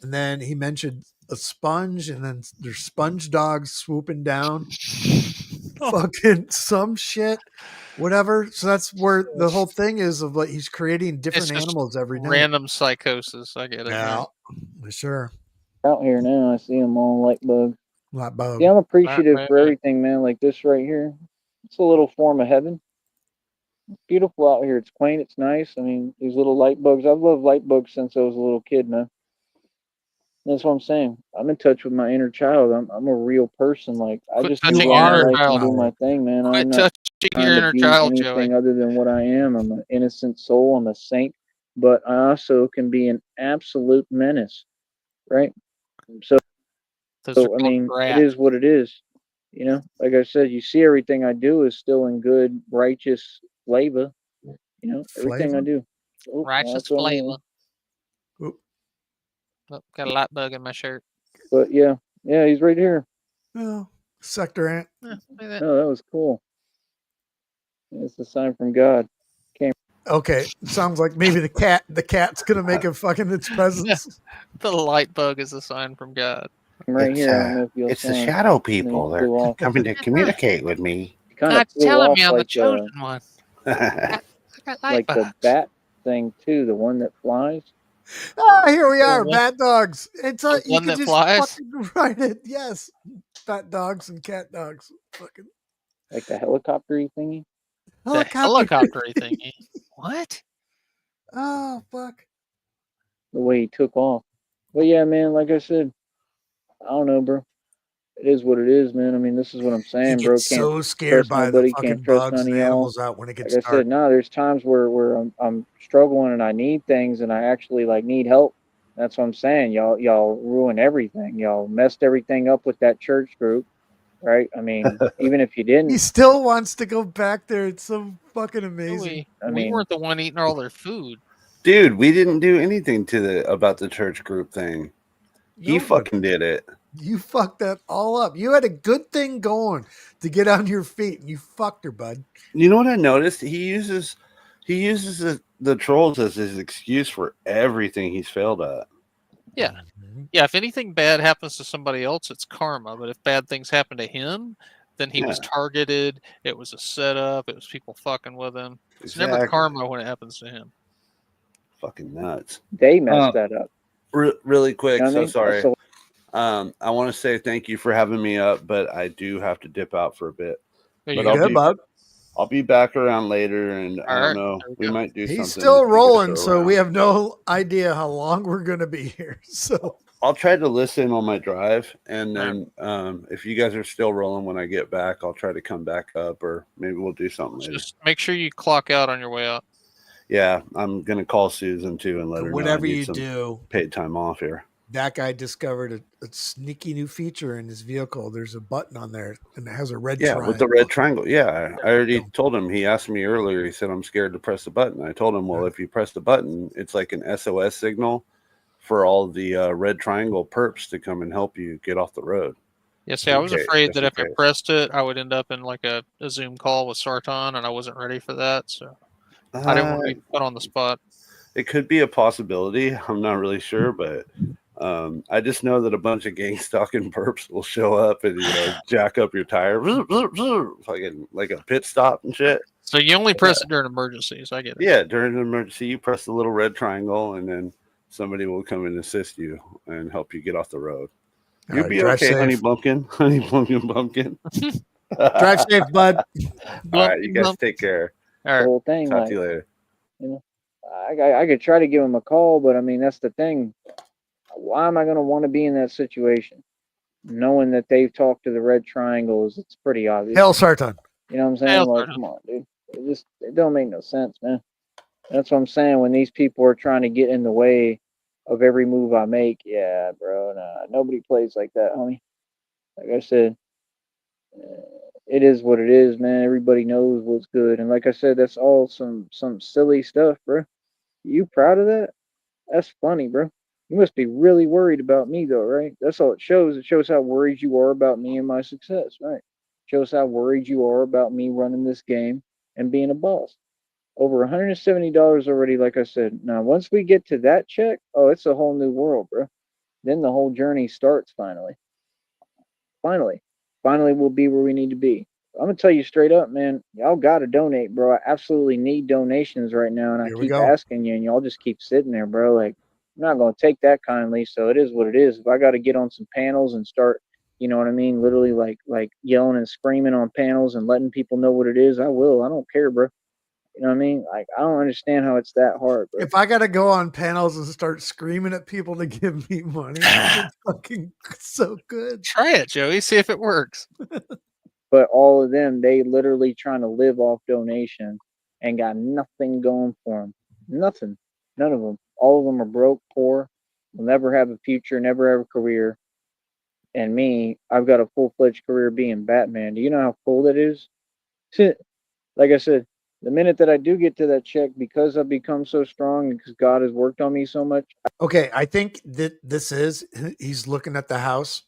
and then he mentioned a sponge, and then there's sponge dogs swooping down. Fucking some shit, whatever. So that's where the whole thing is of like he's creating different animals every night. Random psychosis. I get it. Yeah, sure. Out here now, I see them all light bugs. Light bug. Yeah, I'm appreciative Right. for everything, man. Like this right here. It's a little form of heaven. It's beautiful out here. It's quaint. It's nice. I mean, these little light bugs. I've loved light bugs since I was a little kid, man. That's what I'm saying. I'm in touch with my inner child. I'm a real person. Like I Quit just touching do your my inner life and do child. my thing, man. Quit I'm not touching your trying to inner be child, anything Joey. other than what I am. I'm an innocent soul. I'm a saint. but I also can be an absolute menace, right? So Those are I called mean, it brats. is what it is. You know, like I said, you see everything I do is still in good, righteous flavor. You know, everything I Flavor? do. Oh, Righteous that's what I flavor. mean. Oop. Oh, got a light bug in my shirt. But yeah, he's right here. Oh, sector ant. Look at that. No, that was cool. It's a sign from God. Okay, sounds like maybe the cat's gonna make a fucking its presence. The light bug is a sign from God. I'm right It's, here. I don't know if you'll it's the sign. shadow And then he people. They're flew off. coming to communicate with me. He kind of God's flew telling off me I'm the chosen one. I got light like the bugs. bat thing too, the one that flies. Ah, here we are, one- bat dogs. It's the you one can that just flies? fucking write it. Yes, bat dogs and cat dogs. Fucking Like the helicopter thingy. The helicopter. helicopter thingy. What? Oh fuck. The way he took off. But yeah, man, like I said, I don't know, bro. It is what it is, man. I mean, this is what I'm You saying, get bro. Can't so scared trust by the nobody. fucking Can't trust bugs none of and y'all. animals out when it gets Like I dark. said, no, there's times where I'm struggling and I need things and I actually like need help. That's what I'm saying. Y'all ruin everything. Y'all messed everything up with that church group, right? I mean, even if you He didn't, still wants to go back there. It's so fucking No, amazing. I we mean, weren't the one eating all their food. Dude, we didn't do anything about the church group thing. He Nobody. fucking did it. You fucked that all up. You had a good thing going to get on your feet, and you fucked her, bud. You know what I noticed? He uses the trolls as his excuse for everything he's failed at. Yeah. Yeah, if anything bad happens to somebody else, it's karma. But if bad things happen to him, then he was Yeah. targeted. It was a setup. It was people fucking with him. It's never Exactly. karma when it happens to him. Fucking nuts. they messed that up. Really quick, You know what I so mean? sorry. So I want to say thank you for having me up, but I do have to dip out for a bit. There But you Good, go. bud. I'll be back around later, and I All don't right, know. there we We go. might do something. He's still if you guys rolling, are so we around. have no idea how long we're going to be here. So I'll try to listen on my drive, and All right. then if you guys are still rolling when I get back, I'll try to come back up, or maybe we'll do something later. Just make sure you clock out on your way out. Yeah, I'm gonna call Susan too and let her know I whatever need you some do, paid time off here. that guy discovered a sneaky new feature in his vehicle. There's a button on there, and it has a red Yeah, triangle. with the red triangle. Yeah, I already go. told him. He asked me earlier. He said I'm scared to press the button. I told him, well, if you press the button, it's like an SOS signal for all the red triangle perps to come and help you get off the road. Yeah, see, I was Okay, afraid just that in if I case. pressed it, I would end up in like a Zoom call with Sarton, and I wasn't ready for that. So I didn't want to be put on the spot. It could be a possibility. I'm not really sure, but I just know that a bunch of gang stalking perps will show up and jack up your tire, like a pit stop and shit. So you only press it during emergencies. I get it. Yeah, during an emergency, you press the little red triangle, and then somebody will come and assist you and help you get off the road. All You'll right, be drive okay, safe. honey bumpkin, honey bumpkin. Drive safe, bud. All right, you guys take care. All the right. whole thing, Talk like, to you later. you know, I could try to give him a call, but I mean, that's the thing. Why am I going to want to be in that situation? Knowing that they've talked to the red triangles, it's pretty obvious. Hell, Sarton. You know what I'm saying? Hell, Like, Sarton. come on, dude. It don't make no sense, man. That's what I'm saying. When these people are trying to get in the way of every move I make, yeah, bro, nah, nobody plays like that, homie. Like I said, it is what it is, man. Everybody knows what's good, and like I said, that's all some silly stuff, bro. You proud of that? That's funny, bro. You must be really worried about me, though, right? That's all it shows. It shows how worried you are about me and my success, right? Shows how worried you are about me running this game and being a boss. Over $170 already, like I said. Now, once we get to that check, oh, it's a whole new world, bro. Then the whole journey starts finally. Finally. Finally, we'll be where we need to be. I'm going to tell you straight up, man. Y'all got to donate, bro. I absolutely need donations right now. And I Here we keep go. asking you, and y'all just keep sitting there, bro. Like, I'm not going to take that kindly. So it is what it is. If I got to get on some panels and start, you know what I mean? Literally like yelling and screaming on panels and letting people know what it is, I will. I don't care, bro. You know what I mean? Like, I don't understand how it's that hard, bro. If I got to go on panels and start screaming at people to give me money, it's fucking so good. Try it, Joey. See if it works. But all of them, they literally trying to live off donations and got nothing going for them. Nothing. None of them. All of them are broke, poor, will never have a future, never have a career. And me, I've got a full-fledged career being Batman. Do you know how cool that is? Like I said, the minute that I do get to that check, because I've become so strong and because God has worked on me so much. Okay, I think that he's looking at the house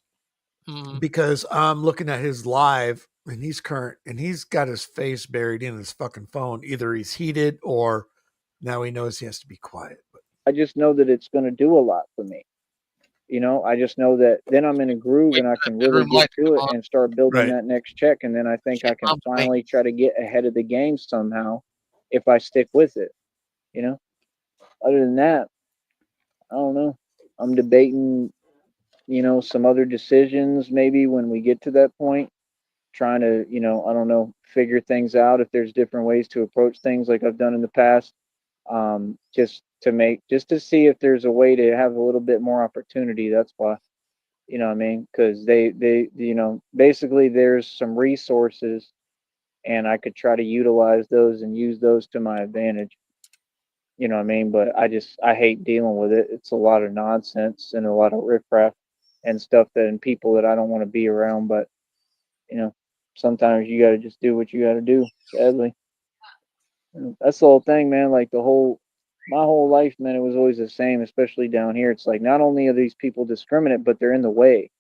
Mhm. because I'm looking at his live and he's current and he's got his face buried in his fucking phone. Either he's heated or now he knows he has to be quiet. But I just know that it's going to do a lot for me. I just know that then I'm in a groove Wait and I for that can really bedroom get light to to come it on. and start building right. that next check. And then I think I Shit, can Mom's awake. finally try to get ahead of the game somehow if I stick with it. You know, other than that, I don't know. I'm debating, some other decisions maybe when we get to that point, trying to, I don't know, figure things out if there's different ways to approach things like I've done in the past. Just to see if there's a way to have a little bit more opportunity. That's why. You know what I mean? Because basically there's some resources and I could try to utilize those and use those to my advantage. You know what I mean? But I hate dealing with it. It's a lot of nonsense and a lot of riffraff and stuff and people that I don't want to be around. But, you know, sometimes you got to just do what you got to do, sadly. That's the whole thing, man. Like my whole life, man, it was always the same, especially down here. It's like not only are these people discriminate, but they're in the way.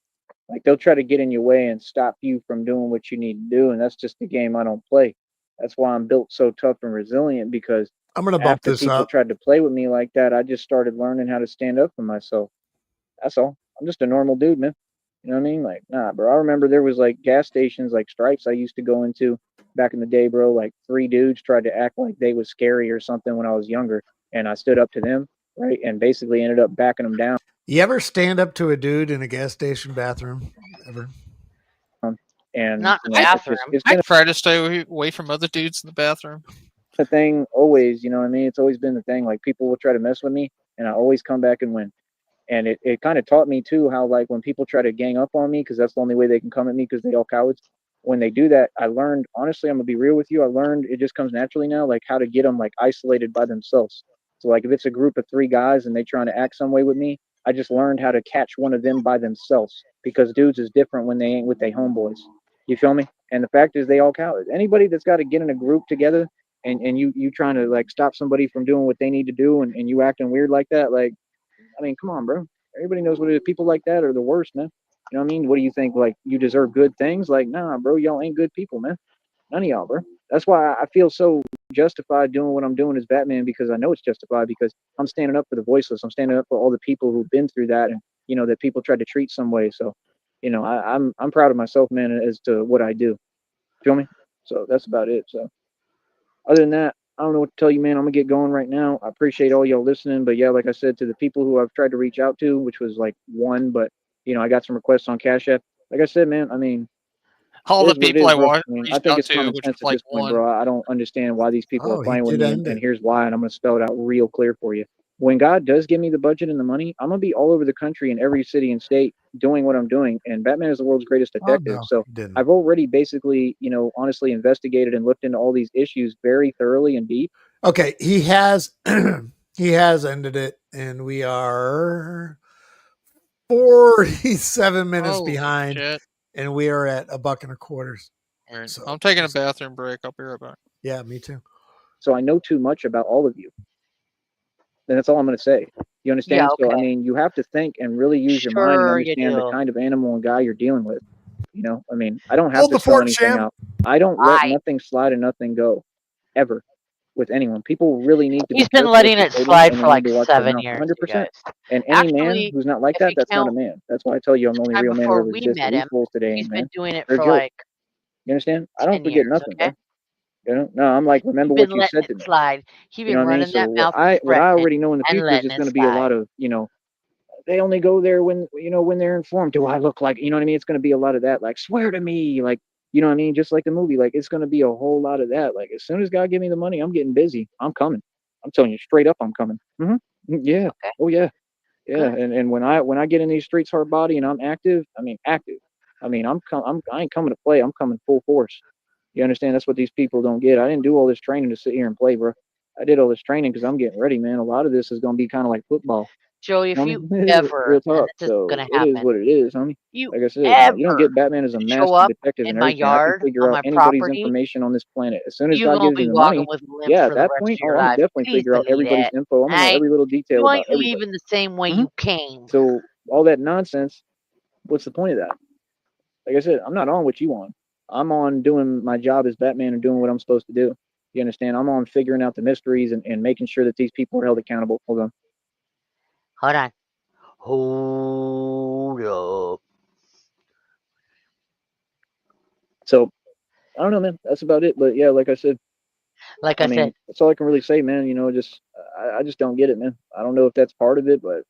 Like they'll try to get in your way and stop you from doing what you need to do, and that's just the game I don't play. That's why I'm built so tough and resilient because I'm gonna bump after this people up. tried to play with me like that, I just started learning how to stand up for myself. That's all. I'm just a normal dude, man. You know what I mean? Like, nah, bro. I remember there was like gas stations like Stripes I used to go into back in the day, bro. Like three dudes tried to act like they was scary or something when I was younger, and I stood up to them, right, and basically ended up backing them down. You ever stand up to a dude in a gas station bathroom? Ever? And Not in the bathroom. it's I been try to stay away from other dudes in the bathroom. a thing always. You know what I mean? It's always been the thing. Like people will try to mess with me, and I always come back and win. And it kind of taught me too how like when people try to gang up on me because that's the only way they can come at me because they all cowards. When they do that, I learned honestly. I'm gonna be real with you. I learned it just comes naturally now, like how to get them like isolated by themselves. So like if it's a group of three guys and they trying to act some way with me, I just learned how to catch one of them by themselves because dudes is different when they ain't with their homeboys. You feel me? And the fact is they all cowards. Anybody that's got to get in a group together and you trying to like stop somebody from doing what they need to do and you acting weird like that, like I mean, come on, bro. Everybody knows what it is. People like that are the worst, man. You know what I mean? What do you think? Like, you deserve good things? Like, nah, bro, y'all ain't good people, man. None of y'all, bro. That's why I feel so justified doing what I'm doing as Batman because I know it's justified because I'm standing up for the voiceless. I'm standing up for all the people who've been through that and, that people tried to treat some way. So, I'm proud of myself, man, as to what I do. Feel me? So that's about it. So, other than that, I don't know what to tell you, man. I'm gonna get going right now. I appreciate all y'all listening, but yeah, like I said, to the people who I've tried to reach out to, which was like one, but I got some requests on Cash App. Like I said, man, I mean, All it the is what it people is, I bro. I mean, I reached think out it's to, common which sense was at like this point, one. bro. I don't understand why these people are Oh, he playing with did me, end and it. here's why, and I'm gonna spell it out real clear for you. When God does give me the budget and the money, I'm gonna be all over the country in every city and state doing what I'm doing. And Batman is the world's greatest Oh detective. no, So he didn't. I've already basically, honestly investigated and looked into all these issues very thoroughly and deep. Okay, he has he has ended it, and we are 47 minutes Holy behind, shit. and we are at $1.25. All right. So I'm taking a bathroom break. I'll be right back. yeah, me too. So I know too much about all of you. And that's all I'm going to say. You Yeah, understand? So, I okay. mean, you have to think and really use your mind and Sure you understand the do. kind of animal and guy you're dealing with. I mean, I don't have Hold to the spell fort, anything champ. out. I don't let I nothing slide and nothing go ever with anyone. People really need to be He's been careful what letting they it say to me slide and for they need like to watch their 7 mouth years, you 100%. guys. And any man Actually, who's not like if that, you that's not a count man. That's why I tell you I'm the only time real man who before ever we existed. met These him, fools today he's ain't, been man. doing it They're a for joke. like You understand? I don't 10 forget years, nothing, okay? bro. No, I'm like, He's remember been what you letting said it to me. slide. He's You know been what I mean? running So that mouth for what I president already know in the and future is letting it's it going to be a slide. lot of, they only go there when they're informed. Do I look like, you know what I mean? It's going to be a lot of that. Like, swear to me, like, you know what I mean? Just like the movie, like, it's going to be a whole lot of that. Like, as soon as God give me the money, I'm getting busy. I'm coming. I'm telling you straight up, I'm coming. Yeah. Okay, Oh yeah. Yeah. good. And when I get in these streets hard body and I'm active, I mean active. I mean I ain't coming to play. I'm coming full force. You understand? That's what these people don't get. I didn't do all this training to sit here and play, bro. I did all this training because I'm getting ready, man. A lot of this is going to be kind of like football. Joey, if Homie. you Real ever, and talk. this is So gonna it is happen, what it is, homie. you Like I said, you don't ever get Batman as a show master up detective in and my everything. I can yard figure on out my anybody's property, information on this planet. As soon as you God gonna gives me be the walking money, with limp yeah, for at the that rest point, of your I'm gonna life. definitely Please figure out believe everybody's that. info. I'm gonna know Hey, every little detail you about ain't everybody. leaving the same way Mhm. you came. So all that nonsense, what's the point of that? Like I said, I'm not on what you on. I'm on doing my job as Batman and doing what I'm supposed to do. You understand? I'm on figuring out the mysteries and making sure that these people are held accountable. Hold on. Hold on. Hold up. So I don't know, man. That's about it. But yeah, like I said, Like I I mean, said, that's all I can really say, man. Just I just don't get it, man. I don't know if that's part of it, but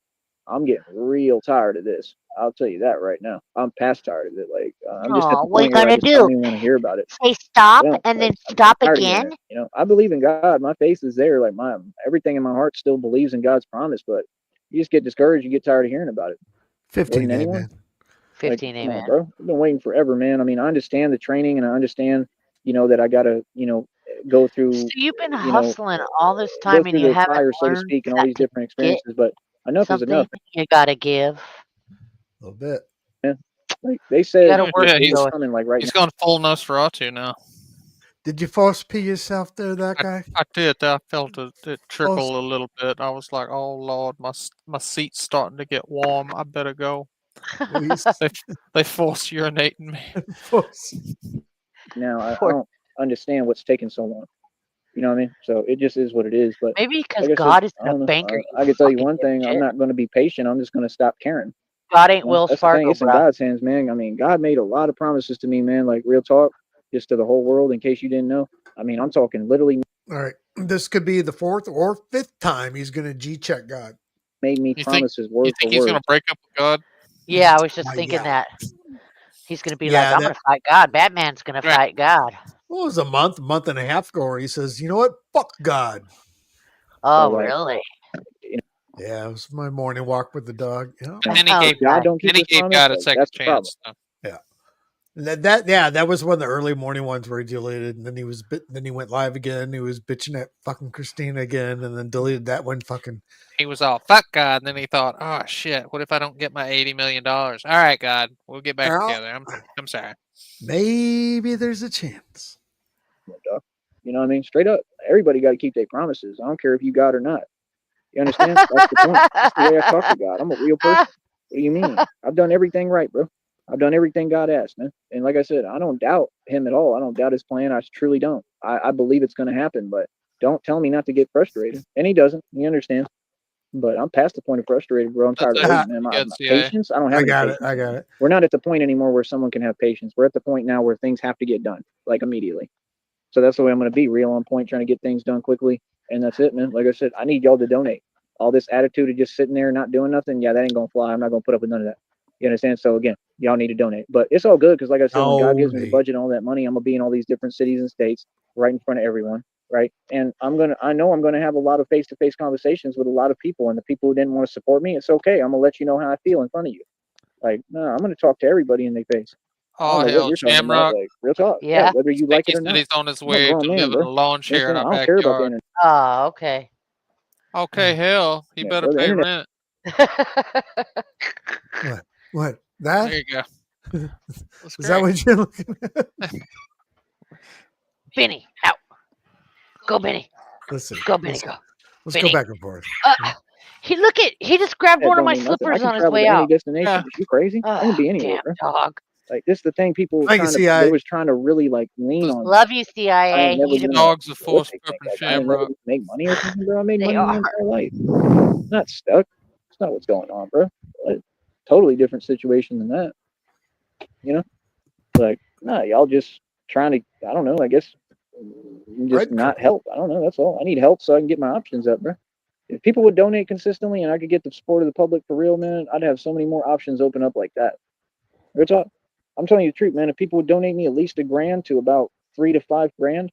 I'm getting real tired of this. I'll tell you that right now. I'm past tired of it. Like I'm just at oh, the what you point where I gonna just don't do? even want to hear about it. Say stop I don't. and Like then I'm stop tired of hearing again? it. I believe in God. My faith is there. Like my everything in my heart still believes in God's promise, but you just get discouraged. You get tired of hearing about it. 15, Wouldn't anyone? amen. Like, 15, come on, amen. bro. I've been waiting forever, man. I mean, I understand the training and I understand, that I gotta, go So through, you've been you know, hustling all this go time and through you the haven't fire, so to learned speak, and all that these to different get experiences, but enough is enough, something, you gotta give. A little bit. man. Like they You said, gotta work, Yeah, it was Joey. coming like right he's now. gone full Nosferatu now. Did you force pee yourself there, that guy? I did. I felt it Oh, trickle a little bit. I was like, "Oh Lord, my seat's starting to get warm. I better go." please. They force urinating me. Force. Now I For, don't understand what's taking so long. You know what I mean? So it just is what it is. But maybe because like I said, God is I the don't know. banker, you I can tell you fucking one thing: I'm dipshit. not going to be patient. I'm just going to stop caring. God ain't Wells That's the thing. Fargo, It's in bruh. God's hands, man. I mean, God made a lot of promises to me, man. Like real talk, just to the whole world. In case you didn't know, I mean, I'm talking literally All right. This could be the fourth or fifth time he's going to G-check God. made me You think promises word for he's word. gonna break up with God? Yeah, I was just Why, thinking yeah. that. He's gonna be like, Yeah, I'm that gonna fight God. Batman's gonna Right. fight God. well, it was a month and a half ago where he says, you know what? Fuck God. So Oh, like, really? Yeah, it was my morning walk with the dog. Yeah. And then he Oh, gave God nice. don't keep then he his gave promise. God a Like, second that's the problem. chance. So. Yeah. That was one of the early morning ones where he deleted, and then then he went live again. He was bitching at fucking Christina again, and then deleted that one fucking. He was all fuck God, and then he thought, "Oh shit, what if I don't get my $80 million? All right, God, we'll get back Well, together. I'm sorry." maybe there's a chance. You know what I mean? Straight up, everybody got to keep their promises. I don't care if you God or not. You understand? That's the point. That's the way I talk to God. I'm a real person. What do you mean? I've done everything right, bro. I've done everything God asked, man. And like I said, I don't doubt him at all. I don't doubt his plan. I truly don't. I believe it's going to happen, but don't tell me not to get frustrated. And he doesn't. He understands. But I'm past the point of frustrated, bro. I'm tired of That's waiting, man. a My good CIA. patience, I don't have I any got it. patience. I got it. We're not at the point anymore where someone can have patience. We're at the point now where things have to get done, like immediately. So that's the way I'm going to be, real on point, trying to get things done quickly. And that's it, man. Like I said, I need y'all to donate. All this attitude of just sitting there not doing nothing, yeah, that ain't going to fly. I'm not going to put up with none of that. You understand? So again, y'all need to donate. But it's all good because, like I said, when God gives me the Only. budget and all that money, I'm going to be in all these different cities and states right in front of everyone. Right. And I know I'm going to have a lot of face to face conversations with a lot of people. And the people who didn't want to support me, it's okay. I'm going to let you know how I feel in front of you. Like, no, I'm going to talk to everybody in their face. I Oh don't know what hell, you're talking about. Shamrock. Like, real talk. Yeah. Whether you Think like he it or said not. he's on his I'm a way grown to man, live in bro. a lawn You chair in understand? our I don't care about the backyard. internet. Oh, okay. Okay, hell, he Yeah, better bro. The pay internet. rent. What? That? There you go. That's Is that great. what you're looking at? Benny, out. Go, Benny. Listen. Go, Benny, go. Let's Benny. go back and forth. He just grabbed That one of don't my mean nothing. I slippers can on his travel way to any out. destination. Yeah. Are you crazy? I can Oh, be anywhere, damn bro. dog. Like this is the thing people Thank you, trying to CI. they was trying to really like lean on. Love you, I CIA. ain't never You gonna Dogs of what force they think. purping Like I ain't never Shamrock. gonna make money or something, bro. I made They money my are. entire life. I'm not stuck. It's not what's going on, bro. Like, totally different situation than that. You know? Like, nah, y'all just trying to I don't know, I guess just not Breadcrumb. help. I don't know, that's all. I need help so I can get my options up, bro. If people would donate consistently and I could get the support of the public for real, man, I'd have so many more options open up like that. Real talk. I'm telling you the truth, man. If people would donate me at least $1,000 to about $3 to $5 grand,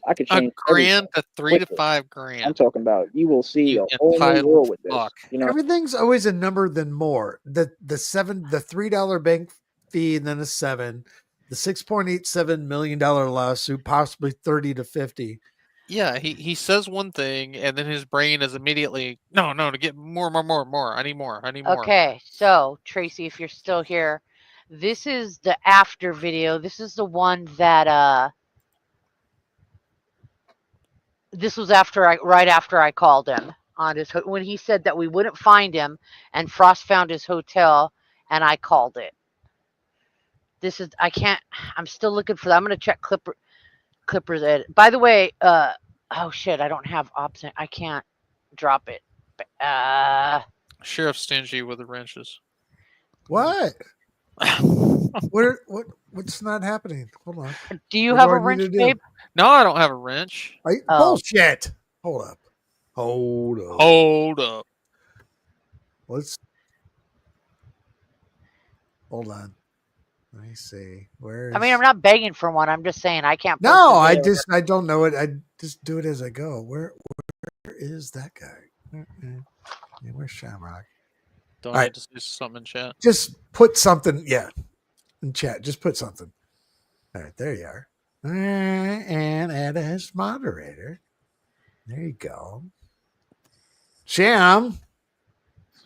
I could A change grand everything to 3 to quickly. 5 I'm grand. talking about you will see You a whole new entitled world with this. fuck. You know, Everything's always a number than more. The $3 bank fee and then a 7. The $6.87 million lawsuit, possibly 30 to 50. Yeah, he says one thing, and then his brain is immediately no to get more. I need more. Okay, so Tracy, if you're still here, this is the after video. This is the one that this was right after I called him on his when he said that we wouldn't find him, and Frost found his hotel, and I called it. This is I'm still looking for that. I'm gonna check Clippers edit. By the way, oh shit, I don't have option. I can't drop it. Sheriff stingy with the wrenches. What? What's not happening? Hold on. Do you What have do a I need wrench, to do? babe? No, I don't have a wrench. Bullshit. Hold up. Hold up. Let's hold on. Let me see. I mean, I'm not begging for one. I'm just saying I can't. No, I don't know it. I just do it as I go. Where is that guy? Where's Shamrock? Don't I just do something in chat? Just put something, in chat. Just put something. All right, there you are. And add as moderator. There you go. Sham.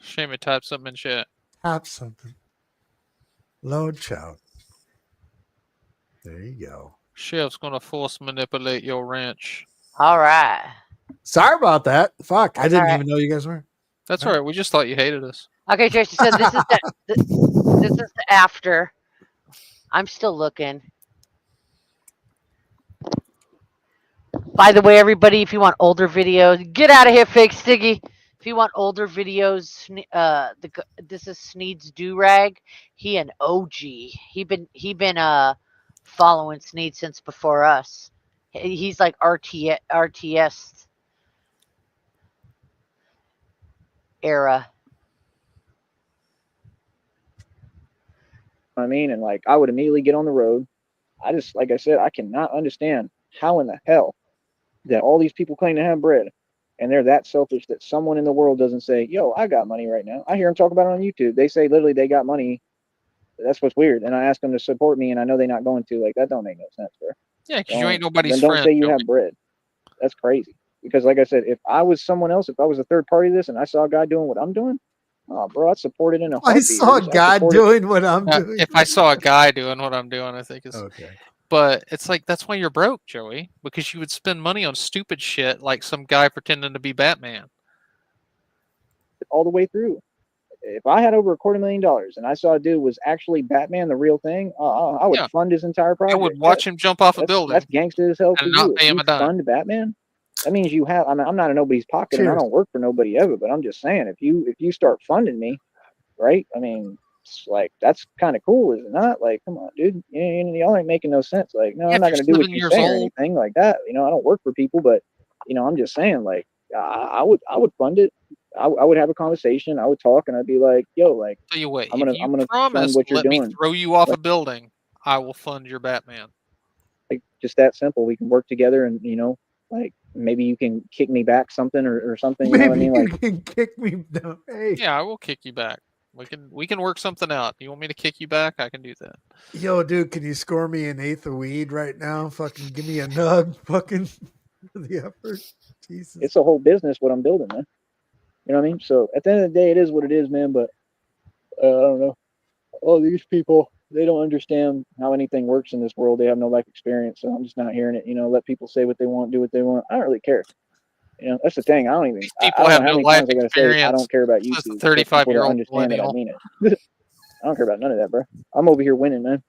Shame it type something in chat. Type something. Load shout. There you go. Chef's gonna force manipulate your wrench. All right. Sorry about that. Fuck, I didn't even know you guys were. That's all right. We just thought you hated us. Okay, Tracy said this is this is the after. I'm still looking. By the way, everybody, if you want older videos, get out of here, fake Stiggy. If you want older videos, this is Sneed's do-rag. He an OG. He been following Sneed since before us. He's like RTS era. I mean, and like I would immediately get on the road. I just, like I said, I cannot understand how in the hell that all these people claim to have bread, and they're that selfish that someone in the world doesn't say, "Yo, I got money right now." I hear them talk about it on YouTube. They say literally they got money. That's what's weird. And I ask them to support me, and I know they're not going to. Like that don't make no sense, bro. Yeah, because you ain't nobody's then friend. Don't say you have bread. That's crazy. Because like I said, if I was someone else, if I was a third party to this, and I saw a guy doing what I'm doing, oh, bro, I'd support it in a heartbeat. I saw a guy doing what I'm doing. If I saw a guy doing what I'm doing, I think it's okay. But it's like that's why you're broke, Joey, because you would spend money on stupid shit like some guy pretending to be Batman. All the way through. If I had over $250,000 and I saw a dude was actually Batman, the real thing, I would fund his entire project. I would watch him jump off a building. That's gangster as hell for and you. not pay him a dime. Fund Batman, that means you have. I mean, I'm not in nobody's pocket, and I don't work for nobody ever. But I'm just saying, if you start funding me, right? I mean, it's like that's kind of cool, is it not? Like, come on, dude, y'all ain't making no sense. Like, no, I'm not gonna do what you say or anything like that. You know, I don't work for people, but I'm just saying, like, I would fund it. I would have a conversation. I would talk, and I'd be like, "Yo, like, tell you what, I'm gonna promise fund what you're let doing. me throw you off a building. I will fund your Batman." Like just that simple. We can work together, and like maybe you can kick me back something or something. You know what I mean? Like you can kick me down. Hey. Yeah, I will kick you back. We can work something out. You want me to kick you back? I can do that. Yo, dude, can you score me an eighth of weed right now? Fucking give me a nug. Fucking for the effort. Jesus. It's a whole business what I'm building, man. You know what I mean? So at the end of the day, it is what it is, man. But I don't know. All these people, they don't understand how anything works in this world. They have no life experience. So I'm just not hearing it. Let people say what they want, do what they want. I don't really care. That's the thing. I don't even. People I have don't know how no many life times I gotta experience. say I don't care about YouTube. 35-year-old understand that I mean it. I don't care about none of that, bro. I'm over here winning, man.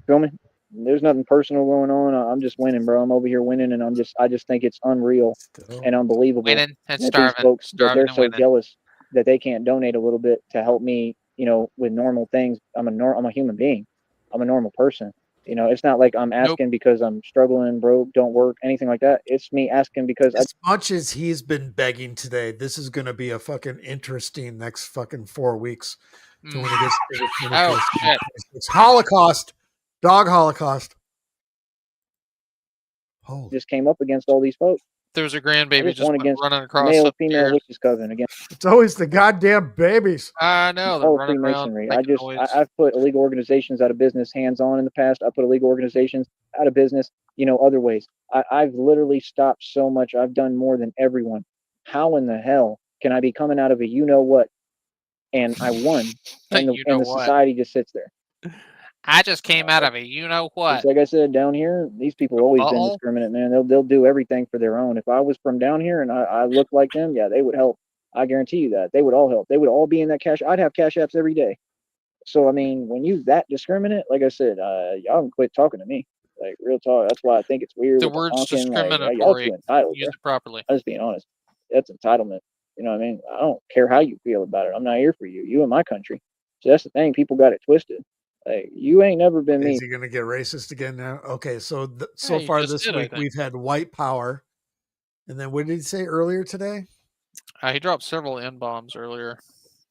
Feel me? There's nothing personal going on. I'm just winning, bro. I'm over here winning, and I just think it's unreal and unbelievable. Winning and that starving. These folks that they're so winning. jealous that they can't donate a little bit to help me, with normal things. I'm a human being. I'm a normal person. It's not like I'm asking because I'm struggling, broke, don't work, anything like that. It's me asking because as much as he's been begging today, this is going to be a fucking interesting next fucking 4 weeks. So when it gets to the shit. It's Holocaust, dog Holocaust. Just came up against all these folks. There's a I grandbaby just just won went against running across male the female stairs. witch's coven again. It's always the goddamn babies. I know they're All running around Freemasonry. making noise. I've put illegal organizations out of business hands on in the past. I put illegal organizations out of business, other ways. I've literally stopped so much. I've done more than everyone. How in the hell can I be coming out of a what and I won and You know the what? society just sits there? I just came out of it. You know what? Just like I said, down here, these people have always been Uh-oh. discriminate, man. They'll do everything for their own. If I was from down here and I looked like them, yeah, they would help. I guarantee you that. They would all help. They would all be in that cash. I'd have cash apps every day. So I mean, when you that discriminate, like I said, y'all can quit talking to me. Like real talk. That's why I think it's weird The with the word's honking. Like y'all discriminatory. too entitled, Use bro. it properly. I'm just being honest. That's entitlement. You know what I mean? I don't care how you feel about it. I'm not here for you. You in my country. So that's the thing. People got it twisted. Like you ain't never been me. Is he going to get racist again now? Okay, so so Yeah, you far just this did, I week think. we've had white power, and then what did he say earlier today? He dropped several N-bombs earlier.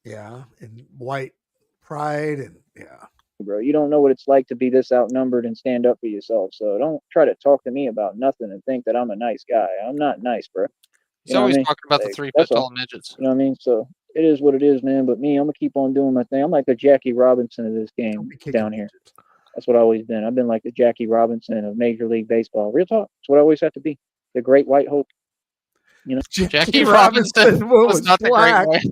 Yeah, and white pride, and yeah. Bro, you don't know what it's like to be this outnumbered and stand up for yourself. So don't try to talk to me about nothing and think that I'm a nice guy. I'm not nice, bro. He's always what I mean? talking about the Like, 3 foot that's all. tall midgets. You know what I mean? So it is what it is, man. But me, I'm gonna keep on doing my thing. I'm like the Jackie Robinson of this Don't game be kicking down here. midgets. That's what I've always been. I've been like the Jackie Robinson of Major League Baseball. Real talk. That's what I always have to be. The Great White Hope. Jackie Robinson was not the black. great way.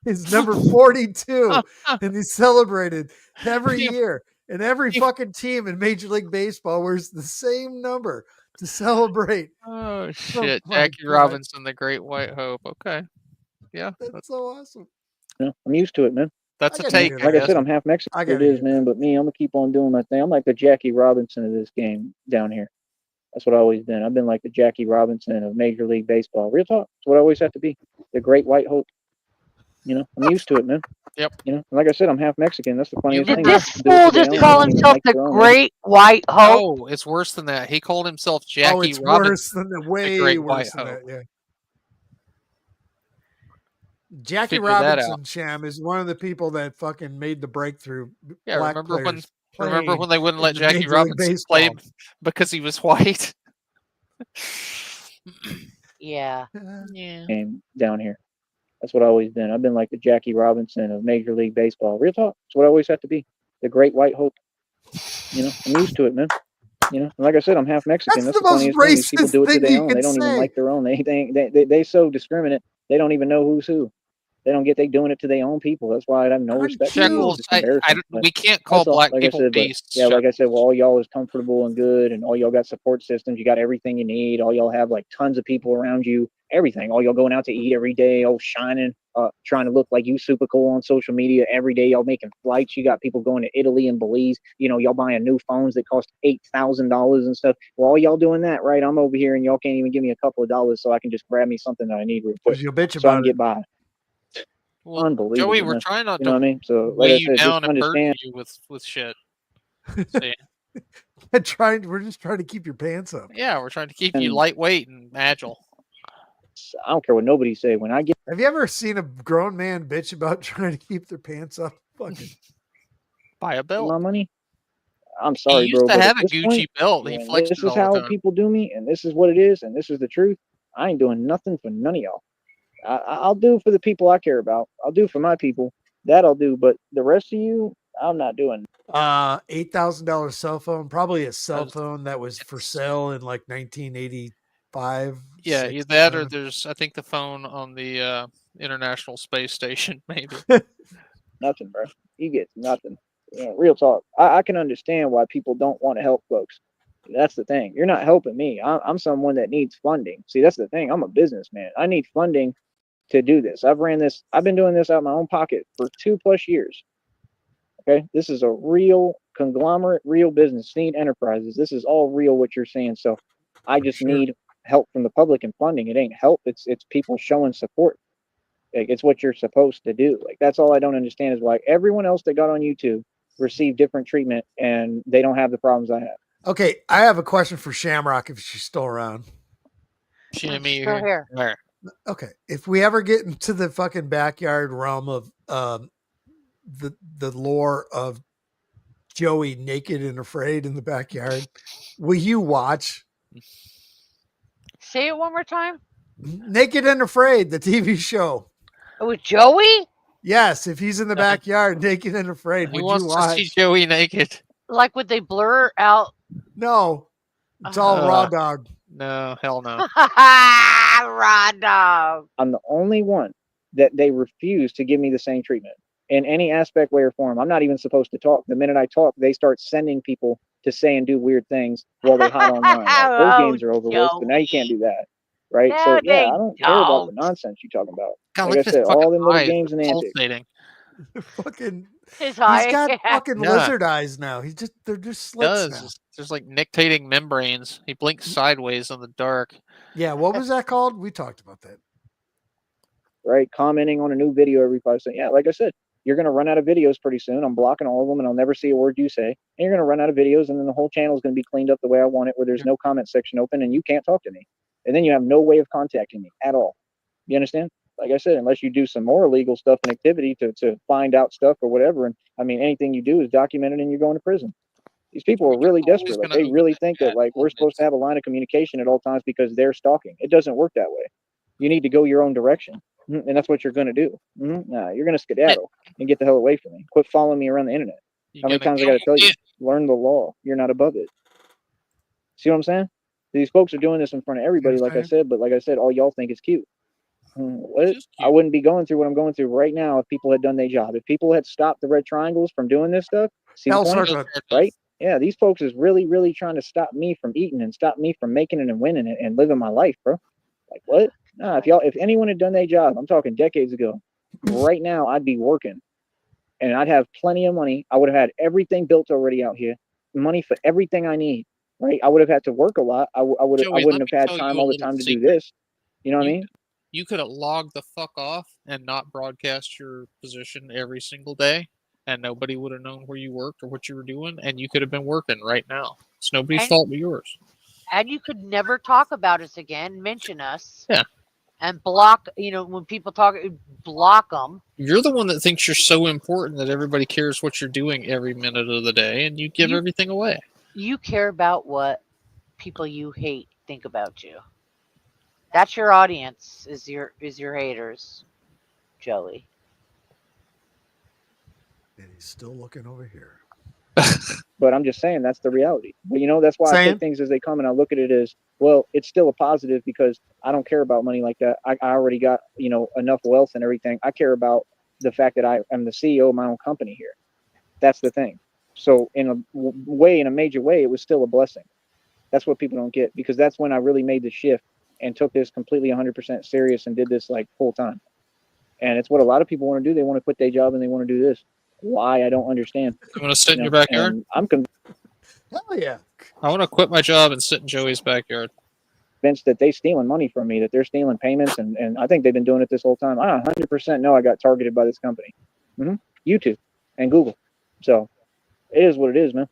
Is number 42, and he's celebrated every year. And every fucking team in Major League Baseball wears the same number to celebrate. Oh shit, my Jackie God. Robinson, the Great White Hope. Okay, yeah, That's so awesome. I'm used to it, man. that's I a gotta take. hear I Like I guess. said, I'm half Mexican. I It gotta is, hear man. But me, I'm gonna keep on doing my thing. I'm like the Jackie Robinson of this game down here. That's what I've always been. I've been like the Jackie Robinson of Major League Baseball. Real talk. That's what I always have to be. The Great White Hope. I'm used to it, man. Yep. Like I said, I'm half Mexican. That's the funniest Did thing. this People do it fool to their just own. call They don't even himself like the their own. Great White Hope? Oh, it's worse than that. He called himself Oh, Jackie it's Robinson. worse than the way Great worse White than Hope. that. Yeah. Jackie Figure that Robinson, Sham, is one of the people that fucking made the breakthrough. Yeah, Black remember when players they wouldn't let in the Jackie Major League Robinson play Baseball. because he was white? Yeah. Yeah. Game down here. That's what I've always been. I've been like the Jackie Robinson of Major League Baseball. Real talk. That's what I always have to be. The Great White Hope. I'm used to it, man. Like I said, I'm half Mexican. That's That's the the most funniest thing. These people racist do it to thing their you own. can They don't even say. like their own. They so discriminate. They don't even know who's who. They doing it to their own people. That's why I have no Aren't respect for them. you? Shekels, It's embarrassing. But we can't call that's all. black Like I people said, but beasts. yeah, like I Shekels. said, well, all y'all is comfortable and good, and all y'all got support systems. You got everything you need. All y'all have like tons of people around you. Everything. All y'all going out to eat every day. All shining, trying to look like you super cool on social media every day. Y'all making flights. You got people going to Italy and Belize. Y'all buying new phones that cost $8,000 and stuff. Well, all y'all doing that, right? I'm over here, and y'all can't even give me a couple of dollars so I can just grab me something that I need real quick, Because you'll bitch so I can about get it. by. Well, Unbelievable, Joey, we're man. trying not You know to what I mean? So, like weigh I you said, just down and burden understand. you with shit. See? We're just trying to keep your pants up. Yeah, we're trying to keep you And lightweight and agile. I don't care what nobody say. When I get Have you ever seen a grown man bitch about trying to keep their pants up? Fucking Buy a belt. my money, I'm He sorry, used bro, to but at have a this Gucci point, belt. He when flexed this it is all the how time. people do me, and this is what it is, and this is the truth, I ain't doing nothing for none of y'all. I'll do for the people I care about. I'll do for my people. That I'll do, but the rest of you, I'm not doing. $8,000 cell phone, probably a cell That's- phone that was for sale in like 1985. Yeah, 6, either that or 7. there's I think the phone on the International Space Station, maybe. Nothing, bro. You get nothing. Real talk. I can understand why people don't want to help folks. That's the thing. You're not helping me. I'm someone that needs funding. See, that's the thing. I'm a businessman. I need funding to do this. I've been doing this out of my own pocket for 2+ years. Okay. This is a real conglomerate, real business. Sneed Enterprises. This is all real what you're saying. So I just need help from the public and funding. It ain't help. It's people showing support. Like, it's what you're supposed to do. Like, that's all I don't understand is why everyone else that got on YouTube received different treatment and they don't have the problems I have. Okay, I have a question for Shamrock if she's still around. Jimmy, Still here. Where? Okay, if we ever get into the fucking backyard realm of the lore of Joey naked and afraid in the backyard, will you watch? Say it one more time. Naked and Afraid, the TV show. With Joey? Yes, if he's in the backyard, naked and afraid, Who would you wants to see watch? Joey naked? Like, would they blur out? No, it's all raw dog. No, hell no. Raw dog. I'm the only one that they refuse to give me the same treatment in any aspect, way, or form. I'm not even supposed to talk. The minute I talk, they start sending people to say and do weird things while they hide online. Like, those games are over with, but now you can't do that. Right? No, So, yeah, they I don't care about the don't. nonsense you're talking about. God, Like look I at this said, fucking all them little eyes. games and They're antics. pulsating. Fucking, His he's eye. got Yeah. fucking Yeah. lizard eyes now. They're just slits now. There's like nictating membranes. He blinks sideways in the dark. Yeah, what was that called? We talked about that. Right? Commenting on a new video every 5 seconds. Yeah, like I said, you're going to run out of videos pretty soon. I'm blocking all of them, and I'll never see a word you say. And you're going to run out of videos, and then the whole channel is going to be cleaned up the way I want it, where there's no comment section open, and you can't talk to me. And then you have no way of contacting me at all. You understand? Like I said, unless you do some more illegal stuff and activity to find out stuff or whatever. And I mean, anything you do is documented, and you're going to prison. These people are really always desperate. Like, gonna they open really that think chat that, like, we're supposed to have a line of communication at all times because they're stalking. It doesn't work that way. You need to go your own direction. And that's what you're going to do. Nah, you're going to skedaddle and get the hell away from me. Quit following me around the internet. How many times I got to tell you? Learn the law. You're not above it. See what I'm saying? These folks are doing this in front of everybody, like I said, but like I said, all y'all think is cute. What? I wouldn't be going through what I'm going through right now if people had done their job. If people had stopped the red triangles from doing this stuff, see the point? Right? Yeah, these folks is really, really trying to stop me from eating and stop me from making it and winning it and living my life, bro. Like, what? Nah, if anyone had done their job, I'm talking decades ago, right now I'd be working and I'd have plenty of money. I would have had everything built already out here, money for everything I need, right? I would have had to work a lot. I wouldn't have had time all the time to do this. You know what I mean? You could have logged the fuck off and not broadcast your position every single day, and nobody would have known where you worked or what you were doing, and you could have been working right now. It's nobody's fault but yours. And you could never talk about us again, mention us. Yeah. And block, when people talk, block them. You're the one that thinks you're so important that everybody cares what you're doing every minute of the day, and you give everything away. You care about what people you hate think about you. That's your audience, is your haters, Joey. And he's still looking over here. But I'm just saying that's the reality. But that's why I take things as they come, and I look at it as, well, it's still a positive because I don't care about money like that. I already got, enough wealth and everything. I care about the fact that I am the CEO of my own company here. That's the thing. So in a major way, it was still a blessing. That's what people don't get, because that's when I really made the shift and took this completely 100% serious and did this like full time. And it's what a lot of people want to do. They want to quit their job and they want to do this. Why? I don't understand. You want to sit in your backyard? I'm Hell yeah. I want to quit my job and sit in Joey's backyard. Convinced that they stealing money from me, that they're stealing payments, and I think they've been doing it this whole time. I 100% know I got targeted by this company. YouTube and Google. So it is what it is, man.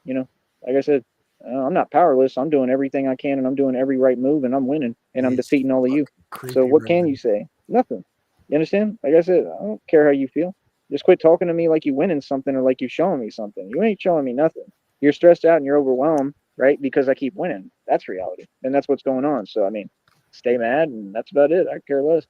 Like I said, I'm not powerless. I'm doing everything I can, and I'm doing every right move, and I'm winning, and I'm defeating all of you. So what can you say? Nothing. You understand? Like I said, I don't care how you feel. Just quit talking to me like you winning something or like you showing me something. You ain't showing me nothing. You're stressed out and you're overwhelmed, right? Because I keep winning. That's reality. And that's what's going on. So, I mean, stay mad, and that's about it. I care less.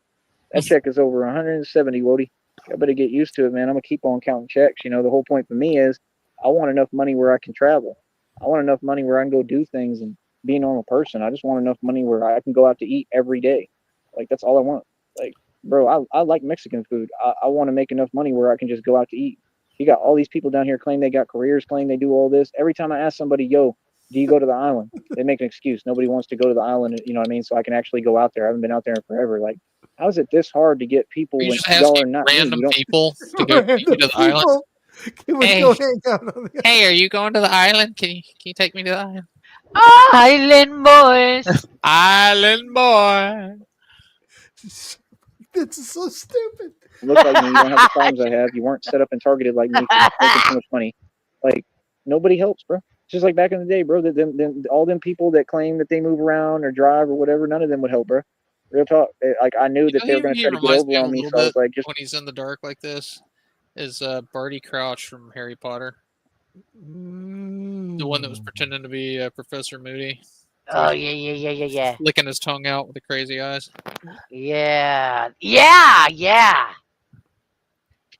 That check is over 170, Wody. I better get used to it, man. I'm going to keep on counting checks. The whole point for me is I want enough money where I can travel. I want enough money where I can go do things and be a normal person. I just want enough money where I can go out to eat every day. Like, that's all I want. Like, bro, I like Mexican food. I want to make enough money where I can just go out to eat. You got all these people down here claim they got careers, claim they do all this. Every time I ask somebody, yo, do you go to the island? They make an excuse. Nobody wants to go to the island, you know what I mean? So I can actually go out there. I haven't been out there in forever. Like, how is it this hard to get people when y'all are not random me? people to go to the island? Hey, are you going to the island? Can you take me to the island? Island boys. Island boy. That's so stupid. Look like me. You don't have the problems I have. You weren't set up and targeted like me for making too much money. Like, nobody helps, bro. Just like back in the day, bro. All them people that claim that they move around or drive or whatever, none of them would help, bro. Real talk. Like, I knew that they were going to try to get over on me, so I was like, just when he's in the dark like this, is Barty Crouch from Harry Potter, the one that was pretending to be Professor Moody. Oh yeah. licking his tongue out with the crazy eyes. Yeah.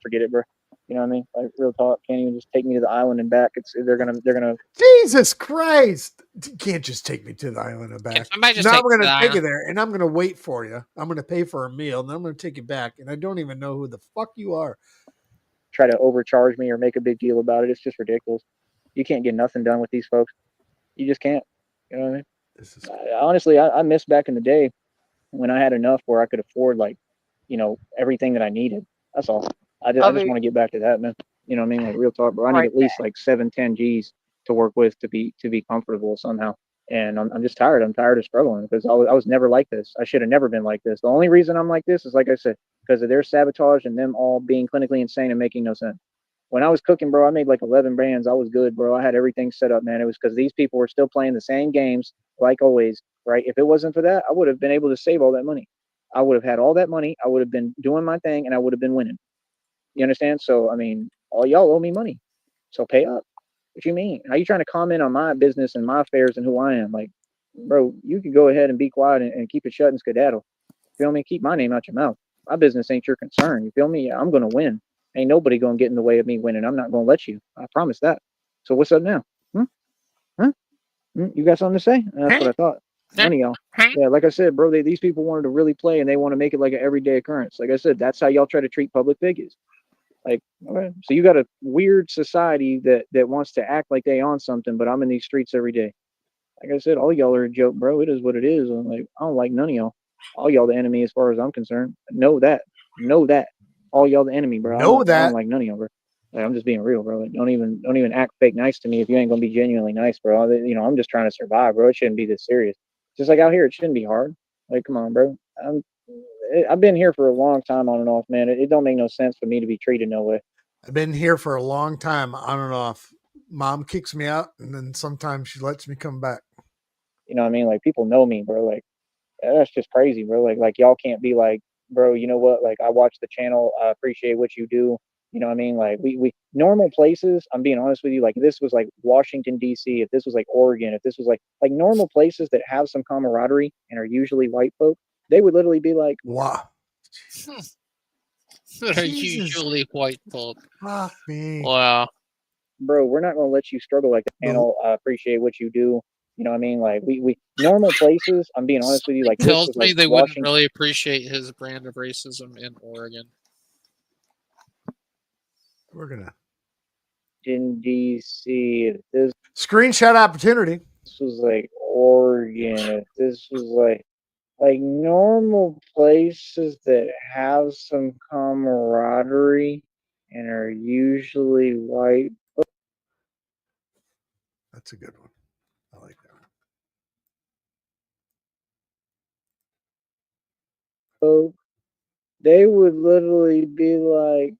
Forget it, bro. You know what I mean? Like real talk. Can't even just take me to the island and back. They're gonna. Jesus Christ! You can't just take me to the island and Can back. somebody just Now take we're the gonna take you island? there, and I'm gonna wait for you. I'm gonna pay for a meal, and then I'm gonna take you back, and I don't even know who the fuck you are. Try to overcharge me or make a big deal about it. It's just ridiculous. You can't get nothing done with these folks. You just can't. You know what I mean? This is Honestly, I miss back in the day when I had enough where I could afford like, everything that I needed. That's all. I just want to get back to that, man. You know what I mean? Like real talk, bro. I need Right at least like 7, 10 G's to work with to be comfortable somehow. And I'm just tired. I'm tired of struggling because I was never like this. I should have never been like this. The only reason I'm like this is like I said, because of their sabotage and them all being clinically insane and making no sense. When I was cooking, bro, I made like 11 bands. I was good, bro. I had everything set up, man. It was because these people were still playing the same games like always, right? If it wasn't for that, I would have been able to save all that money. I would have had all that money. I would have been doing my thing and I would have been winning. You understand? So, I mean, all y'all owe me money. So pay up. What you mean? How you trying to comment on my business and my affairs and who I am? Like, bro, you can go ahead and be quiet and keep it shut and skedaddle. Feel me? Keep my name out your mouth. My business ain't your concern. You feel me? I'm gonna win. Ain't nobody gonna get in the way of me winning. I'm not gonna let you. I promise that. So what's up now? Hmm? Huh? You got something to say? That's what I thought. None of y'all. Yeah, like I said, bro, these people wanted to really play and they want to make it like an everyday occurrence. Like I said, that's how y'all try to treat public figures. Like, okay, so you got a weird society that wants to act like they on something, but I'm in these streets every day. Like I said, all y'all are a joke, bro. It is what it is. I'm like, I don't like none of y'all. All y'all the enemy as far as I'm concerned. Know that. Know that. All y'all the enemy, bro. know I don't that. like none of y'all, bro. Like, I'm just being real, bro. Like, don't even act fake nice to me if you ain't gonna be genuinely nice, bro. I'm just trying to survive, bro. It shouldn't be this serious. Just like out here, it shouldn't be hard. Like, come on, bro. I've been here for a long time on and off, man. It don't make no sense for me to be treated no way. I've been here for a long time, on and off. Mom kicks me out, and then sometimes she lets me come back. You know what I mean? Like people know me, bro. Like that's just crazy, bro. Like y'all can't be like, bro, you know what? Like I watch the channel, I appreciate what you do. You know what I mean? Like we normal places, I'm being honest with you, like this was like Washington DC, if this was like Oregon, if this was like normal places that have some camaraderie and are usually white folk, they would literally be like, Wow. That are Jesus. usually white folk. Fuck me. Wow. bro, we're not gonna let you struggle like the panel. I appreciate what you do. You know what I mean? Like we normal places, I'm being honest with you, like this Tells was me like they wouldn't Washington really appreciate his brand of racism in Oregon. We're gonna DC. If this screenshot opportunity. was like Oregon, if this was like normal places that have some camaraderie and are usually white That's a good one. I like that one. folk, they would literally be like,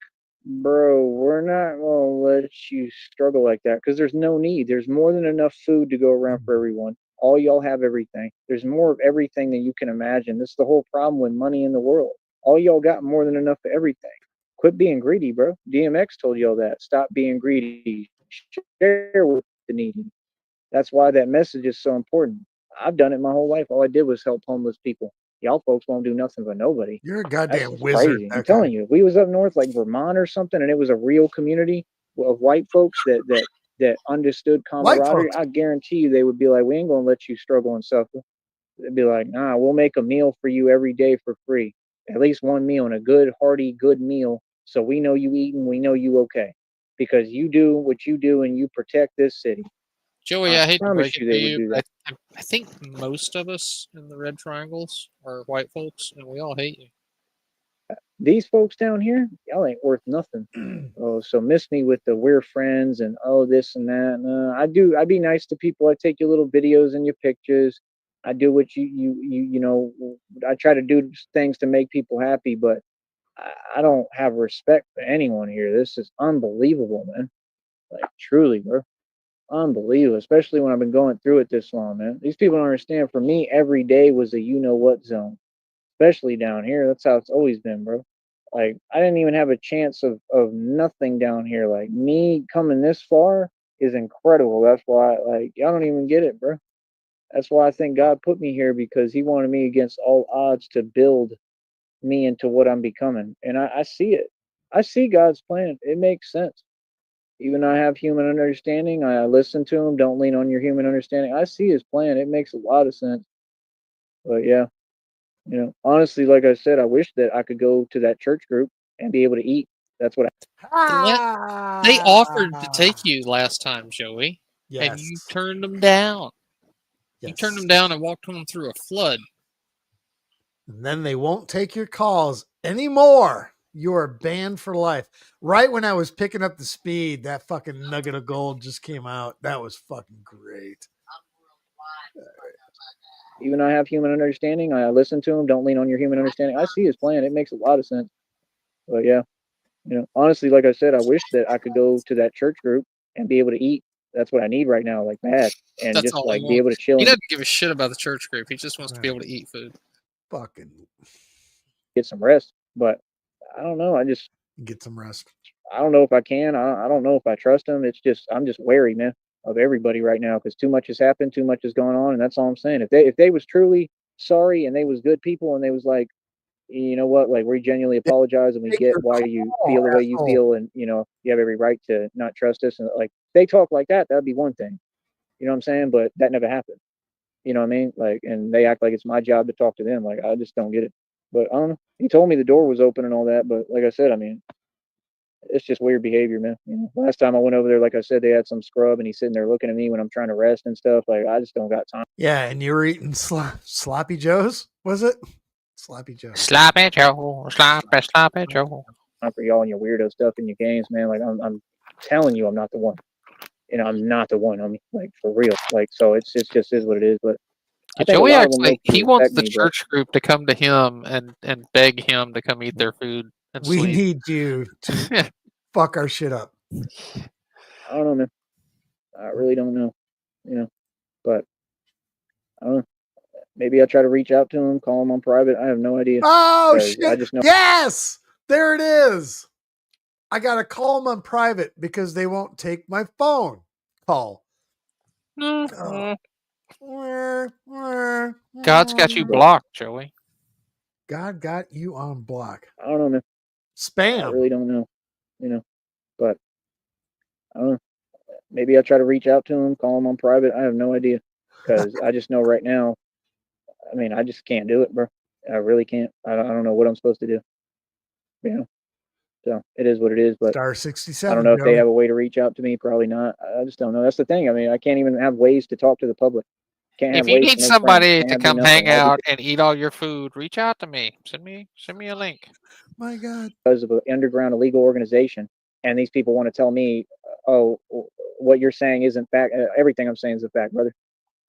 bro, we're not gonna let you struggle like that because there's no need. There's more than enough food to go around for everyone. All y'all have everything. There's more of everything than you can imagine. This is the whole problem with money in the world. All y'all got more than enough for everything. Quit being greedy, bro. DMX told y'all that. Stop being greedy. Share with the needy. That's why that message is so important. I've done it my whole life. All I did was help homeless people. Y'all folks won't do nothing for nobody. You're a That's goddamn just wizard. crazy. I'm telling you, if we was up north like Vermont or something, and it was a real community of white folks that understood White camaraderie, folks. I guarantee you they would be like, we ain't gonna let you struggle and suffer. They'd be like, nah, we'll make a meal for you every day for free, at least one meal and a good hearty good meal, so we know you eating, we know you okay, because you do what you do and you protect this city. Joey, I I hate to promise break it you to they would you, do that. but I think most of us in the red triangles are white folks, and we all hate you. These folks down here, y'all ain't worth nothing. Oh, so miss me with the we're friends and oh this and that. No, I do. I be nice to people. I take your little videos and your pictures. I do what you know. I try to do things to make people happy, but I don't have respect for anyone here. This is unbelievable, man. Like truly, bro, unbelievable. Especially when I've been going through it this long, man. These people don't understand. For me, every day was a you know what zone, especially down here. That's how it's always been, bro. Like I didn't even have a chance of nothing down here. Like me coming this far is incredible. That's why like y'all don't even get it, bro. That's why I think God put me here, because He wanted me against all odds to build me into what I'm becoming. And I see it. I see God's plan. It makes sense. Even though I have human understanding, I listen to Him. Don't lean on your human understanding. I see His plan. It makes a lot of sense. But yeah, honestly, like I said, I wish that I could go to that church group and be able to eat. That's what They offered to Ah, take you last time, Joey, and you yes, turned them down. You yes. turned them down and walked home through a flood. And then they won't take your calls anymore. You are banned for life. Right when I was picking up the speed, that fucking nugget of gold just came out. That was fucking great. even though I have human understanding, I listen to Him. Don't lean on your human understanding. I see His plan. It makes a lot of sense. But yeah, honestly, like I said, I wish that I could go to that church group and be able to eat. That's what I need right now, like bad, and That's just all he like be able to wants. chill He and doesn't give a shit about the church group. He just wants to be able to eat food. Fucking get some rest. But I don't know. get some rest. I don't know if I can. I don't know if I trust Him. I'm just wary, man, of everybody right now, because too much has happened, too much has gone on, and that's all I'm saying. If they was truly sorry and they was good people and they was like, you know what, like we genuinely apologize and we Take get your why you call, feel the way you asshole. feel, and you have every right to not trust us, and like they talk like that'd be one thing. You know what I'm saying? But that never happened. You know what I mean? Like, and they act like it's my job to talk to them. Like, I just don't get it. But I don't know. He told me the door was open and all that. But like I said, I mean, it's just weird behavior, man. Last time I went over there, like I said, they had some scrub and he's sitting there looking at me when I'm trying to rest and stuff. Like, I just don't got time. Yeah, and you were eating sloppy joes, was it? Sloppy joes. Sloppy Joe, sloppy Joe. For y'all and your weirdo stuff in your games, man. Like, I'm telling you, I'm not the one. I'm not the one. I mean, like, for real. Like, so it's just is what it is. But I think Joey a lot acts of them like he low-key wants respect the me. But church group to come to him and beg him to come eat their food and We sleep. need you to fuck our shit up. I don't know, man. I really don't know. But I don't know. Maybe I try to reach out to him, call him on private. I have no idea. Oh 'Cause I shit! just know Yes, there it is. I gotta call them on private because they won't take my phone call. Oh. God's got you blocked, Joey. God got you on block. I don't know, man. I Spam. really don't know. But I don't know. Maybe I try to reach out to him, call him on private. I have no idea. Because I just know right now, I mean, I just can't do it, bro. I really can't. I don't know what I'm supposed to do. So it is what it is. But Star I 67. don't know if they Joey. have a way to reach out to me. Probably not. I just don't know. That's the thing. I mean, I can't even have ways to talk to the public. Can't have If you ways need to make friends. somebody Can't to have do come nothing. hang out and eat all your food, reach out to me. Send me a link. My God. Because of an underground illegal organization, and these people want to tell me, oh, what you're saying isn't fact. Everything I'm saying is a fact, brother.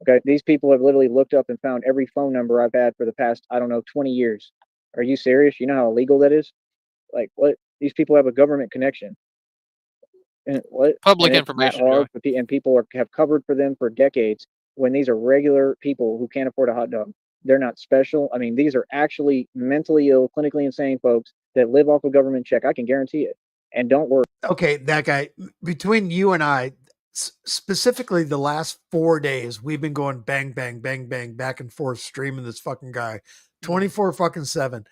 Okay, these people have literally looked up and found every phone number I've had for the past, I don't know, 20 years. Are you serious? You know how illegal that is? Like, what? These people have a government connection. And what? Public And it's that information, hard, Joey. and people have covered for them for decades, when these are regular people who can't afford a hot dog. They're not special. I mean, these are actually mentally ill, clinically insane folks that live off a government check. I can guarantee it. And don't worry. Okay, that guy, between you and I, specifically the last 4 days, we've been going bang, bang, bang, bang, back and forth, streaming this fucking guy 24 fucking 7.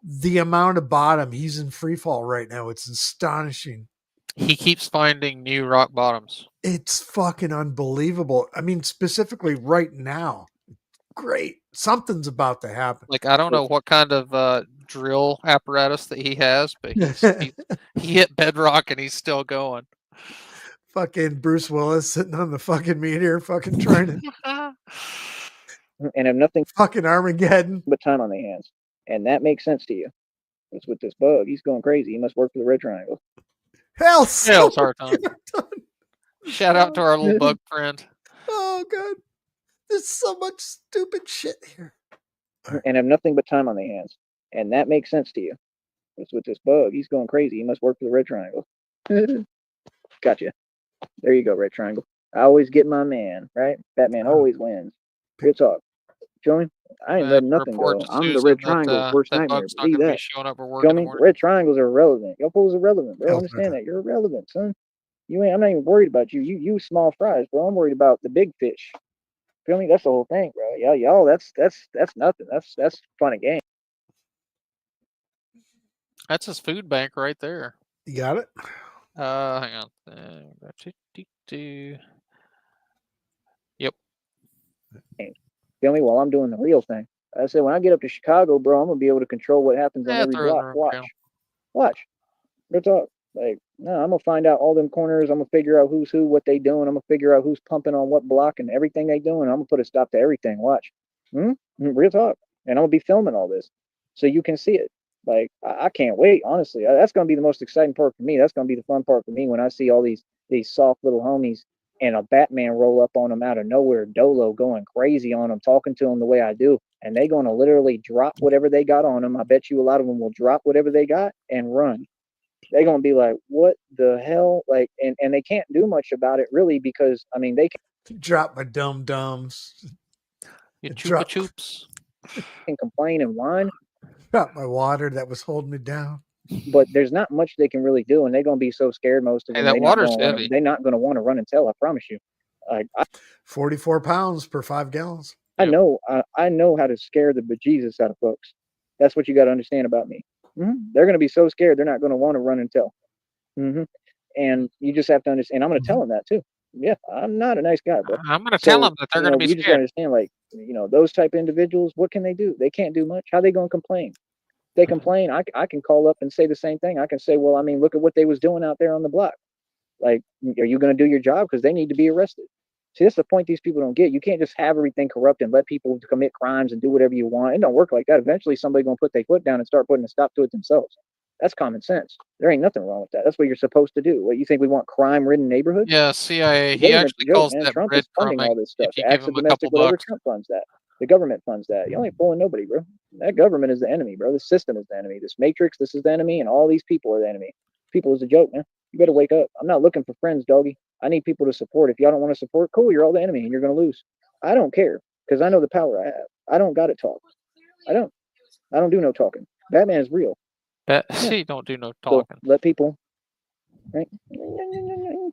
The amount of bottom, he's in free fall right now. It's astonishing. He keeps finding new rock bottoms. It's fucking unbelievable. I mean, specifically right now. Great. Something's about to happen. Like, I don't know what kind of drill apparatus that he has, but he hit bedrock and he's still going. Fucking Bruce Willis sitting on the fucking meteor, fucking trying to And have nothing fucking Armageddon. but time on their hands. And that makes sense to you. It's with this bug. He's going crazy. He must work for the Red Triangle. Hell, Sarton. Shout out to our little bug friend. Oh God, there's so much stupid shit here. And have nothing but time on their hands. And that makes sense to you. It's with this bug. He's going crazy. He must work for the Red Triangle. Gotcha. There you go, Red Triangle. I always get my man, right? Batman always wins. Good talk. Feel me? I ain't letting nothing go. I'm the Red Triangle's worst nightmare. Believe that. Feel me? Red Triangles are irrelevant. Y'all fools are irrelevant, bro. Understand that. You're irrelevant, son. I'm not even worried about you. You small fries, bro. I'm worried about the big fish. Feel me? That's the whole thing, bro. Y'all, that's nothing. That's fun and game. That's his food bank right there. You got it? Hang on. Yep. Feel me? While I'm doing the real thing. I said, when I get up to Chicago, bro, I'm gonna be able to control what happens on Yeah, every throw it in the block. room Watch, channel. watch. Real talk. Like, no, I'm gonna find out all them corners. I'm gonna figure out who's who, what they doing. I'm gonna figure out who's pumping on what block and everything they doing. I'm gonna put a stop to everything. Watch. Real talk. And I'm gonna be filming all this, so you can see it. Like, I can't wait. Honestly, that's gonna be the most exciting part for me. That's gonna be the fun part for me when I see all these soft little homies and a Batman roll up on them out of nowhere, Dolo going crazy on them, talking to them the way I do, and they gonna literally drop whatever they got on them. I bet you a lot of them will drop whatever they got and run. They're gonna be like, "What the hell?" Like, and they can't do much about it really because I mean they Drop my dum dums. You Drop, chupa chups. can complain and whine, drop my water that was holding me down. but there's not much they can really do, and they're gonna be so scared. Most of Hey, them, that water's heavy. they're not gonna want to run and tell. I promise you. Like, 44 pounds per 5 gallons. I know how to scare the bejesus out of folks. That's what you got to understand about me. They're gonna be so scared they're not gonna want to run and tell. And you just have to understand. I'm gonna tell them that too. Yeah, I'm not a nice guy, bro. I'm going to tell them that they're going to be you just scared. understand, like, those type of individuals, what can they do? They can't do much. How they going to complain? They complain. I can call up and say the same thing. I can say, well, I mean, look at what they was doing out there on the block. Like, are you going to do your job? Because they need to be arrested. See, that's the point these people don't get. You can't just have everything corrupt and let people commit crimes and do whatever you want. It don't work like that. Eventually, somebody's going to put their foot down and start putting a stop to it themselves. That's common sense. There ain't nothing wrong with that. That's what you're supposed to do. What, you think we want crime-ridden neighborhoods? Yeah, CIA. The He government's actually a joke, calls man. that Trump is funding all breadcrumbing this stuff. if you The give acts him of a couple domestic, whatever, bucks. Trump funds that. The government funds that. You ain't fooling nobody, bro. That government is the enemy, bro. The system is the enemy. This matrix, this is the enemy, and all these people are the enemy. People is a joke, man. You better wake up. I'm not looking for friends, doggy. I need people to support. If y'all don't want to support, cool, you're all the enemy and you're gonna lose. I don't care because I know the power I have. I don't gotta talk. I don't do no talking. Batman is real. See, don't do no So talking. let people, right? What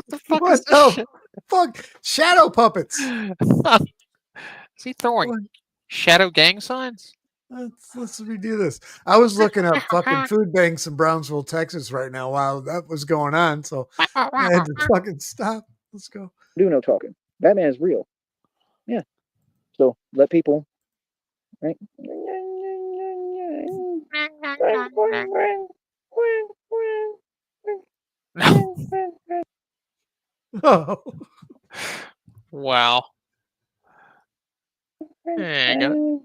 the fuck is this shit? Fuck? Shadow puppets. Is he throwing shadow gang signs? Let's redo this. I was looking up fucking food banks in Brownsville, Texas right now while that was going on. So I had to fucking stop. Let's go. Do no talking. Batman is real. Yeah. So let people, right? Oh. Wow. Yeah, I got it.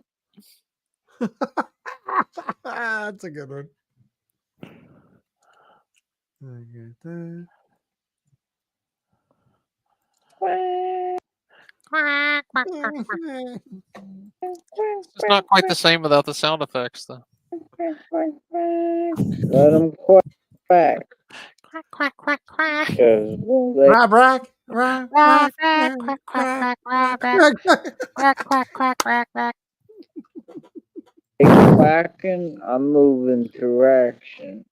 That's a good one. I get that. It's not quite the same without the sound effects, though. Let them quack. Quack, quack, quack, quack. Because they Rock, rock, rock, rock, Quack, quack, quack, quack, quack, quack, quack, quack, quack, quack, quack. quacking, I'm moving to action.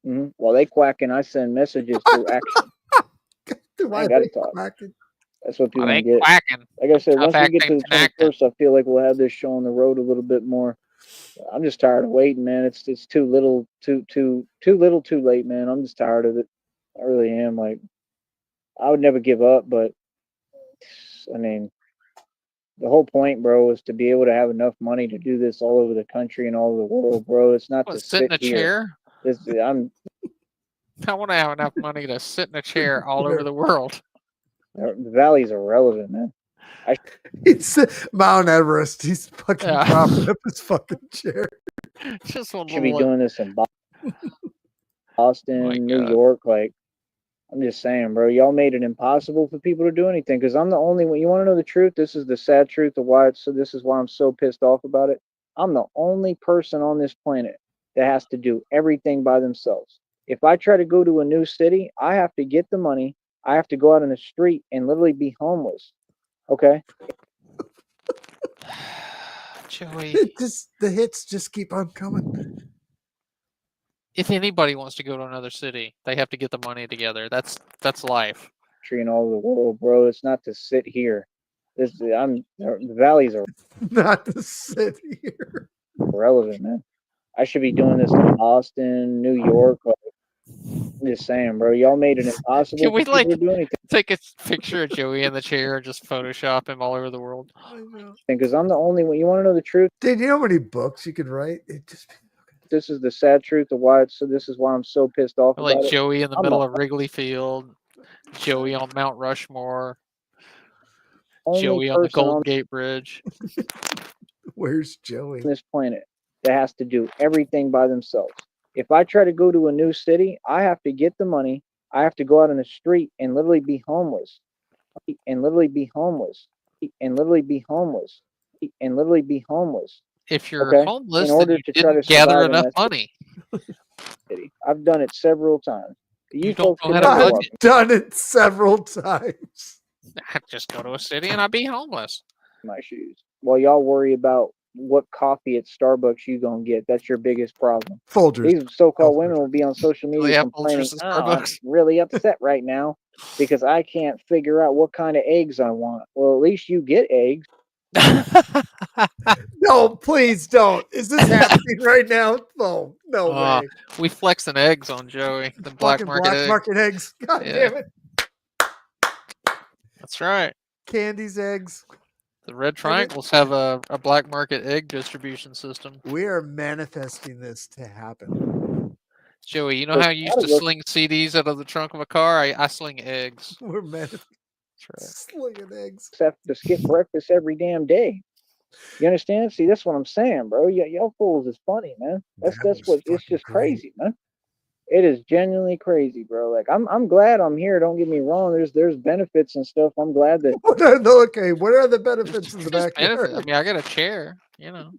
While they quacking, I send messages through action. I ain't got to talk. Quacking? That's what people Are don't they get. quacking? Like I said, Tough once we get to acting the 21st, I feel like we'll have this show on the road a little bit more. I'm just tired of waiting, man. It's too little, too little, too late, man. I'm just tired of it. I really am. Like, I would never give up, but I mean, the whole point, bro, is to be able to have enough money to do this all over the country and all over the world, bro. It's not What, to sit in sit a here. chair? I want to have enough money to sit in a chair all over the world. The valley's irrelevant, man. It's Mount Everest. He's fucking propping up his fucking chair. Just one Should be little. doing this in Boston, New York. Like, I'm just saying, bro. Y'all made it impossible for people to do anything. Because I'm the only one. You want to know the truth? This is the sad truth of why it's so. This is why I'm so pissed off about it. I'm the only person on this planet that has to do everything by themselves. If I try to go to a new city, I have to get the money. I have to go out in the street and literally be homeless. Okay. Joey. The hits just keep on coming. if anybody wants to go to another city, they have to get the money together. That's life. In all over the world, bro. It's not to sit here. The valleys are Not to sit here. relevant, man. I should be doing this in Boston, New York. Like, I'm just saying, bro. Y'all made it impossible Can we for people like to do anything. take a picture of Joey in the chair and just Photoshop him all over the world? I know. Because I'm the only one. You want to know the truth? Dude, you know how many books you could write? It just This is the sad truth of why it's so. This is why I'm so pissed off Like about it. Joey in the I'm middle the of Wrigley Field, Joey on Mount Rushmore, only Joey on the person Golden on Gate Bridge. where's Joey? this planet that has to do everything by themselves. If I try to go to a new city, I have to get the money. I have to go out on the street and literally be homeless. And literally be homeless. And literally be homeless. And literally be homeless. If you're Okay? homeless, In then order you to try to didn't gather survive in enough that money. city. I've done it several times. You You don't folks know can how to never I've budget. walk. done it several times. I'd just go to a city and I'd be homeless. My shoes. While y'all worry about what coffee at Starbucks you gonna get, that's your biggest problem. Folgers. These so-called women will be on social Do they media have complaining, Folgers at "Oh, I'm Starbucks?" really upset right now because I can't figure out what kind of eggs I want." Well, at least you get eggs. No, please don't. Is this happening right now? Oh, no way. We flexing eggs on Joey. The black Fucking market black egg. market eggs. God Yeah. damn it. That's right. Candy's eggs. The Red Triangles have a black market egg distribution system. We are manifesting this to happen. Joey, you know how you used to sling CDs out of the trunk of a car? I sling eggs. We're manifesting. That's Slinging eggs. Have to skip breakfast every damn day. You understand? See, that's what I'm saying, bro. Y'all fools is funny, man. That's what it's just crazy, man. It is genuinely crazy, bro. Like I'm glad I'm here. Don't get me wrong. There's benefits and stuff. I'm glad that What are the benefits in the Just benefit. backyard? I mean, I got a chair, you know.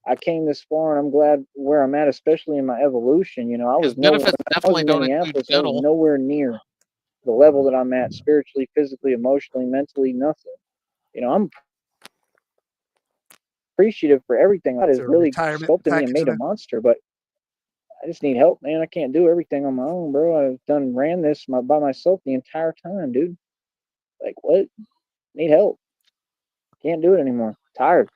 I came this far, and I'm glad where I'm at, especially in my evolution. You know, I was benefits I was definitely in don't include Minneapolis. I was dental. nowhere near the level that I'm at spiritually, physically, emotionally, mentally, nothing. You know, I'm appreciative for everything. God has really sculpted me and made a monster, but I just need help, man. I can't do everything on my own, bro. I've ran this by myself the entire time, dude. Like, what? Need help. Can't do it anymore. Tired.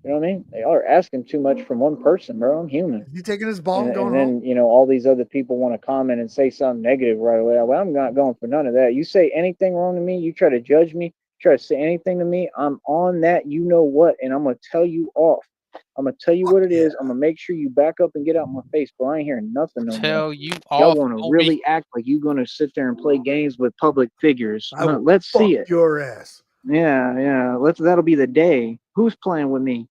You know what I mean? They are asking too much from one person, bro. I'm human. You taking his ball and going then, home? you know, all these other people want to comment and say something negative right away. Well, I'm not going for none of that. You say anything wrong to me, you try to judge me, try to say anything to me, I'm on that, you know what, and I'm going to tell you off. I'm going to tell you what it is. I'm going to make sure you back up and get out my face, bro. I ain't hearing nothing no more. Tell you Y'all off. want to really act like you're going to sit there and play games with public figures. Let's see it. Your ass. Yeah. That'll be the day. Who's playing with me?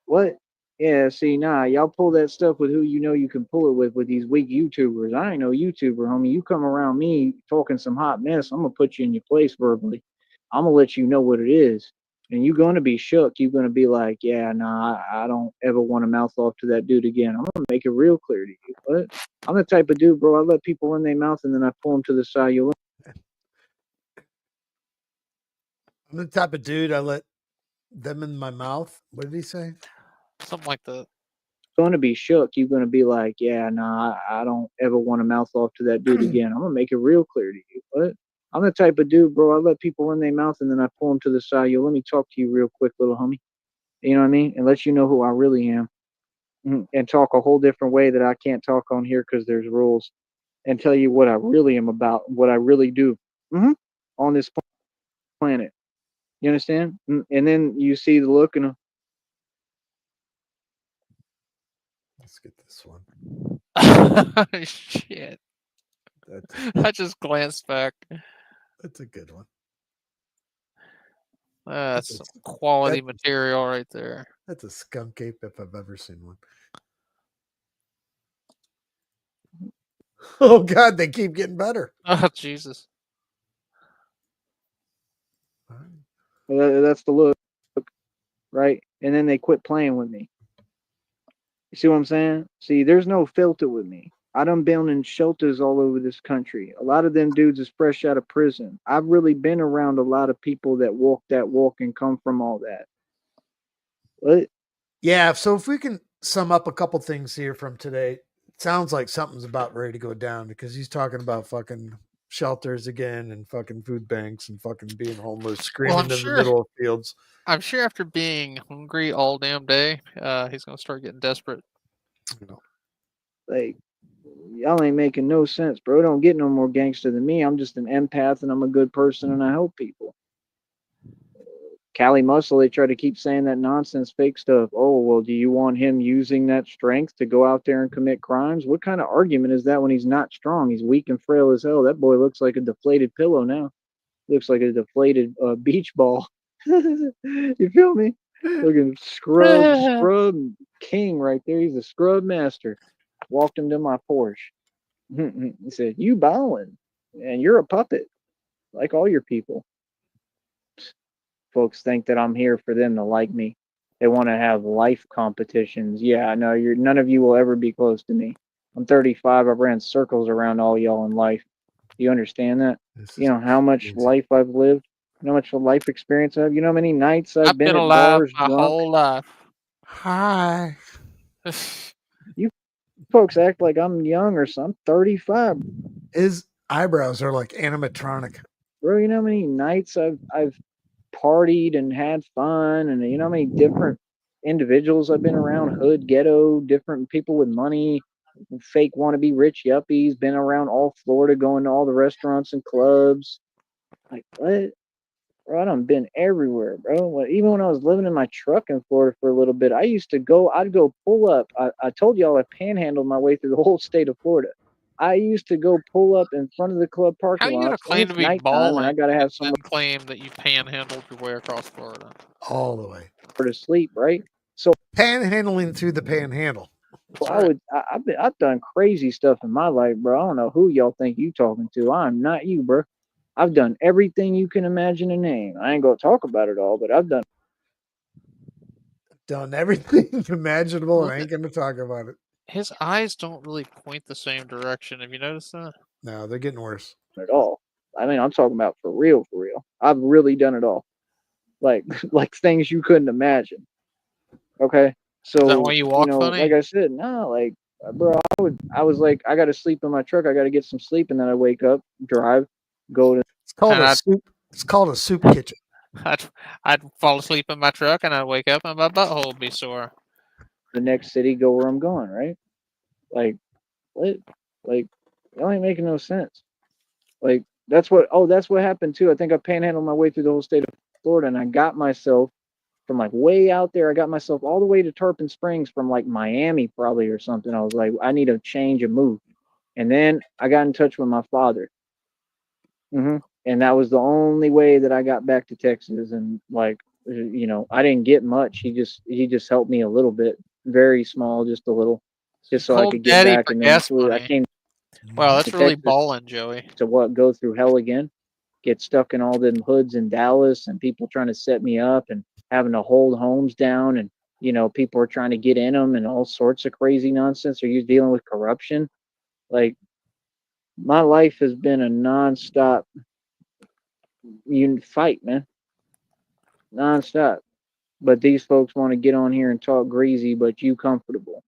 What? Yeah, see, nah, y'all pull that stuff with who you know you can pull it with these weak YouTubers. I ain't no YouTuber, homie. You come around me talking some hot mess, I'm gonna put you in your place verbally. I'm gonna let you know what it is. And you're gonna be shook. You're gonna be like, yeah, nah, I don't ever want to mouth off to that dude again. I'm gonna make it real clear to you. What? I'm the type of dude, bro, I let people in their mouth and then I pull them to the side. I'm the type of dude I let them in my mouth. What did he say? Something like that. Going to be shook. You're going to be like, yeah, nah, I don't ever want to mouth off to that dude again. I'm going to make it real clear to you. What? I'm the type of dude, bro, I let people in their mouth and then I pull them to the side. Yo, let me talk to you real quick, little homie. You know what I mean? And let you know who I really am. And talk a whole different way that I can't talk on here because there's rules. And tell you what I really am about, what I really do on this planet. You understand? And then you see the look and let's get this one. Shit. I just glanced back. That's a good one. That's some quality material right there. That's a skunk ape if I've ever seen one. Oh God, they keep getting better. Oh Jesus. That's the look, right? And then they quit playing with me. You see what I'm saying? See, there's no filter with me. I done been in shelters all over this country. A lot of them dudes is fresh out of prison. I've really been around a lot of people that walk that walk and come from all that. What? Yeah, so if we can sum up a couple things here from today. sounds like something's about ready to go down because he's talking about fucking shelters again and fucking food banks and fucking being homeless, screaming in the middle of fields. I'm sure after being hungry all damn day, he's gonna start getting desperate. Like, y'all ain't making no sense, bro. Don't get no more gangster than me. I'm just an empath and I'm a good person and I help people. Cali Muscle, they try to keep saying that nonsense, fake stuff. Oh, well, do you want him using that strength to go out there and commit crimes? What kind of argument is that when he's not strong? He's weak and frail as hell. That boy looks like a deflated pillow now. Looks like a deflated beach ball. You feel me? Looking scrub king right there. He's a scrub master. Walked him to my Porsche. He said, "You bowing, and you're a puppet, like all your people." Folks think that I'm here for them to like me. They want to have life competitions. Yeah, no, none of you will ever be close to me. I'm 35. I've ran circles around all y'all in life. Do you understand that? You know how much life I've lived? You know how much life experience I have? You know how many nights I've been at alive bars my drunk? whole life. Hi. You folks act like I'm young or something. I'm 35. His eyebrows are like animatronic. Bro, you know how many nights I've partied and had fun, and you know how many different individuals I've been around, hood, ghetto, different people with money, fake wannabe rich yuppies, been around all Florida, going to all the restaurants and clubs. Like, what? Bro, I done been everywhere, bro. Like, even when I was living in my truck in Florida for a little bit, I'd go pull up. I told y'all I panhandled my way through the whole state of Florida. I used to go pull up in front of the club How parking you gonna lots when claim to it's be nighttime and I balling gotta and have somewhere then claim that you panhandled your way across Florida? All the way. to sleep, right? So Panhandling through the panhandle. That's right. I've done crazy stuff in my life, bro. I don't know who y'all think you talking to. I'm not you, bro. I've done everything you can imagine and name. I ain't gonna talk about it all, but I've done everything imaginable, Well, and I ain't gonna talk about it. His eyes don't really point the same direction. Have you noticed that? No, they're getting worse. it all. I mean, I'm talking about for real, for real. I've really done it all. Like like things you couldn't imagine. Okay. Is that So, why you walk funny? like I said, no, like bro, I was like, I gotta sleep in my truck, I gotta get some sleep, and then I wake up, drive, go to It's called And a I'd- soup. It's called a soup kitchen. I'd fall asleep in my truck and I'd wake up and my butthole would be sore. the next city, go where I'm going, right? Like what? Like that ain't making no sense. Like that's what happened too. I think I panhandled my way through the whole state of Florida and I got myself from like way out there. I got myself all the way to Tarpon Springs from like Miami probably or something. I was like, I need a change of move. And then I got in touch with my father. And that was the only way that I got back to Texas. And like, I didn't get much. He just helped me a little bit, very small, just a little, just so I Call could get daddy back. for And then gas I money. came Wow, that's to really Texas balling, Joey. to go through hell again, get stuck in all them hoods in Dallas and people trying to set me up and having to hold homes down and people are trying to get in them and all sorts of crazy nonsense. Are you dealing with corruption? Like my life has been a nonstop fight, man, nonstop. But these folks want to get on here and talk greasy, but you comfortable,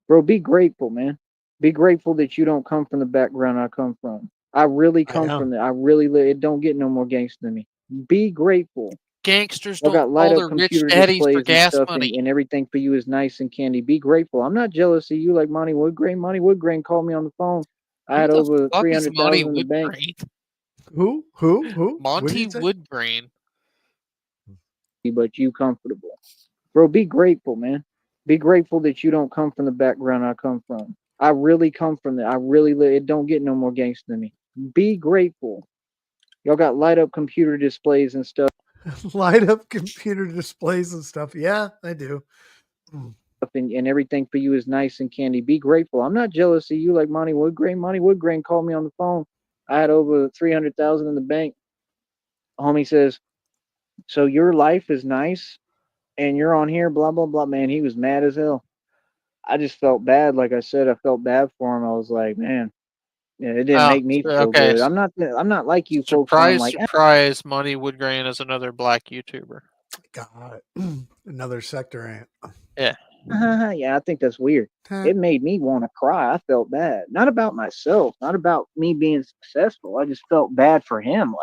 bro. Be grateful, man. Be grateful that you don't come from the background I come from. I really come from that. I really it don't get no more gangster than me. Be grateful. Gangsters I don't got light call up their rich computer daddies for displays and gas stuff, money. and everything for you is nice and candy. Be grateful. I'm not jealous of you like Monty Woodgrain. Monty Woodgrain called me on the phone. I had Who the over fuck is Monty 300,000 in the bank. Woodgrain? Who? What did Monty you say? Woodgrain. But you comfortable, bro. Be grateful, man. Be grateful that you don't come from the background I come from. I really come from that. I really it don't get no more gangster than me. Be grateful. Y'all got light up computer displays and stuff. Light up computer displays and stuff. Yeah, I do. And everything for you is nice and candy. Be grateful. I'm not jealous of you like Monty Woodgrain. Monty Woodgrain called me on the phone. I had over 300,000 in the bank. Homie says, "So your life is nice, and you're on here, blah blah blah." Man, he was mad as hell. I just felt bad. Like I said, I felt bad for him. I was like, man, yeah, it didn't Oh, make me feel okay. good. I'm not like you folks. Where I'm Surprise, like, surprise, Monty Woodgrain is another black YouTuber. God, another sector ant. Yeah. Yeah, I think that's weird. It made me want to cry. I felt bad. Not about myself, not about me being successful. I just felt bad for him.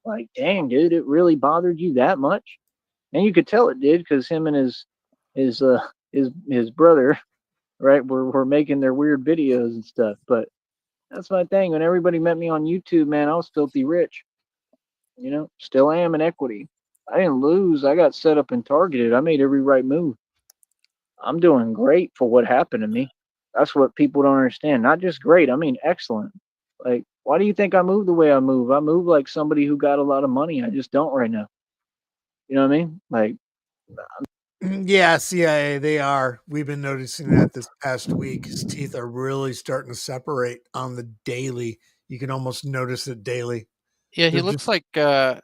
Like, dang, dude, it really bothered you that much? And you could tell it did because him and his his brother, right, were making their weird videos and stuff. But that's my thing. When everybody met me on YouTube, man, I was filthy rich. You know, still am in equity. I didn't lose. I got set up and targeted. I made every right move. I'm doing great for what happened to me. That's what people don't understand. Not just great, I mean excellent. Like, why do you think I move the way I move? I move like somebody who got a lot of money. I just don't right now. You know what I mean? Like, Yeah, CIA, they are. We've been noticing that this past week. His teeth are really starting to separate on the daily. You can almost notice it daily. Yeah, he They're looks just- like the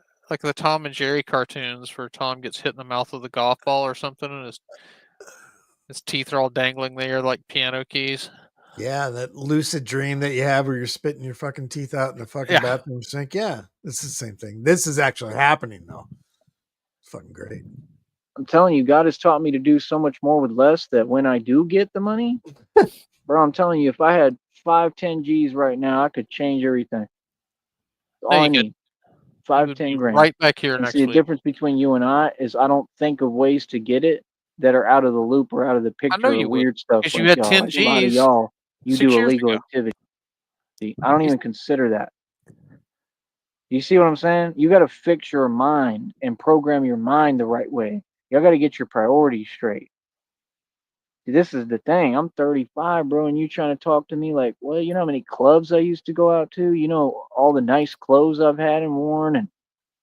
Tom and Jerry cartoons where Tom gets hit in the mouth with a golf ball or something, and his teeth are all dangling there like piano keys. Yeah, that lucid dream that you have where you're spitting your fucking teeth out in the fucking Yeah. bathroom sink. Yeah, it's the same thing. This is actually happening though. It's fucking great. I'm telling you, God has taught me to do so much more with less that when I do get the money, bro, I'm telling you, if I had 5, 10 G's right now, I could change everything. All I you could. need. 5, 10 grand. Right back here And next see, the week. difference between you and I is I don't think of ways to get it that are out of the loop or out of the I know picture or you would, weird stuff because like you had y'all. 10 Like a lot of G's y'all, you 6 do years illegal ago. activity. I don't You- even consider that. You see what I'm saying? You got to fix your mind and program your mind the right way. Y'all got to get your priorities straight. See, this is the thing. I'm 35, bro, and you trying to talk to me like, well, you know how many clubs I used to go out to? You know all the nice clothes I've had and worn, and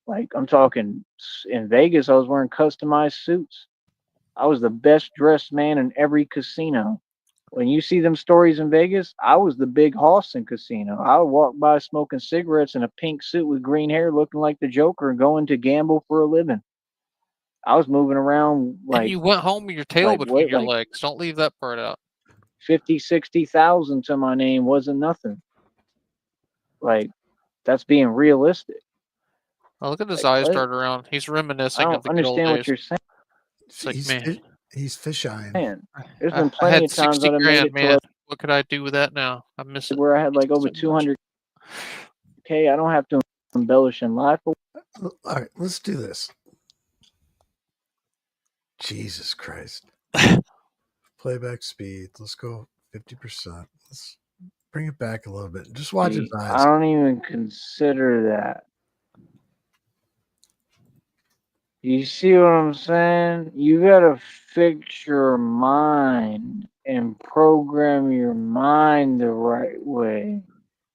like I'm talking in Vegas, I was wearing customized suits. I was the best dressed man in every casino. When you see them stories in Vegas, I was the big hoss in casino. I would walk by smoking cigarettes in a pink suit with green hair, looking like the Joker, and going to gamble for a living. I was moving around and you went home with your tail between what, your like legs. Don't leave that part out. 50, 60,000 to my name wasn't nothing. Like, that's being realistic. Oh, look at his Like, eyes what? dart around. He's I reminiscing of don't the good old understand what days. you're saying. It's like, He's man, he's fisheye. There's been I plenty had of times 60 I'd have made grand, it to man. like What could I do with that now? I miss it where I had like over so much. 200K. I don't have to embellish in life. All right, let's do this. Jesus Christ. Playback speed. Let's go 50%. Let's bring it back a little bit. Just watch his I eyes. don't even consider that. You see what I'm saying? You gotta fix your mind and program your mind the right way.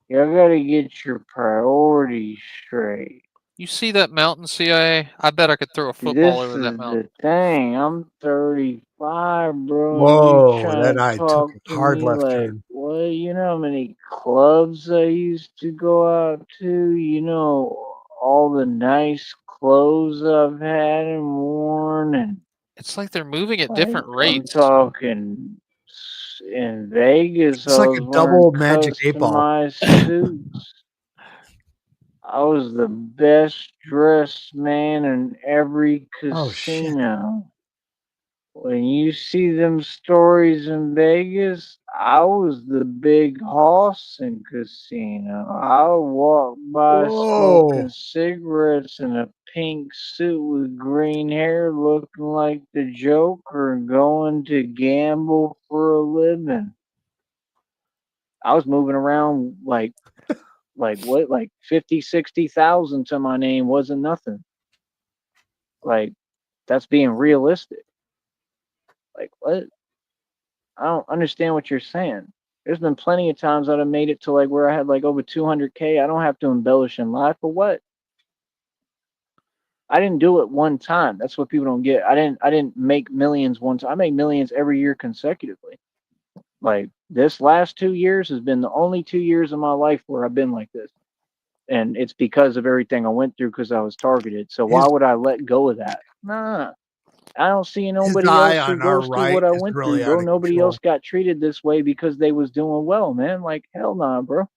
You gotta get your priorities straight. You see that mountain, CIA? I bet I could throw a football This over that is mountain. the thing. I'm 35, bro, and you Whoa, that trying to eye took talk a to hard me left like, turn. well, you know how many clubs I used to go out to? You know all the nice clothes I've had and worn, and It's like they're moving at like different I'm rates. talking in Vegas, It's I like was a wearing double magic 8-ball. customized suits. I was the best dressed man in every Oh shit. casino. When you see them stories in Vegas, I was the big hoss in casino. I would walk by smoking Whoa. cigarettes in a pink suit with green hair, looking like the Joker, and going to gamble for a living. I was moving around like 50, 60,000 to my name wasn't nothing. Like, that's being realistic. Like, what? I don't understand what you're saying. There's been plenty of times that I made it to like where I had like over 200K. I don't have to embellish in life for what? I didn't do it one time. That's what people don't get. I didn't make millions one time. I make millions every year consecutively. Like this last 2 years has been the only 2 years of my life where I've been like this. And it's because of everything I went through because I was targeted. So why His would I let go of that? Nah. I don't see his nobody eye else who on our goes through what right I is went through, really bro. out of Nobody control. else got treated this way because they was doing well, man. Like hell nah, bro.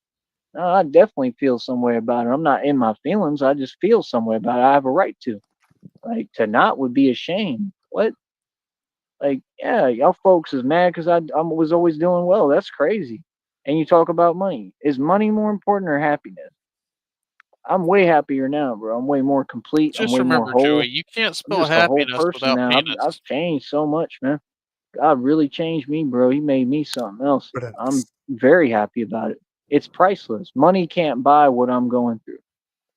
No, I definitely feel some way about it. I'm not in my feelings. I just feel some way about it. I have a right to. Like to not would be a shame. What? Like, yeah, y'all folks is mad because I was always doing well. That's crazy. And you talk about money. Is money more important or happiness? I'm way happier now, bro. I'm way more complete. I'm Just way more remember, Joey, whole. you can't I'm spell just a whole happiness person without now. I've penis. changed so much, man. God really changed me, bro. He made me something else. But I'm very happy about it. It's priceless. Money can't buy what I'm going through.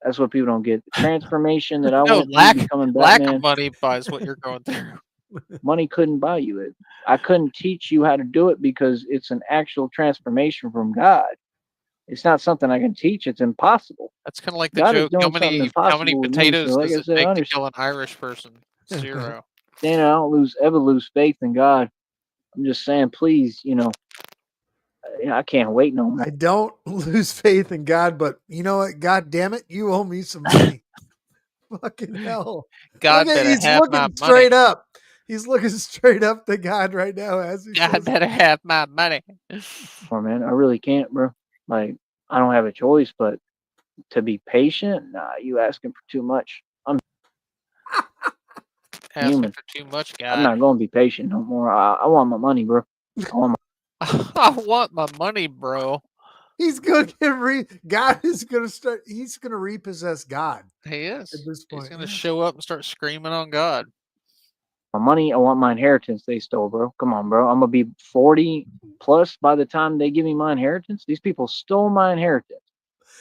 That's what people don't get. The transformation that I No, went through becoming lack of Batman, money buys what you're going through. money couldn't buy you it. I couldn't teach you how to do it because it's an actual transformation from God. It's not something I can teach. It's impossible. That's kind of like the God is joke. doing something How many impossible with me. So, potatoes like does I it said, I take to understand. kill an Irish person? 0. I don't ever lose faith in God. I'm just saying, please, I can't wait no more. I don't lose faith in God, but you know what? God damn it, you owe me some money. Fucking hell. God Look at, better he's have my looking money. straight up. He's looking straight up to God right now as he God says, better have my money. Oh, man, I really can't, bro. Like, I don't have a choice but to be patient. Nah, you asking for too much. I'm Asking human. for too much, I'm God. not going to be patient no more. I want my money, bro. I want I want my money, bro. he's going to get God is going to start, he's going to repossess God He at is. this He's point. going to Yeah. show up and start screaming on God. my money. I want my inheritance they stole, bro. Come on, bro. I'm going to be 40 plus by the time they give me my inheritance. These people stole my inheritance.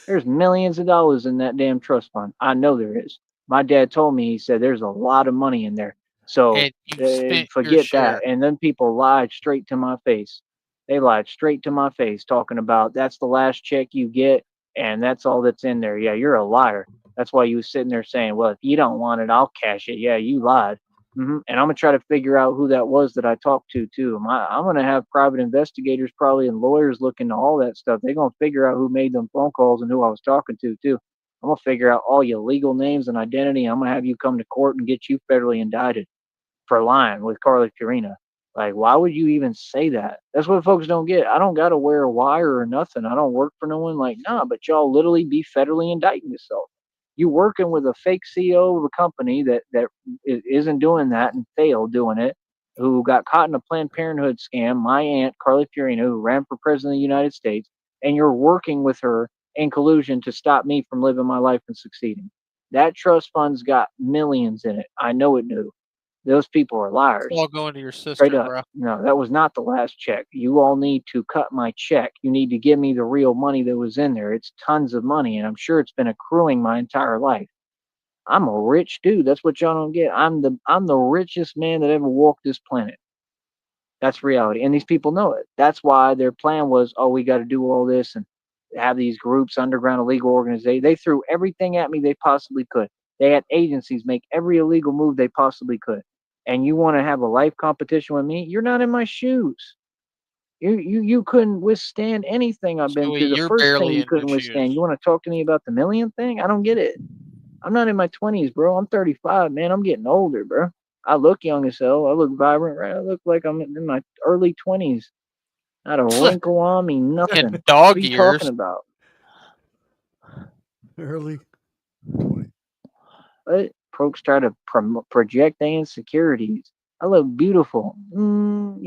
There's millions of dollars in that damn trust fund. I know there is. My dad told me, he said, there's a lot of money in there. So And you've spent your forget that. share. And then people lied straight to my face. They lied straight to my face, talking about that's the last check you get and that's all that's in there. Yeah, you're a liar. That's why you was sitting there saying, well, if you don't want it, I'll cash it. Yeah, you lied. And I'm gonna try to figure out who that was that I talked to too. I'm gonna have private investigators probably and lawyers look into all that stuff. They're gonna figure out who made them phone calls and who I was talking to too. I'm gonna figure out all your legal names and identity. I'm gonna have you come to court and get you federally indicted for lying with Carly Fiorina. Like, why would you even say that? That's what folks don't get. I don't gotta wear a wire or nothing. I don't work for no one. Like, nah, but y'all literally be federally indicting yourself. You working with a fake CEO of a company that isn't doing that and failed doing it, who got caught in a Planned Parenthood scam. My aunt Carly Fiorina, who ran for president of the United States, and you're working with her in collusion to stop me from living my life and succeeding. That trust fund's got millions in it. I know it do. Those people are It's liars. all going to your Straight sister, up. bro. No, that was not the last check. You all need to cut my check. You need to give me the real money that was in there. It's tons of money, and I'm sure it's been accruing my entire life. I'm a rich dude. That's what y'all don't get. I'm the richest man that ever walked this planet. That's reality. And these people know it. That's why their plan was, oh, we got to do all this and have these groups, underground illegal organizations. They threw everything at me they possibly could. They had agencies make every illegal move they possibly could. And you want to have a life competition with me? You're not in my shoes. You couldn't withstand anything I've been Joey, through. The you're first thing barely you in my couldn't withstand. shoes. You want to talk to me about the million thing? I don't get it. I'm not in my 20s, bro. I'm 35, man. I'm getting older, bro. I look young as hell. I look vibrant, right? I look like I'm in my early 20s. Not a wrinkle on me, nothing. In What dog are you talking years. about? Early 20. What? Folks try to project their insecurities. I look beautiful. Oh,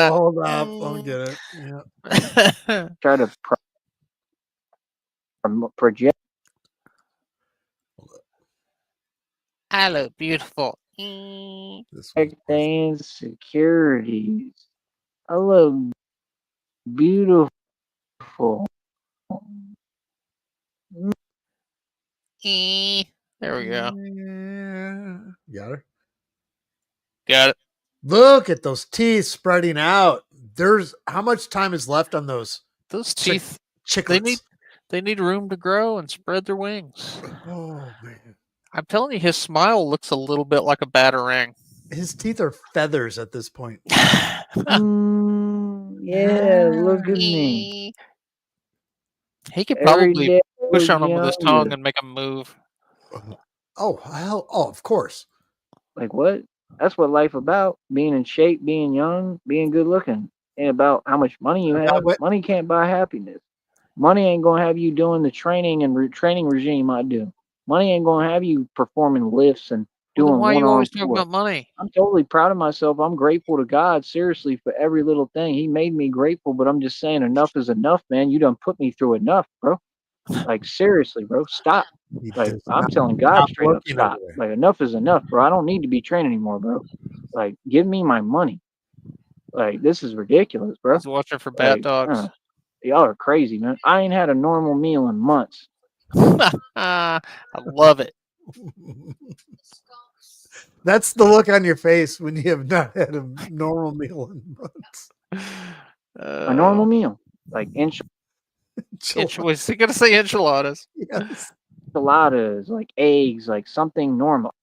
hold up. I'll get it. Yeah. Try to project I look beautiful. This their one's insecurities. I look beautiful. There we go. Yeah. Got her. Got it. Look at those teeth spreading out. There's how much time is left on those Those teeth, chiclets? they need room to grow and spread their wings. Oh man. I'm telling you, his smile looks a little bit like a batarang. His teeth are feathers at this point. Yeah, look at me. He could Every probably day I push look on him with his tongue younger. and make him move. Oh hell! Oh, of course. Like what? That's what life about. Being in shape, being young, being good looking. Ain't about how much money you I got have. what? Money can't buy happiness. Money ain't gonna have you doing the training and training regime I do. Money ain't gonna have you performing lifts and Well, then doing why are you one-arm always talking pull-ups. about money? I'm totally proud of myself. I'm grateful to God, seriously, for every little thing. He made me grateful, but I'm just saying enough is enough, man. You done put me through enough, bro. Like, seriously, bro, stop. He Like, does I'm not telling God stop straight up, looking over stop. there. Like, enough is enough, bro. I don't need to be training anymore, bro. Like, give me my money. Like, this is ridiculous, bro. He's watching for bat Like, dogs. y'all are crazy, man. I ain't had a normal meal in months. I love it. That's the look on your face when you have not had a normal meal in months. A normal meal. Like Was he gonna say enchiladas? Yes. enchiladas, like eggs, like something normal.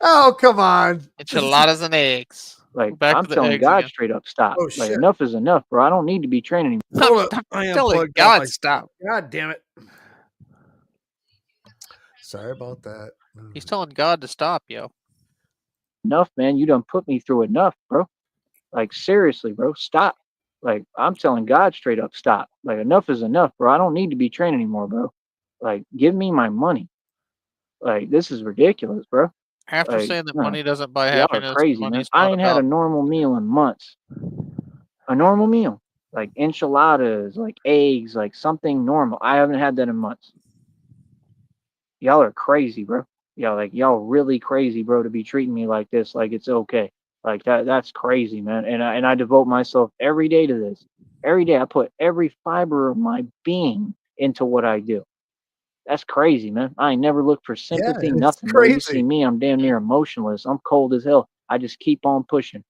Oh, come on. Enchiladas and eggs. Like, Back I'm to the telling eggs God again. straight up, stop. Oh, Like, shit. enough is enough, bro. I don't need to be training anymore. Hold up. Stop I telling unplugged God my- stop. God damn it. Sorry about that. He's telling God to stop, yo. Enough, man. You done put me through enough, bro. Like, seriously, bro, stop. Like, I'm telling God straight up, stop. Like, enough is enough, bro. I don't need to be training anymore, bro. Like, give me my money. Like, this is ridiculous, bro. After Like, saying that money doesn't buy y'all are happiness, crazy, man. money's I not ain't had a about. normal meal in months. A normal meal. Like enchiladas, like eggs, like something normal. I haven't had that in months. Y'all are crazy, bro. Y'all really crazy, bro, to be treating me like this, like it's okay. Like that's crazy, man. And I devote myself every day to this. Every day I put every fiber of my being into what I do. That's crazy, man. I ain't never looked for sympathy, it's nothing, bro. You crazy. see me, I'm damn near emotionless. I'm cold as hell. I just keep on pushing.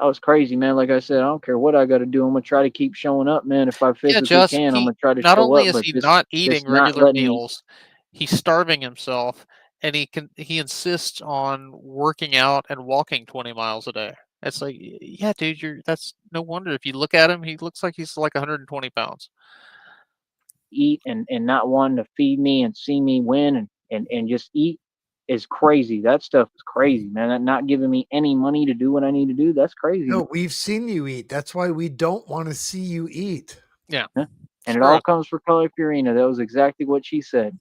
I was crazy, man. Like I said, I don't care what I got to do. I'm gonna try to keep showing up, man. If I Yeah, physically just can, I'm gonna try to not show only up. is But he this, not eating not regular letting me. meals, he's starving himself, and he insists on working out and walking 20 miles a day. It's like, yeah, dude, that's no wonder. If you look at him, he looks like he's like 120 pounds. Eat and not wanting to feed me and see me win and just eat is crazy. That stuff is crazy, man. That not giving me any money to do what I need to do, that's crazy. No, we've seen you eat. That's why we don't want to see you eat. Yeah. And it all comes from Color Purina. That was exactly what she said.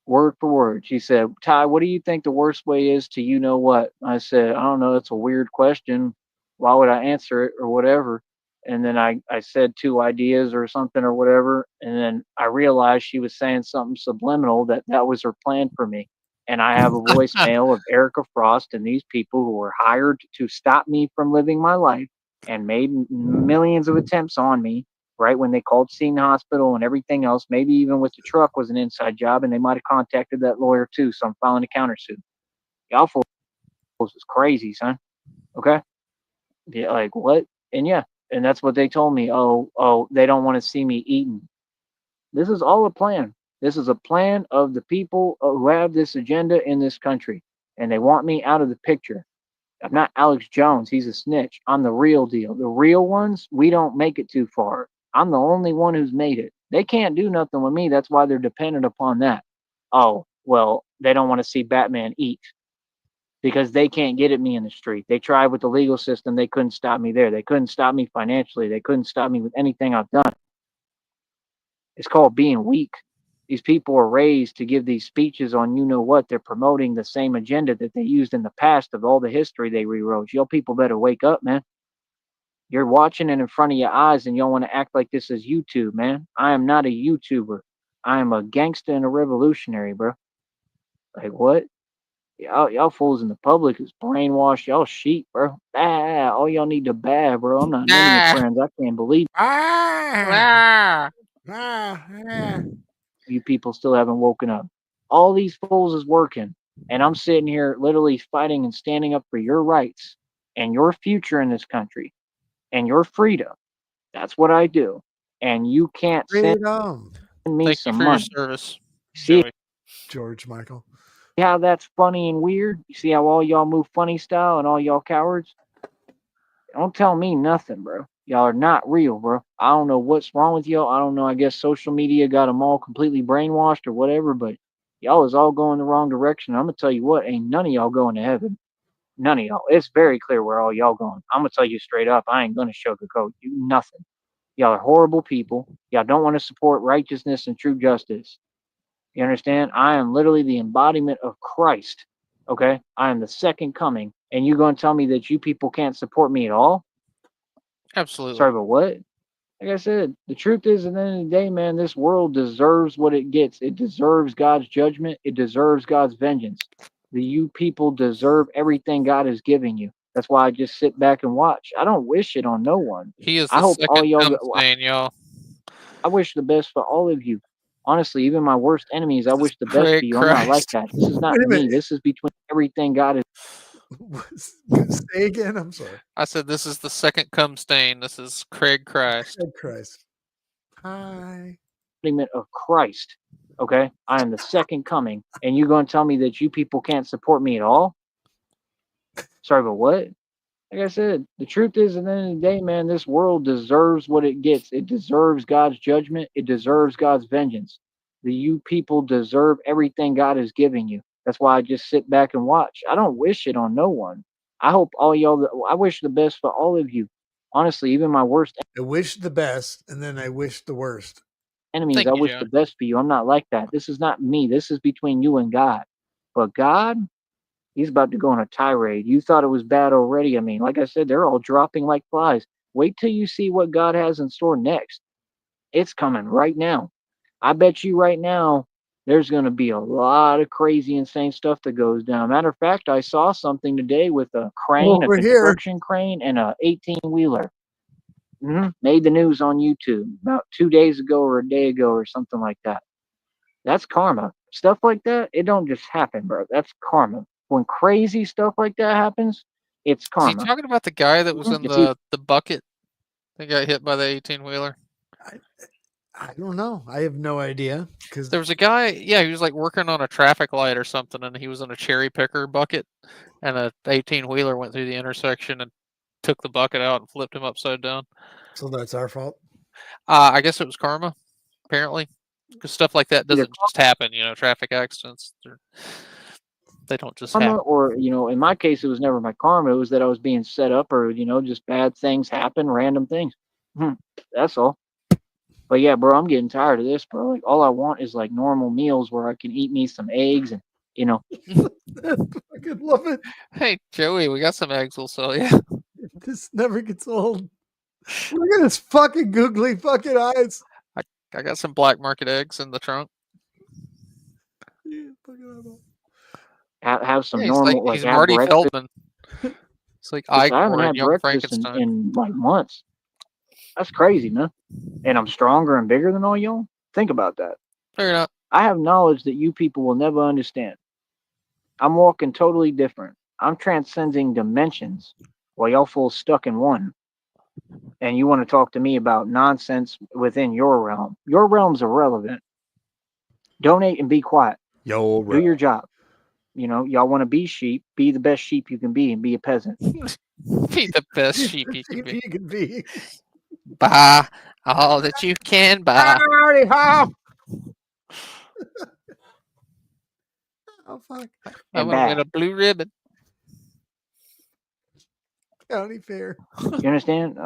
Word for word. She said, Ty, what do you think the worst way is to you know what? I said, I don't know. That's a weird question. Why would I answer it or whatever? And then I said two ideas or something or whatever. And then I realized she was saying something subliminal that was her plan for me. And I have a voicemail of Erica Frost and these people who were hired to stop me from living my life and made millions of attempts on me, right? When they called Seton Hospital and everything else, maybe even with the truck was an inside job, and they might have contacted that lawyer too. So I'm filing a countersuit. Y'all fools is crazy, son. Okay? Yeah, like what? And yeah, and that's what they told me. Oh, they don't want to see me eating. This is all a plan. This is a plan of the people who have this agenda in this country, and they want me out of the picture. I'm not Alex Jones. He's a snitch. I'm the real deal. The real ones, we don't make it too far. I'm the only one who's made it. They can't do nothing with me. That's why they're dependent upon that. Oh, well, they don't want to see Batman eat because they can't get at me in the street. They tried with the legal system. They couldn't stop me there. They couldn't stop me financially. They couldn't stop me with anything I've done. It's called being weak. These people are raised to give these speeches on you know what. They're promoting the same agenda that they used in the past of all the history they rewrote. Y'all people better wake up, man. You're watching it in front of your eyes and y'all want to act like this is YouTube, man. I am not a YouTuber. I am a gangster and a revolutionary, bro. Like what? Y'all fools in the public is brainwashed. Y'all sheep, bro. All y'all need to bad, bro. I'm not none of your friends. I can't believe you people still haven't woken up. All these fools is working, and I'm sitting here literally fighting and standing up for your rights and your future in this country and your freedom. That's what I do. And you can't send Freedom. me Thank you some for your money. service, See Joey. George Michael. how that's funny and weird? You see how all y'all move funny style and all y'all cowards? Don't tell me nothing, bro. Y'all are not real, bro. I don't know what's wrong with y'all. I don't know. I guess social media got them all completely brainwashed or whatever, but y'all is all going the wrong direction. I'm going to tell you what, ain't none of y'all going to heaven. None of y'all. It's very clear where all y'all going. I'm going to tell you straight up. I ain't going to sugarcoat you nothing. Y'all are horrible people. Y'all don't want to support righteousness and true justice. You understand? I am literally the embodiment of Christ. Okay? I am the second coming. And you're going to tell me that you people can't support me at all? Absolutely. Sorry, but what? Like I said, the truth is, at the end of the day, man, this world deserves what it gets. It deserves God's judgment. It deserves God's vengeance. You people deserve everything God is giving you. That's why I just sit back and watch. I don't wish it on no one. He is I the hope all second y'all. cum stain, y'all. I wish the best for all of you. Honestly, even my worst enemies, I This is wish the best for Craig you. I'm not like Christ. that. This is not Wait a me. minute. This is between everything God is. Say again. I'm sorry. I said this is the second cum stain. This is Craig Christ. Good Christ. Hi. Embodiment of Christ. Okay, I am the second coming, and you're going to tell me that you people can't support me at all? Sorry, but what? Like I said, the truth is, at the end of the day, man, this world deserves what it gets. It deserves God's judgment. It deserves God's vengeance. You people deserve everything God is giving you. That's why I just sit back and watch. I don't wish it on no one. I hope all y'all. I wish the best for all of you. Honestly, even my worst I wish the best, and then I wish the worst. enemies, Thank I you, wish John. the best for you. I'm not like that. This is not me. This is between you and God. But God, He's about to go on a tirade. You thought it was bad already. I mean, like I said, they're all dropping like flies. Wait till you see what God has in store next. It's coming right now. I bet you right now there's going to be a lot of crazy, insane stuff that goes down. Matter of fact, I saw something today with a crane, a Over here. construction crane, and a 18-wheeler. Made the news on YouTube about 2 days ago or a day ago or something like that. That's karma. Stuff like that, it don't just happen, bro. That's karma. When crazy stuff like that happens, it's Is he karma. talking about the guy that was in It's either the bucket that got hit by the 18-wheeler? I don't know. I have no idea because There was a guy, yeah, he was like working on a traffic light or something, and he was in a cherry picker bucket, and a 18-wheeler went through the intersection and took the bucket out and flipped him upside down. so that's our fault. I guess it was karma, apparently, because stuff like that either doesn't just happen. You know, traffic accidents, they don't just karma happen. or, in my case, it was never my karma. It was that I was being set up or, just bad things happen, random things. That's all. But yeah, bro, I'm getting tired of this, bro. Like, all I want is like normal meals where I can eat me some eggs and, I fucking love it. Hey, Joey, we got some eggs we'll sell you. This never gets old. Look at his fucking googly fucking eyes. I got some black market eggs in the trunk. Yeah, fucking eyeball. have some Yeah, normal, he's like have Marty breakfast. Feldman. It's like I haven't Igor and had Young breakfast in, Frankenstein. like months. That's crazy, man. And I'm stronger and bigger than all y'all. Think about that. Fair enough. I have knowledge that you people will never understand. I'm walking totally different. I'm transcending dimensions while y'all full stuck in one. And you want to talk to me about nonsense within your realm. Your realm's irrelevant. Donate and be quiet. Yo, Do your job. Y'all want to be sheep, be the best sheep you can be and be a peasant. Be the best sheep you can be. You can be. Buy all that you can buy. Howdy ho. Oh fuck. I'm And gonna win bad. a blue ribbon. County fair. You understand?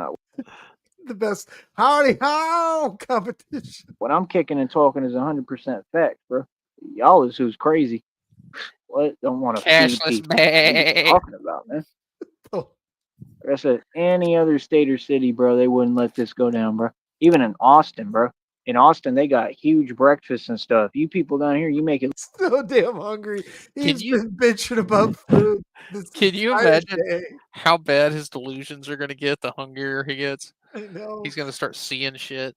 The best howdy ho competition. What I'm kicking and talking is 100% fact, bro. Y'all is who's crazy. What? Don't want to feed Cashless people. What are you bag. talking about, man? Oh, Like I said, any other state or city, bro, they wouldn't let this go down, bro. Even in Austin, bro. In Austin, they got huge breakfasts and stuff. You people down here, you make it. so damn hungry. He's you- been bitching about food. This Can you entire imagine day. how bad his delusions are gonna get the hungrier he gets? I know. He's gonna start seeing shit.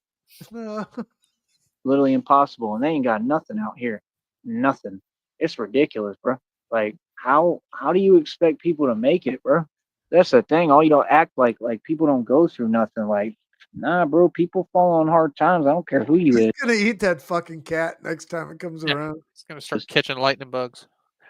Literally impossible, and they ain't got nothing out here. Nothing. It's ridiculous, bro. Like, how do you expect people to make it, bro? That's the thing. All you don't act like people don't go through nothing. Like, nah, bro. People fall on hard times. I don't care who you He's is. gonna eat that fucking cat next time it comes Yeah. around. He's gonna start catching lightning bugs.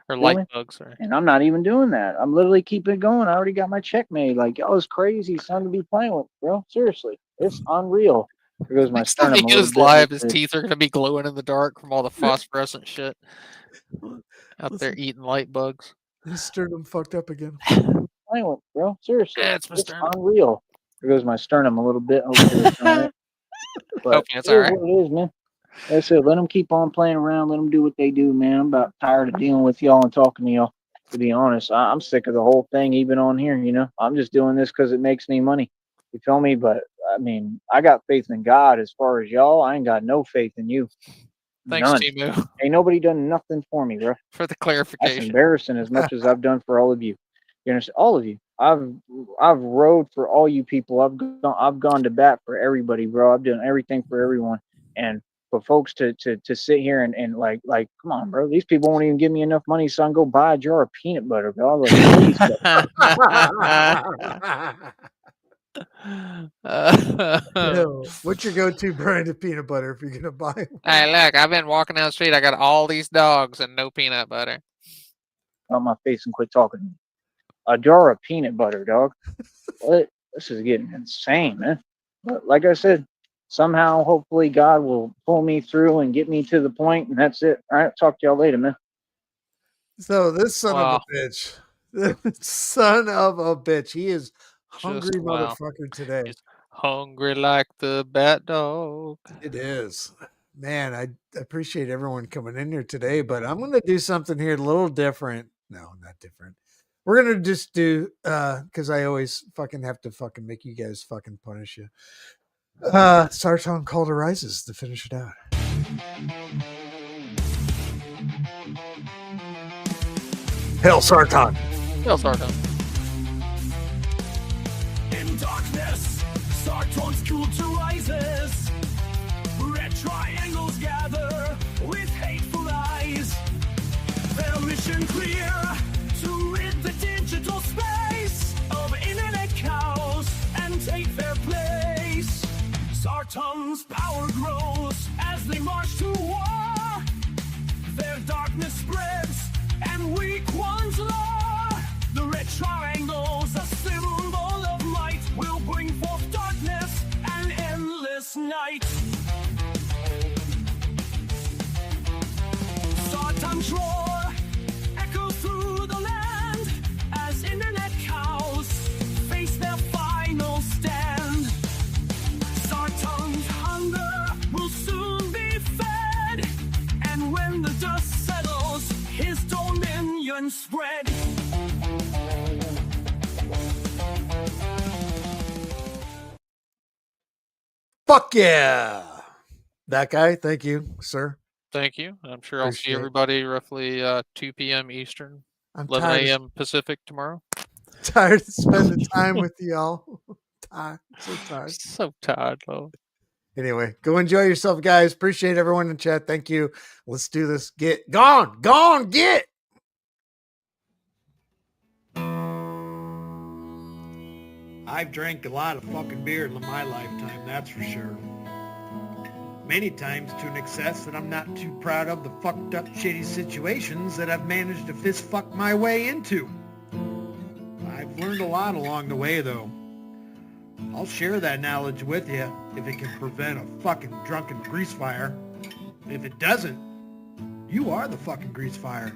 Or Feel light me? bugs, sorry. And I'm not even doing that. I'm literally keeping it going. I already got my check made. Like, y'all is crazy, son, to be playing with, bro. Seriously, it's unreal. There goes my Next time he sternum a little goes bit. live, his teeth are gonna be glowing in the dark from all the phosphorescent shit out there Listen, eating light bugs. his sternum fucked up again. Playing with, bro. Seriously, Yeah, it's my it's sternum. unreal. There goes my sternum a little bit. Hopefully it's all right. But Hopefully it it's is all right. what it is, man. I said, let them keep on playing around. Let them do what they do, man. I'm about tired of dealing with y'all and talking to y'all. To be honest, I'm sick of the whole thing, even on here. I'm just doing this because it makes me money. You feel me? But I mean, I got faith in God. As far as y'all, I ain't got no faith in you. Thanks, None. Timu, Ain't nobody done nothing for me, bro. for the That's clarification. embarrassing as much as I've done for all of you. You understand? All of you. I've rode for all you people. I've gone to bat for everybody, bro. I've done everything for everyone. And for folks to sit here and like come on, bro. These people won't even give me enough money so I can go buy a jar of peanut butter, bro. Like, please, Yo, what's your go-to brand of peanut butter if you're gonna buy one? Hey, look, I've been walking down the street. I got all these dogs and no peanut butter. on my face and quit talking to me. A jar of peanut butter, dog. What? This is getting insane, man. But like I said, somehow, hopefully, God will pull me through and get me to the point, and that's it. All right, talk to y'all later, man. So this son of Wow. a bitch, this son of a bitch, he is hungry Just wow. motherfucker today. He's hungry like the bat dog. It is. Man, I appreciate everyone coming in here today, but I'm going to do something here a little different. No, not different. We're going to just do, because I always fucking have to fucking make you guys fucking punish you. Sarton Call to Rises to finish it out. Hail Sarton. Hail Sarton. In darkness, Sarton's cool to rises. Red triangles gather with hateful eyes. Their mission clear to rid the digital space of internet cows and take their place. Sarton's power grows as they march to war. Their darkness spreads and weak ones law. The red triangles, a symbol of light, will bring forth darkness and endless night. Sarton's roar echoes through the land as internet cows face their final stand. Sarton's hunger will soon be fed, and when the dust settles, his dominion spread. Fuck yeah. That guy, thank you, sir. Thank you. I'm sure I'll see Appreciate it. everybody roughly 2 p.m. Eastern, I'm 11 tired, a.m. Pacific tomorrow. tired of spending time with y'all. Tired, so tired. So tired, though. Anyway, go enjoy yourself, guys. Appreciate everyone in chat. Thank you. Let's do this. Get gone, get. I've drank a lot of fucking beer in my lifetime, that's for sure. Many times to an excess that I'm not too proud of the fucked up shitty situations that I've managed to fist fuck my way into. I've learned a lot along the way though. I'll share that knowledge with you if it can prevent a fucking drunken grease fire. If it doesn't, you are the fucking grease fire.